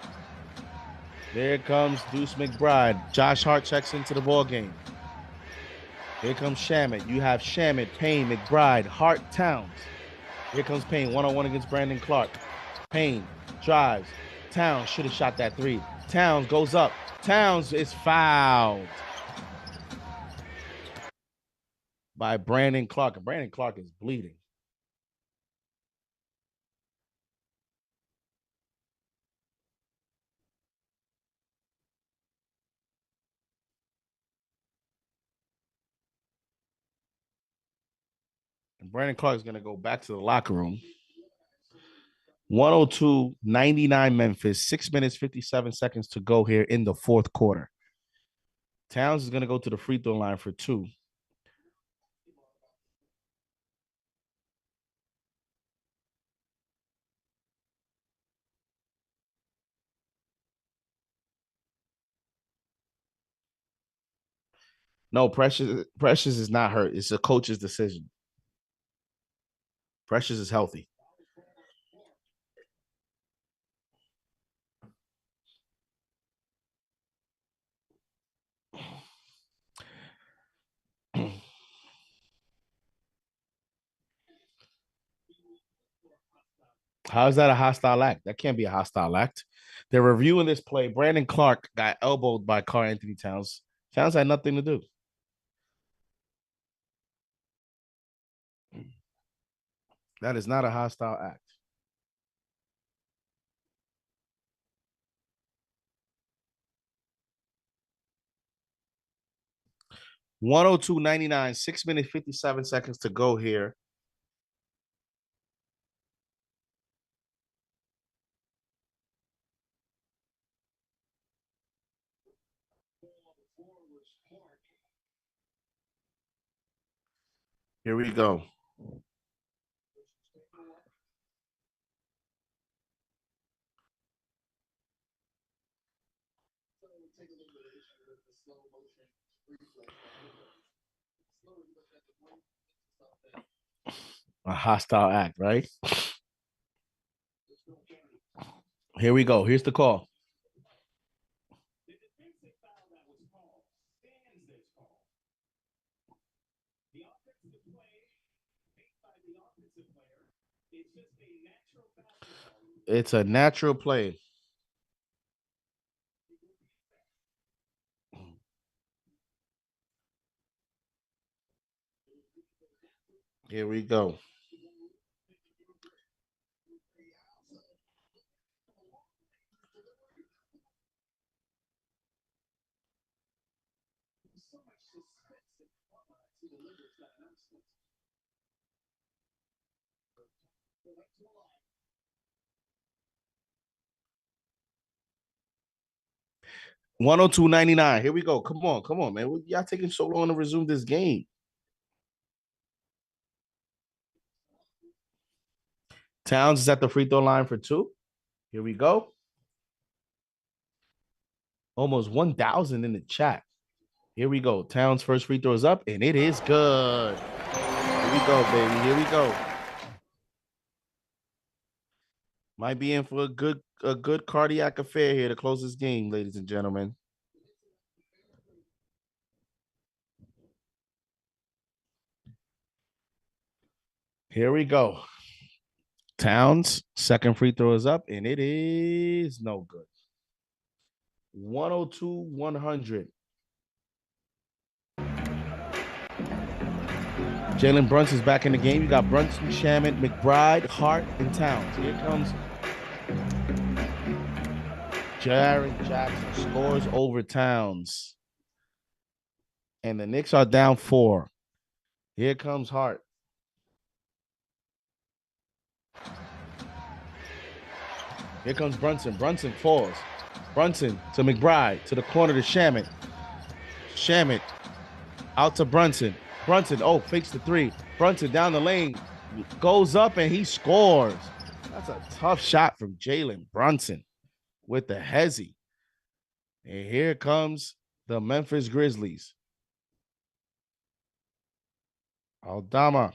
There comes Deuce McBride. Josh Hart checks into the ball game. Here comes Shamet. You have Shamet, Payne, McBride, Hart, Towns. Here comes Payne, one-on-one against Brandon Clark. Payne drives. Towns should have shot that 3. Towns goes up. Towns is fouled by Brandon Clark. And Brandon Clark is bleeding. And Brandon Clark is going to go back to the locker room. 102-99 Memphis. 6 minutes, 57 seconds to go here in the fourth quarter. Towns is going to go to the free throw line for 2. No, Precious is not hurt. It's a coach's decision. Precious is healthy. How is that a hostile act? That can't be a hostile act. They're reviewing this play. Brandon Clark got elbowed by Karl Anthony Towns. Towns had nothing to do. That is not a hostile act. $102.99, 6 minutes, 57 seconds to go here. Here we go. A hostile act, right? Here we go. Here's the call. It's a natural play. Here we go. $102.99. Here we go. Come on, man. Y'all taking so long to resume this game. Towns is at the free throw line for 2. Here we go. Almost 1,000 in the chat. Here we go. Towns' first free throw is up, and it is good. Here we go, baby. Here we go. Might be in for a good cardiac affair here to close this game, ladies and gentlemen. Here we go. Towns, second free throw is up, and it is no good. 102-100. Jalen Brunson's back in the game. You got Brunson, Shaman, McBride, Hart, and Towns. Here comes Jaren Jackson, scores over Towns. And the Knicks are down 4. Here comes Hart. Here comes Brunson. Brunson falls. Brunson to McBride, to the corner to Shaman. Shaman out to Brunson. Brunson, fakes the 3. Brunson down the lane, goes up, and he scores. That's a tough shot from Jalen Brunson with the hezzy. And here comes the Memphis Grizzlies. Aldama.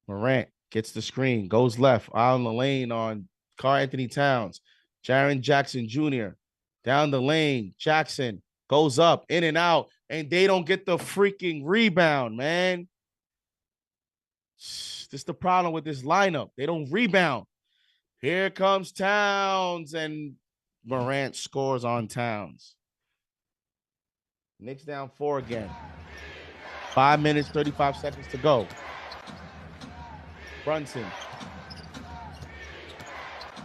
Morant gets the screen, goes left, out on the lane on Karl-Anthony Towns. Jaren Jackson Jr. down the lane. Jackson goes up, in and out, and they don't get the freaking rebound, man. This is the problem with this lineup. They don't rebound. Here comes Towns, and Morant scores on Towns. Knicks down 4 again. 5 minutes, 35 seconds to go. Brunson.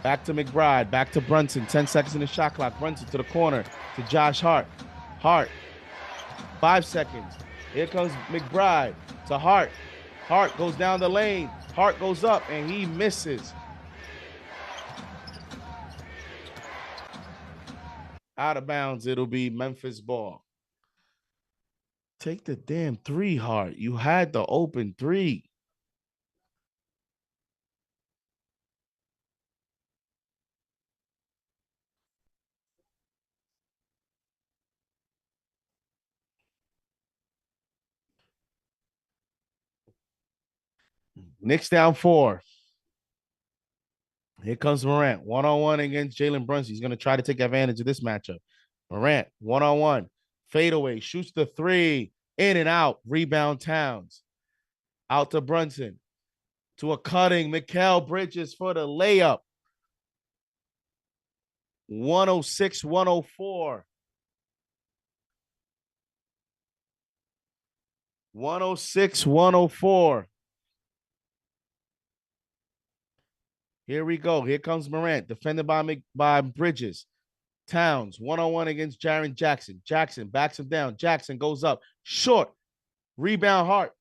Back to McBride. Back to Brunson. 10 seconds in the shot clock. Brunson to the corner to Josh Hart. Hart. 5 seconds. Here comes McBride to Hart. Hart goes down the lane. Hart goes up, and he misses. Out of bounds. It'll be Memphis ball. Take the damn 3, Hart. You had the open 3. Knicks down 4. Here comes Morant. One-on-one against Jalen Brunson. He's going to try to take advantage of this matchup. Morant, one-on-one. Fadeaway, shoots the 3. In and out. Rebound Towns. Out to Brunson. To a cutting Mikal Bridges for the layup. 106-104. 106-104. Here we go. Here comes Morant, defended by Bridges. Towns, one-on-one against Jaren Jackson. Jackson backs him down. Jackson goes up. Short. Rebound Hart.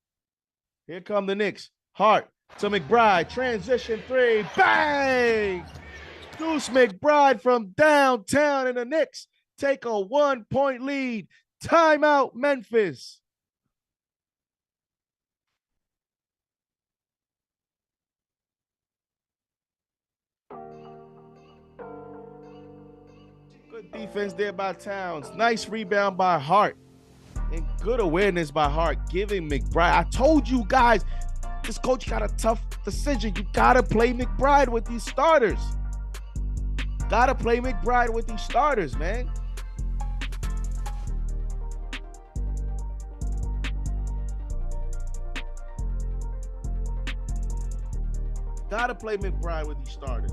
Here come the Knicks. Hart to McBride. Transition 3. Bang! Deuce McBride from downtown, and the Knicks take a 1-point lead. Timeout, Memphis. Good defense there by Towns. Nice rebound by Hart. And good awareness by Hart, giving McBride. I told you guys, this coach got a tough decision. You got to play McBride with these starters. Got to play McBride with these starters, man. Got to play McBride with these starters.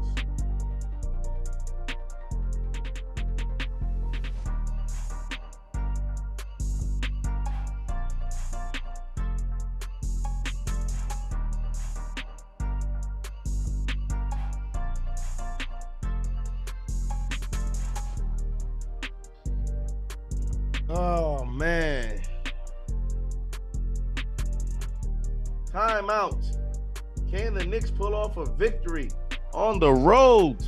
Oh, man. Timeout. Can the Knicks pull off a victory on the road?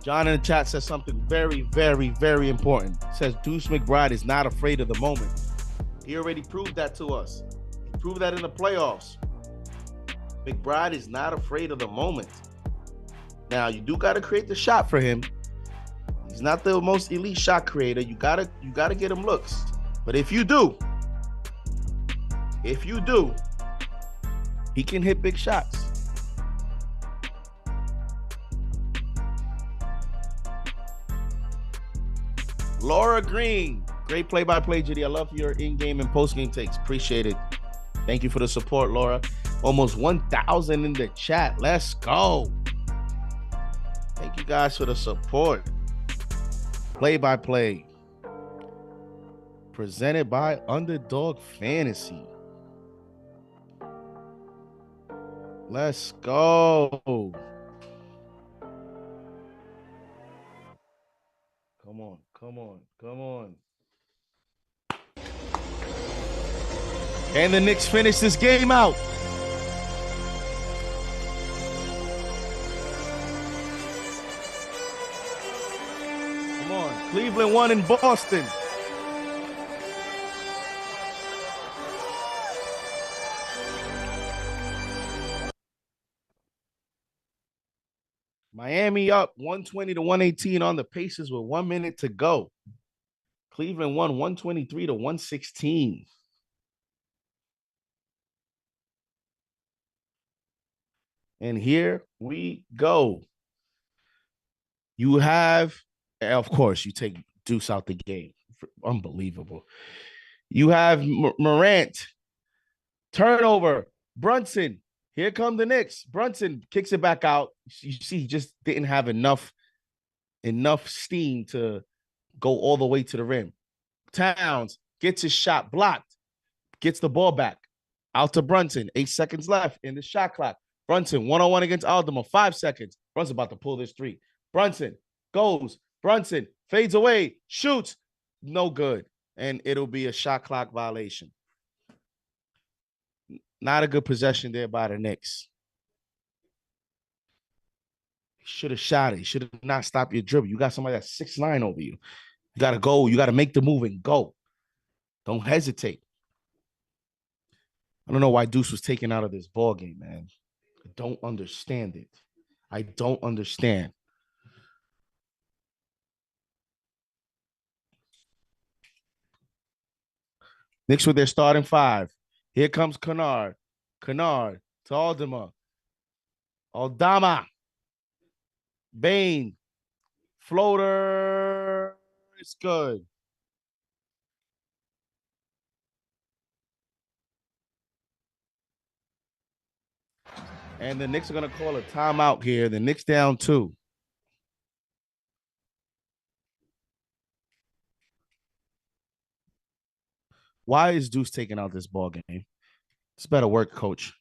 John in the chat says something very, very, very important. Says Deuce McBride is not afraid of the moment. He already proved that to us. He proved that in the playoffs. McBride is not afraid of the moment. Now, you do got to create the shot for him. He's not the most elite shot creator. You gotta get him looks. But if you do, he can hit big shots. Laura Green, great play-by-play, Judy. I love your in-game and post-game takes. Appreciate it. Thank you for the support, Laura. Almost 1,000 in the chat. Let's go. Thank you guys for the support. Play-by-play. Presented by Underdog Fantasy. Let's go. Come on, come on, come on. And the Knicks finish this game out. Come on. Cleveland won in Boston. Miami up 120 to 118 on the Pacers with 1 minute to go. Cleveland won 123 to 116. And here we go. You have, of course, you take Deuce out the game. Unbelievable. You have Morant. Turnover. Brunson. Here come the Knicks. Brunson kicks it back out. You see, he just didn't have enough steam to go all the way to the rim. Towns gets his shot blocked. Gets the ball back. Out to Brunson. 8 seconds left in the shot clock. Brunson, 1-on-1 against Aldama. 5 seconds. Brunson about to pull this three. Brunson goes. Brunson fades away. Shoots. No good. And it'll be a shot clock violation. Not a good possession there by the Knicks. Should have shot it. You should have not stopped your dribble. You got somebody that's 6'9" over you. You got to go. You got to make the move and go. Don't hesitate. I don't know why Deuce was taken out of this ball game, man. I don't understand it. I don't understand. Knicks with their starting five. Here comes Kennard. Kennard to Aldama. Bain. Floater. It's good. And the Knicks are going to call a timeout here. The Knicks down 2. Why is Deuce taking out this ball game? It's better work, coach.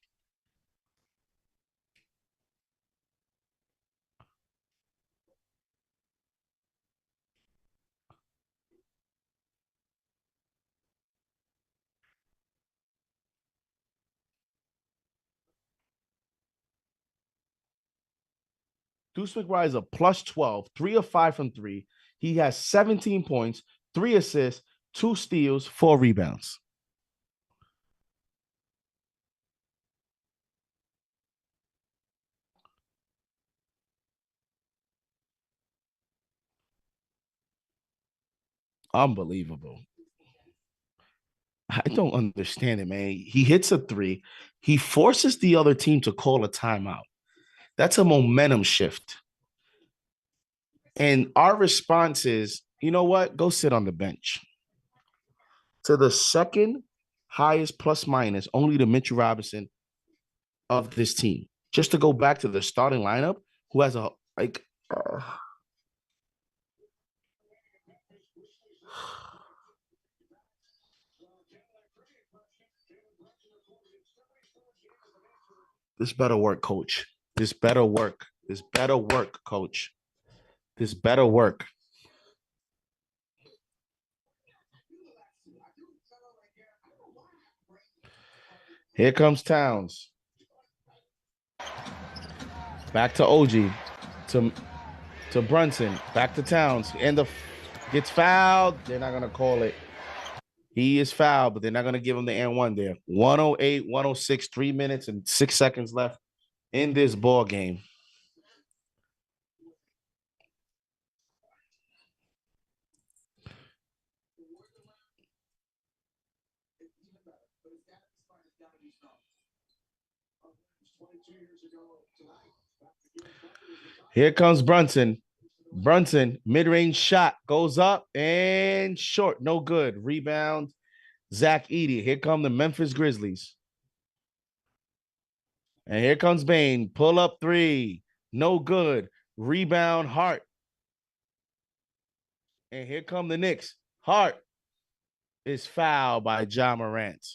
Deuce McBride is a plus 12, 3 of 5 from 3. He has 17 points, 3 assists, 2 steals, 4 rebounds. Unbelievable. I don't understand it, man. He hits a 3. He forces the other team to call a timeout. That's a momentum shift. And our response is, you know what? Go sit on the bench. To the second highest plus minus, only to Mitchell Robinson of this team. Just to go back to the starting lineup, who has a like this better work, coach. This better work. This better work, coach. This better work. Here comes Towns. Back to OG. To Brunson. Back to Towns. Gets fouled. They're not going to call it. He is fouled, but they're not going to give him the N1 there. 108, 106, 3 minutes and 6 seconds left in this ball game. Here comes Brunson. Brunson, mid-range shot goes up and short, no good. Rebound, Zach Edey. Here come the Memphis Grizzlies. And here comes Bane. Pull up three, no good. Rebound, Hart. And here come the Knicks. Hart is fouled by Ja Morant.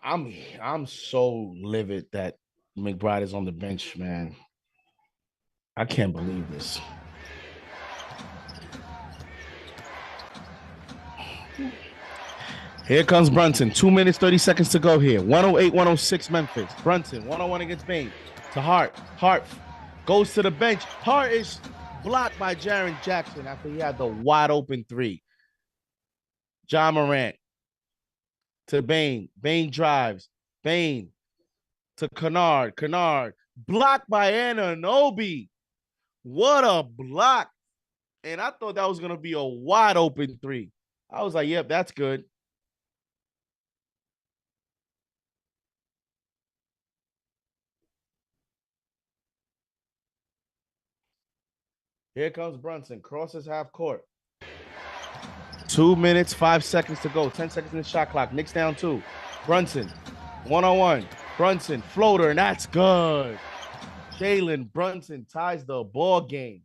I'm so livid that McBride is on the bench, man. I can't believe this. Here comes Brunson. 2 minutes, 30 seconds to go here. 108, 106 Memphis. Brunson, 101 against Bane. To Hart. Hart goes to the bench. Hart is blocked by Jaren Jackson after he had the wide open three. Ja Morant to Bane. Bane drives. Bane to Kennard. Kennard blocked by Anunoby. What a block. And I thought that was going to be a wide open three. I was like, yep, that's good. Here comes Brunson. Crosses half court. 2 minutes, 5 seconds to go. 10 seconds in the shot clock. Knicks down two. Brunson, 1-on-1. Brunson, floater, and that's good. Jalen Brunson ties the ball game.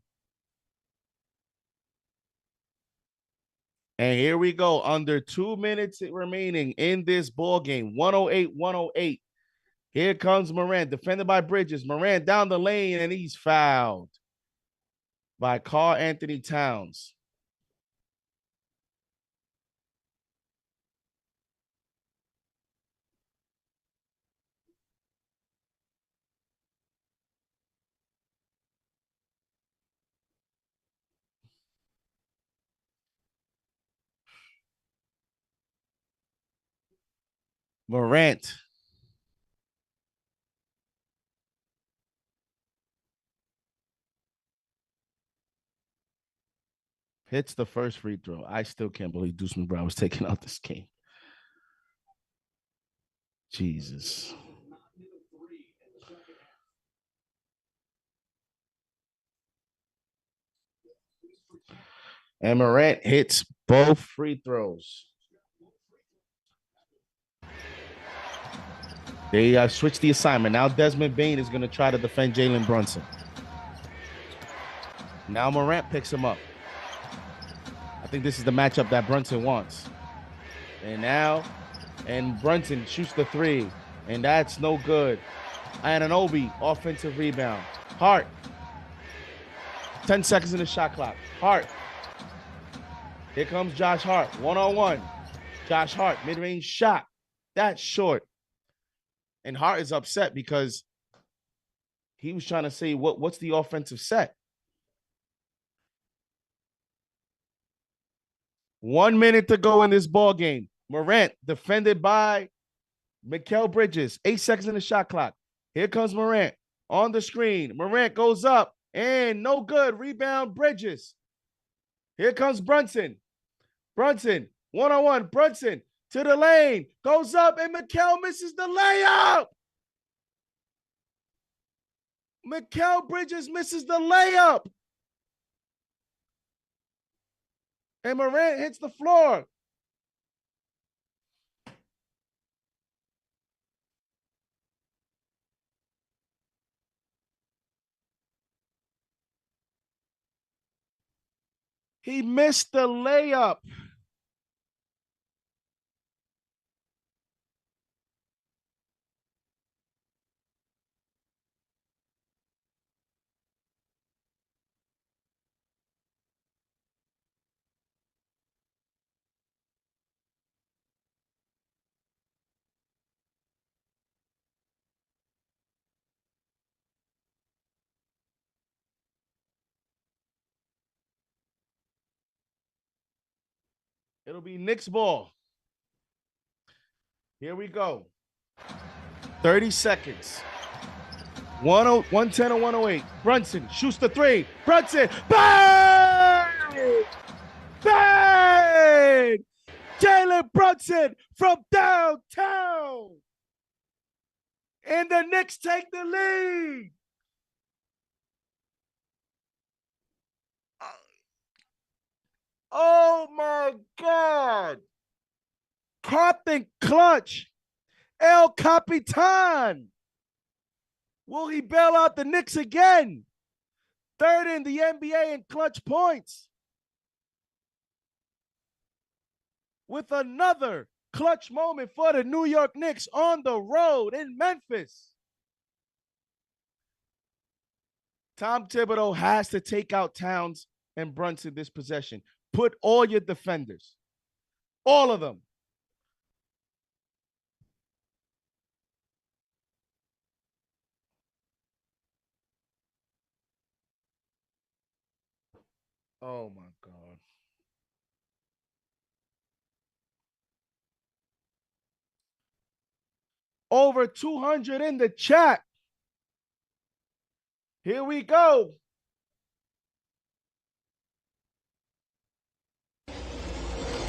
And here we go. Under 2 minutes remaining in this ball game. 108, 108. Here comes Morant, defended by Bridges. Morant down the lane, and he's fouled by Karl-Anthony Towns. Morant hits the first free throw. I still can't believe Deuce McBride was taking out this game. Jesus. And Morant hits both free throws. They switched the assignment. Now Desmond Bane is going to try to defend Jalen Brunson. Now Morant picks him up. I think this is the matchup that Brunson wants. And Brunson shoots the three, and that's no good. Anunoby, offensive rebound. Hart, 10 seconds in the shot clock. Hart. Here comes Josh Hart, 1-on-1. Josh Hart, mid-range shot. That's short. And Hart is upset because he was trying to say, what's the offensive set? 1 minute to go in this ball game. Morant defended by Mikal Bridges. 8 seconds in the shot clock. Here comes Morant on the screen. Morant goes up and no good. Rebound Bridges. Here comes Brunson. Brunson, 1-on-1. Brunson to the lane. Goes up and Mikal misses the layup. Mikal Bridges misses the layup. And Morant hits the floor. He missed the layup. It'll be Knicks ball. Here we go. 30 seconds. 110 or 108. Brunson shoots the three. Brunson. Bang! Bang! Jalen Brunson from downtown. And the Knicks take the lead. Oh my God. Captain Clutch. El Capitan. Will he bail out the Knicks again? Third in the NBA in clutch points. With another clutch moment for the New York Knicks on the road in Memphis. Tom Thibodeau has to take out Towns and Brunson this possession. Put all your defenders, all of them. Oh my God. Over 200 in the chat. Here we go.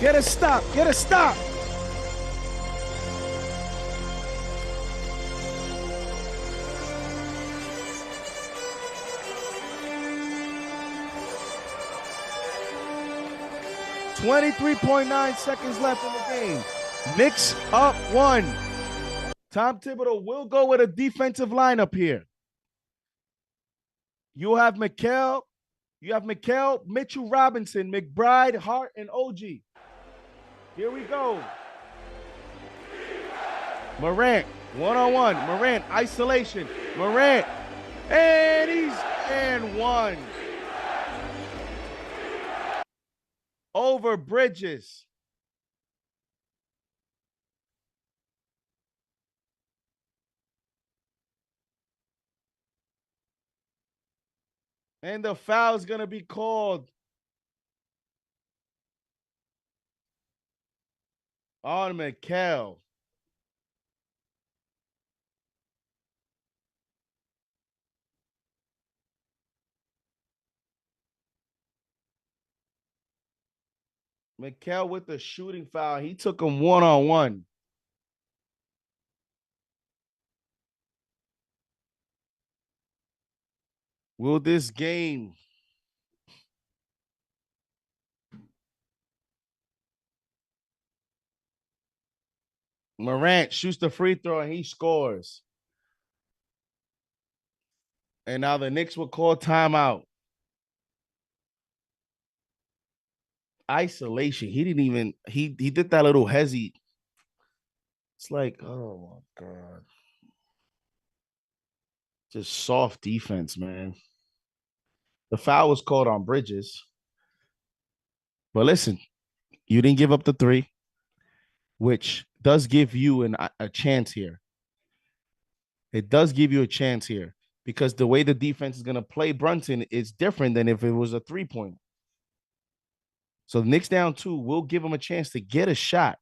Get a stop. Get a stop. .9 seconds left in the game. Knicks up 1. Tom Thibodeau will go with a defensive lineup here. You have Mikal, Mitchell Robinson, McBride, Hart, and OG. Here we go. Morant, one-on-one. Morant, isolation. Morant, and he's and one. Over Bridges. And the foul's going to be called on Mikal. Mikal with the shooting foul. He took him one-on-one. Will this game Morant shoots the free throw and he scores. And now the Knicks will call timeout. Isolation. He didn't even he did that little hezzy. It's like, oh my God. Just soft defense, man. The foul was called on Bridges. But listen, you didn't give up the three, which does give you a chance here. It does give you a chance here because the way the defense is going to play Brunson is different than if it was a three-pointer. So the Knicks down 2 will give them a chance to get a shot.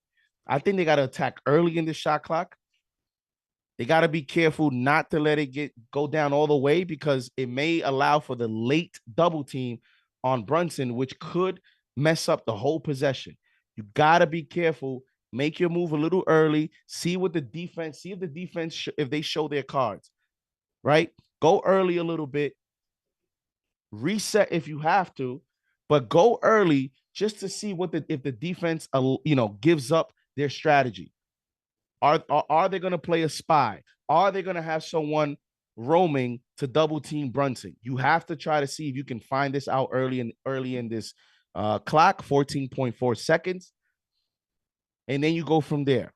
I think they got to attack early in the shot clock. They got to be careful not to let it go down all the way because it may allow for the late double team on Brunson, which could mess up the whole possession. You got to be careful. Make your move a little early. See what the defense, see if the defense, if they show their cards, right? Go early a little bit. Reset if you have to, but go early just to see what if the defense, gives up their strategy. Are they going to play a spy? Are they going to have someone roaming to double team Brunson? You have to try to see if you can find this out early in this clock, 14.4 seconds. And then you go from there.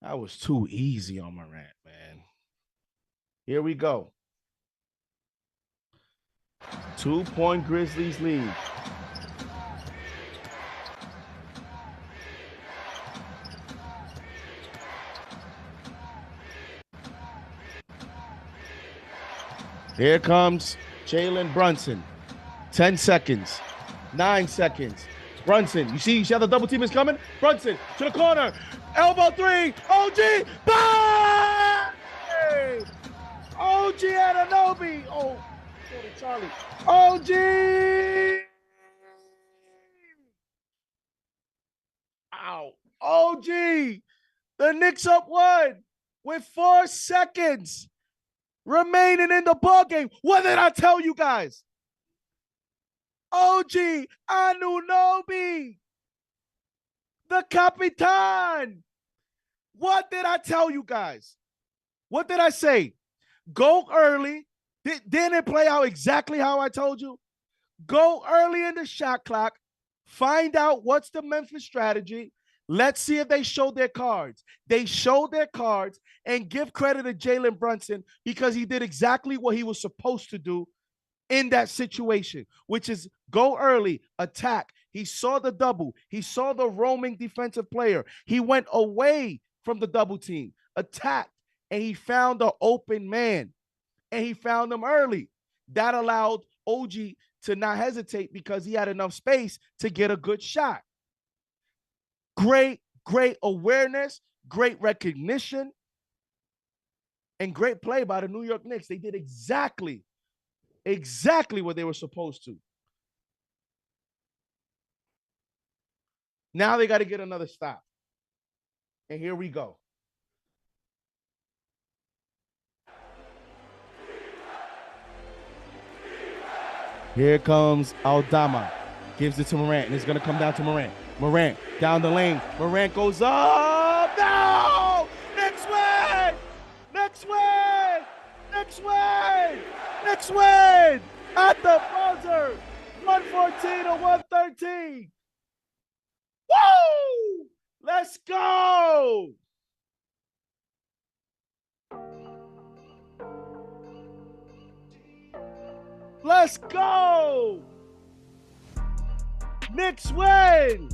That was too easy on Morant, man. Here we go. 2-point Grizzlies lead. Here comes Jalen Brunson. 10 seconds. 9 seconds. Brunson, you see how the double team is coming? Brunson to the corner. Elbow three. OG. Bye! OG Anunoby. Oh, Charlie. OG. Ow. OG. The Knicks up one with 4 seconds remaining in the ballgame. What did I tell you guys? OG Anunoby, the Capitan. What did I tell you guys? What did I say? Go early. Didn't it play out exactly how I told you? Go early in the shot clock. Find out what's the Memphis strategy. Let's see if they show their cards. They showed their cards, and give credit to Jalen Brunson because he did exactly what he was supposed to do in that situation, which is go early, attack. He saw the double. He saw the roaming defensive player. He went away from the double team, attacked, and he found the open man, and he found him early. That allowed OG to not hesitate because he had enough space to get a good shot. Great awareness, great recognition, and great play by the New York Knicks. They did exactly what they were supposed to. Now they got to get another stop. And here we go. Here comes Aldama. Gives it to Morant, and it's going to come down to Morant. Morant down the lane. Morant goes up. No! Knicks win! Knicks win! Knicks win! Knicks win! At the buzzer. 114 to 113. Woo! Let's go! Let's go! Knicks win!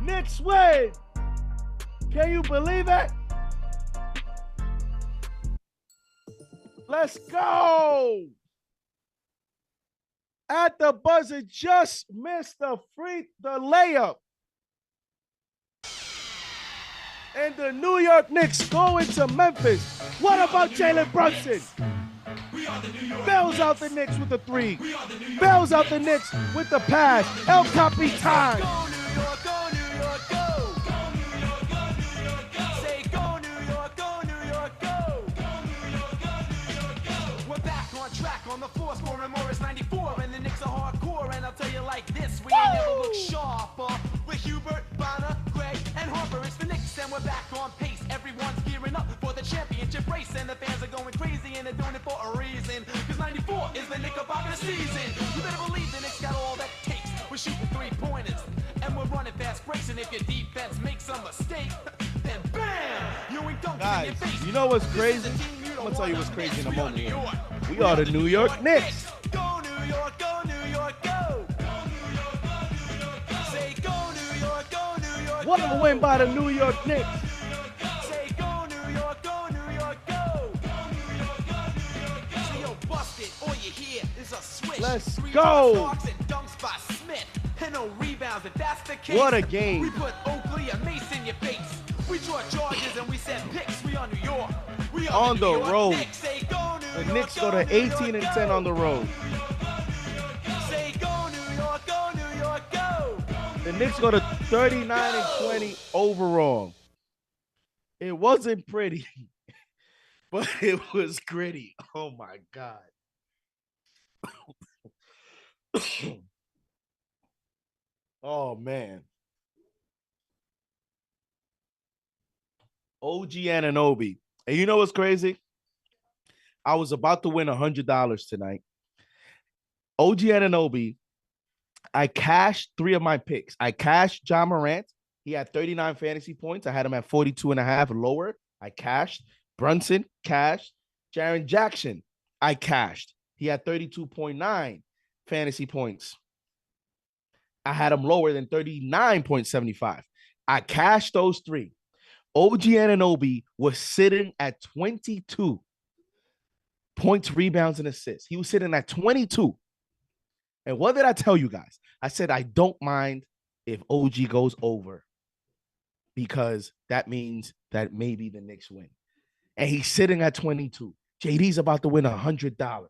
Knicks win! Can you believe it? Let's go! At the buzzer, just missed the layup. And the New York Knicks go into Memphis. What about Jalen Brunson? Bails out the Knicks with the three. Bails out the Knicks with the pass. El Capitan. Go New York, go New York, go. Go New York, go New York, go. Say go New York, go New York, go. Go New York, go New York, go. We're back on track on the floor, scoring Morris 94, and the Knicks are hardcore. And I'll tell you like this, we ain't never looked sharper. With Hubert, Bonner, Gray, and Harper, it's the Knicks, and we're back on pace. Everyone's gearing up for the championship race, and the fans are going crazy, and they're doing it for a reason. Cause 94 is the Knickerbocker season. You better believe the Knicks got all that takes. We're shooting 3-pointers, and we're running fast breaks. And if your defense makes a mistake, then bam! You ain't dunking in your Guys, face. you know what's crazy? I'm going to tell you what's crazy in a moment. We are the New York Knicks. Go New York, go New York, go. Say go New York, go New York, What a win by the New York Knicks. Say go New York, go New York, go. So yo, bust it, all you hear is a switch. Let's 3 go. blocks and dunks by Smith. And no rebounds, if that's the case. What a game. We put Oakley and Mace in your face. We draw charges and we set picks. We are New York. We are On the New York road. Knicks. Say go New The York, Knicks go to New York, 18 and go. 10 on the road. Say go New York, go New York, go. The Knicks go to 39 and 20 overall. It wasn't pretty, but it was gritty. Oh my God. Oh man. OG Anunoby. And you know what's crazy? I was about to win $100 tonight. OG Anunoby, I cashed 3 of my picks. I cashed John Morant. He had 39 fantasy points. I had him at 42.5 lower. I cashed. Brunson, cashed. Jaren Jackson, I cashed. He had 32.9 fantasy points. I had him lower than 39.75. I cashed those 3. OG Anunoby was sitting at 22. points, rebounds, and assists. He was sitting at 22. And what did I tell you guys? I said I don't mind if OG goes over because that means that maybe the Knicks win. And he's sitting at 22. JD's about to win $100.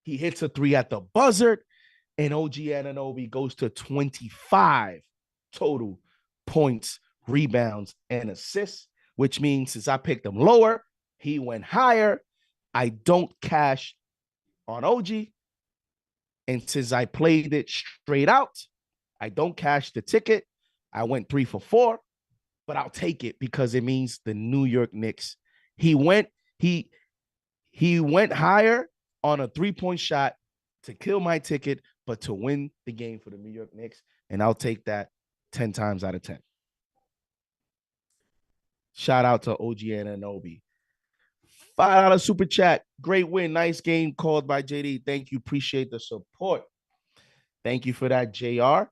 He hits a 3 at the buzzer, and OG Anunoby goes to 25 total points, rebounds, and assists, which means since I picked him lower, he went higher. I don't cash on OG. And since I played it straight out, I don't cash the ticket. I went 3 for 4, but I'll take it because it means the New York Knicks. He went higher on a 3-point shot to kill my ticket, but to win the game for the New York Knicks. And I'll take that 10 times out of 10. Shout out to OG Anunoby. $5 super chat. Great win. Nice game called by JD. Thank you. Appreciate the support. Thank you for that, JR.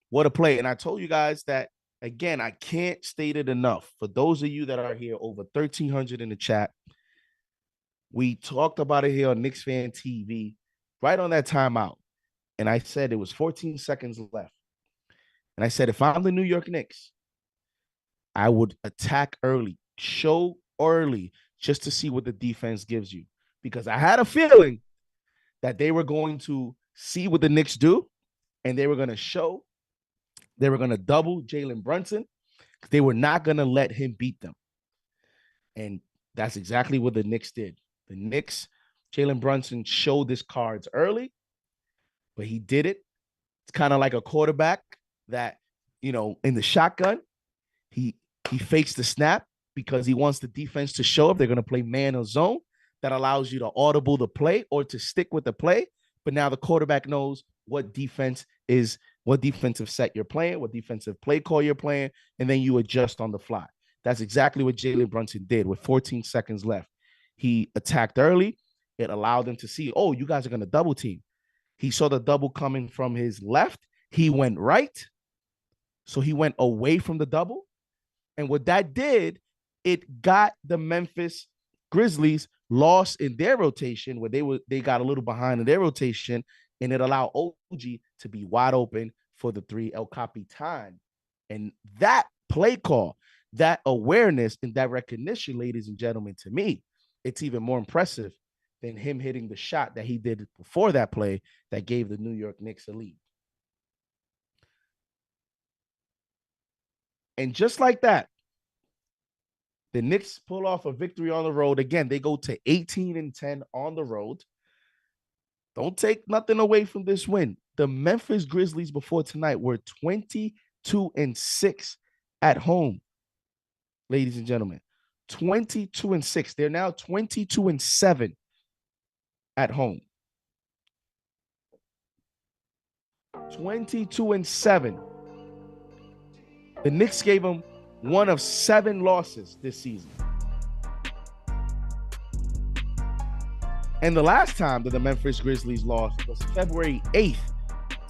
What a play. And I told you guys that, again, I can't state it enough. For those of you that are here, over 1,300 in the chat, we talked about it here on KnicksFanTV right on that timeout. And I said it was 14 seconds left. And I said, if I'm the New York Knicks, I would attack early, show early, just to see what the defense gives you. Because I had a feeling that they were going to see what the Knicks do, and they were going to show, they were going to double Jalen Brunson. They were not going to let him beat them. And that's exactly what the Knicks did. The Knicks, Jalen Brunson showed his cards early, but he did it. It's kind of like a quarterback that, in the shotgun, he fakes the snap because he wants the defense to show up. They're going to play man or zone. That allows you to audible the play or to stick with the play. But now the quarterback knows what defensive set you're playing, what defensive play call you're playing, and then you adjust on the fly. That's exactly what Jalen Brunson did with 14 seconds left. He attacked early. It allowed them to see, oh, you guys are going to double team. He saw the double coming from his left. He went right. So he went away from the double. And what that did, it got the Memphis Grizzlies lost in their rotation, where they got a little behind in their rotation, and it allowed OG to be wide open for the 3 El Capitan. And that play call, that awareness, and that recognition, ladies and gentlemen, to me, it's even more impressive than him hitting the shot that he did before that play that gave the New York Knicks a lead. And just like that, the Knicks pull off a victory on the road. Again, they go to 18-10 on the road. Don't take nothing away from this win. The Memphis Grizzlies before tonight were 22-6 at home, ladies and gentlemen. 22-6. They're now 22-7 at home. 22-7. The Knicks gave them one of 7 losses this season. And the last time that the Memphis Grizzlies lost was February 8th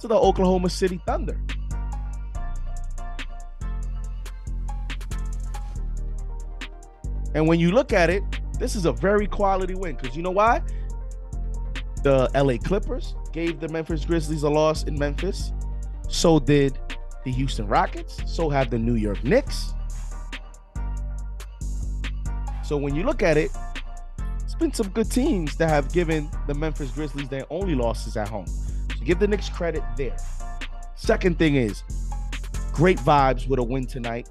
to the Oklahoma City Thunder. And when you look at it, this is a very quality win, because you know why? The LA Clippers gave the Memphis Grizzlies a loss in Memphis. So did the Houston Rockets. So have the New York Knicks. So when you look at it, it's been some good teams that have given the Memphis Grizzlies their only losses at home. So give the Knicks credit there. Second thing is, great vibes with a win tonight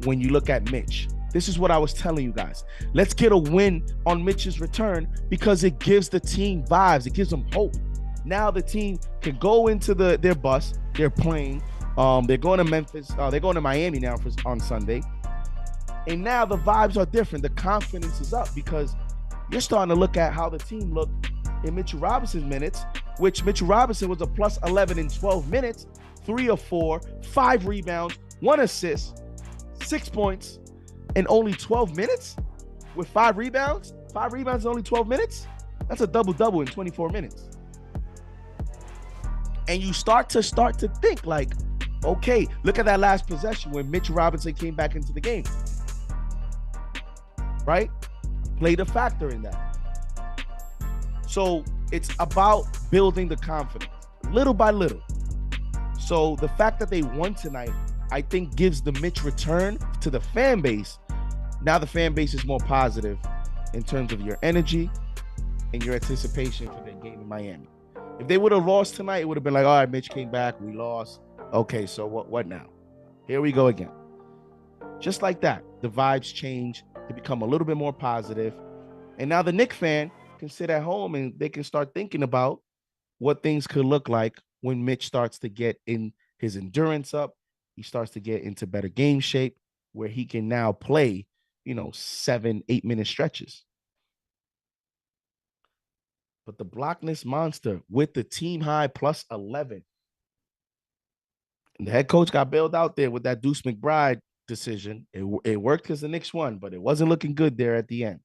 when you look at Mitch. This is what I was telling you guys. Let's get a win on Mitch's return because it gives the team vibes. It gives them hope. Now the team can go into their bus. They're playing. They're going to Memphis. They're going to Miami now on Sunday. And now the vibes are different. The confidence is up because you're starting to look at how the team looked in Mitchell Robinson's minutes, which Mitchell Robinson was a plus 11 in 12 minutes, 3 of 4, 5 rebounds, 1 assist, 6 points, in only 12 minutes with 5 rebounds. 5 rebounds in only 12 minutes. That's a double-double in 24 minutes. And you start to think like, okay, look at that last possession when Mitchell Robinson came back into the game. Right? played a factor in that. So it's about building the confidence little by little. So the fact that they won tonight, I think, gives the Mitch return to the fan base. Now the fan base is more positive in terms of your energy and your anticipation for their game in Miami. If they would have lost tonight, it would have been like, all right, Mitch came back, we lost. Okay, so what now? Here we go again. Just like that, the vibes change. They become a little bit more positive. And now the Knicks fan can sit at home and they can start thinking about what things could look like when Mitch starts to get in his endurance up. He starts to get into better game shape where he can now play, 7-8 minute stretches. But the Blockness Monster with the team high plus 11. And the head coach got bailed out there with that Deuce McBride decision. It worked because the Knicks won, but it wasn't looking good there at the end.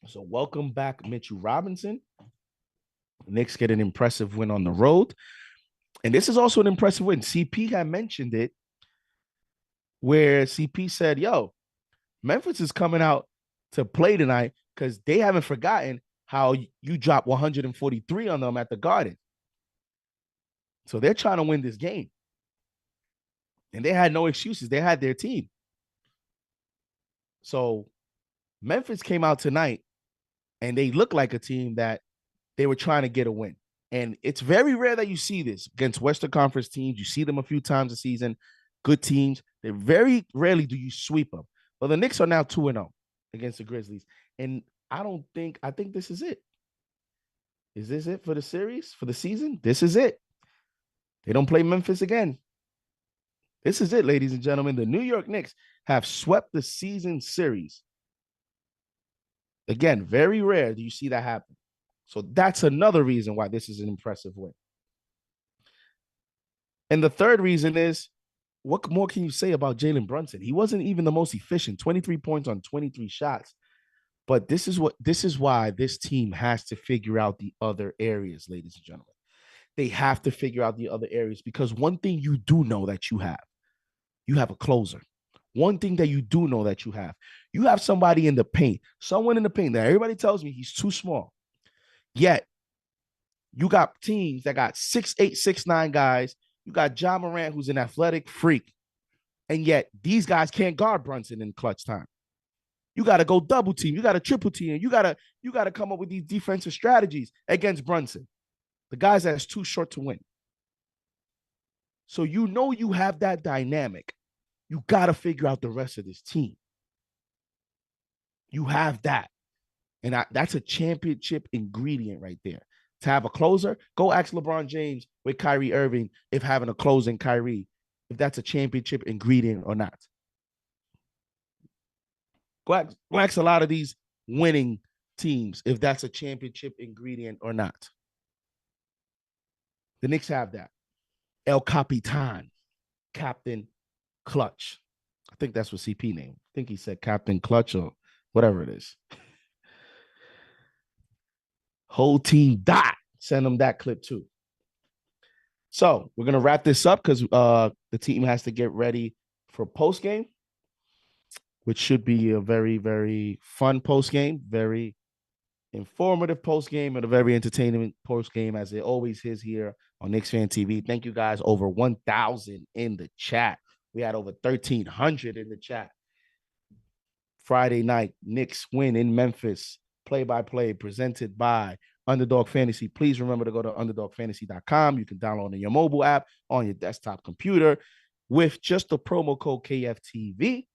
So welcome back, Mitchell Robinson. Knicks get an impressive win on the road. And this is also an impressive win. CP had mentioned it where CP said, yo, Memphis is coming out to play tonight because they haven't forgotten how you dropped 143 on them at the Garden. So they're trying to win this game. And they had no excuses. They had their team. So Memphis came out tonight and they look like a team that they were trying to get a win. And it's very rare that you see this against Western Conference teams. You see them a few times a season, good teams. They very rarely do you sweep them. Well, the Knicks are now 2-0 against the Grizzlies. And I think this is it. Is this it for the series, for the season? This is it. They don't play Memphis again. This is it, ladies and gentlemen. The New York Knicks have swept the season series. Again, very rare do you see that happen. So that's another reason why this is an impressive win. And the third reason is, what more can you say about Jalen Brunson? He wasn't even the most efficient, 23 points on 23 shots. But this is why this team has to figure out the other areas, ladies and gentlemen. They have to figure out the other areas because one thing you do know that you have a closer. One thing that you do know that you have somebody in the paint, someone in the paint that everybody tells me he's too small. Yet, you got teams that got 6'8", 6'9" guys. You got Ja Morant, who's an athletic freak. And yet, these guys can't guard Brunson in clutch time. You got to go double team. You got to triple team. You got to come up with these defensive strategies against Brunson. The guys that's too short to win. So you have that dynamic. You got to figure out the rest of this team. You have that. And that's a championship ingredient right there. To have a closer, go ask LeBron James with Kyrie Irving if having a closing Kyrie, if that's a championship ingredient or not. Go ask a lot of these winning teams if that's a championship ingredient or not. The Knicks have that. El Capitan, Captain Clutch. I think that's what CP named. I think he said Captain Clutch or whatever it is. Whole team died. Send them that clip too. So we're gonna wrap this up because the team has to get ready for post game, which should be a very, very fun post game, very informative post game, and a very entertaining post game, as it always is here on KnicksFanTV. Thank you guys. Over 1,000 in the chat. We had over 1,300 in the chat. Friday night, Knicks win in Memphis. Play-by-play presented by Underdog Fantasy. Please remember to go to underdogfantasy.com. You can download on your mobile app, on your desktop computer. With just the promo code KFTV, you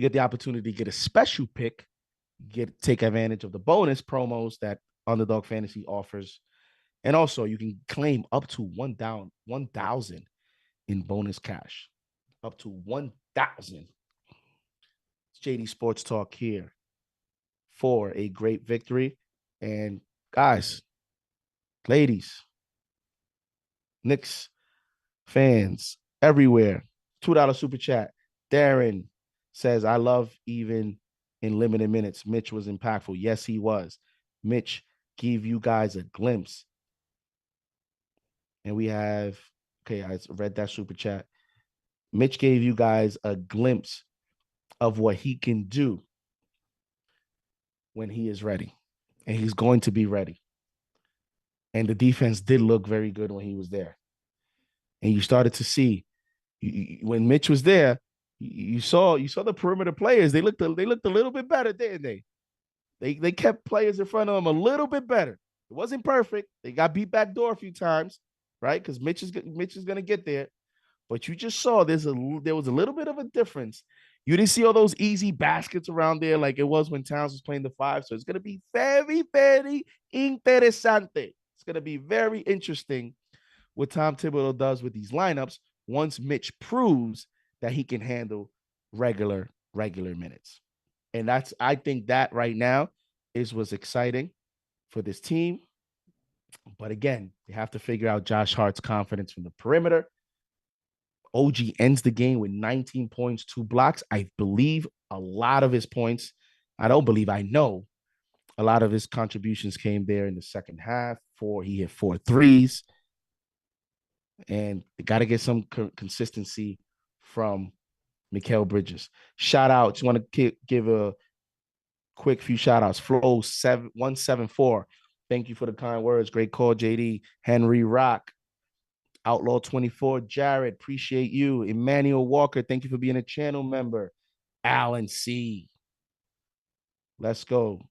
get the opportunity to get a special pick. Take advantage of the bonus promos that Underdog Fantasy offers. And also, you can claim up to 1,000 in bonus cash. Up to 1,000. It's JD Sports Talk here for a great victory. And guys, ladies, Knicks fans everywhere, $2 super chat. Darren says, I love even in limited minutes. Mitch was impactful. Yes, he was. Mitch gave you guys a glimpse. And we have, okay, I read that super chat. Mitch gave you guys a glimpse of what he can do when he is ready, and he's going to be ready. And the defense did look very good when he was there. And you started to see when Mitch was there, you saw the perimeter players. They looked a little bit better, didn't they? They kept players in front of them a little bit better. It wasn't perfect. They got beat back door a few times, right? Because Mitch is going to get there. But you just saw there was a little bit of a difference. You didn't see all those easy baskets around there like it was when Towns was playing the five. So it's going to be very, very interesante. It's going to be very interesting what Tom Thibodeau does with these lineups once Mitch proves that he can handle regular minutes. And I think that right now is what's exciting for this team. But again, they have to figure out Josh Hart's confidence from the perimeter. OG ends the game with 19 points, 2 blocks. I believe a lot of his points, I know a lot of his contributions came there in the second half. He hit 4 threes. And they got to get some consistency from Mikal Bridges. Shout out. Just want to give a quick few shout outs. Flow 174. Thank you for the kind words. Great call, JD. Henry Rock. Outlaw 24. Jared, appreciate you. Emmanuel Walker, thank you for being a channel member. Alan C. Let's go.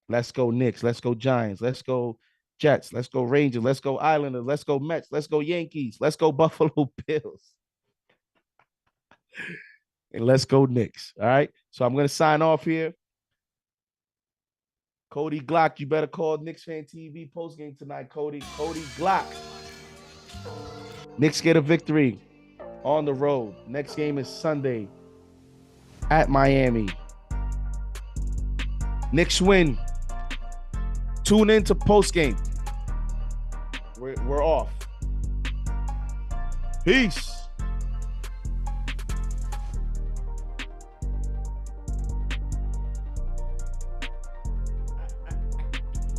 Let's go Knicks. Let's go Giants. Let's go Jets. Let's go Rangers. Let's go Islanders. Let's go Mets. Let's go Yankees. Let's go Buffalo Bills. And let's go Knicks. All right. So I'm going to sign off here. Cody Glock, you better call KnicksFanTV postgame tonight, Cody. Cody Glock. Knicks get a victory on the road. Next game is Sunday at Miami. Knicks win. Tune in to postgame. We're off. Peace.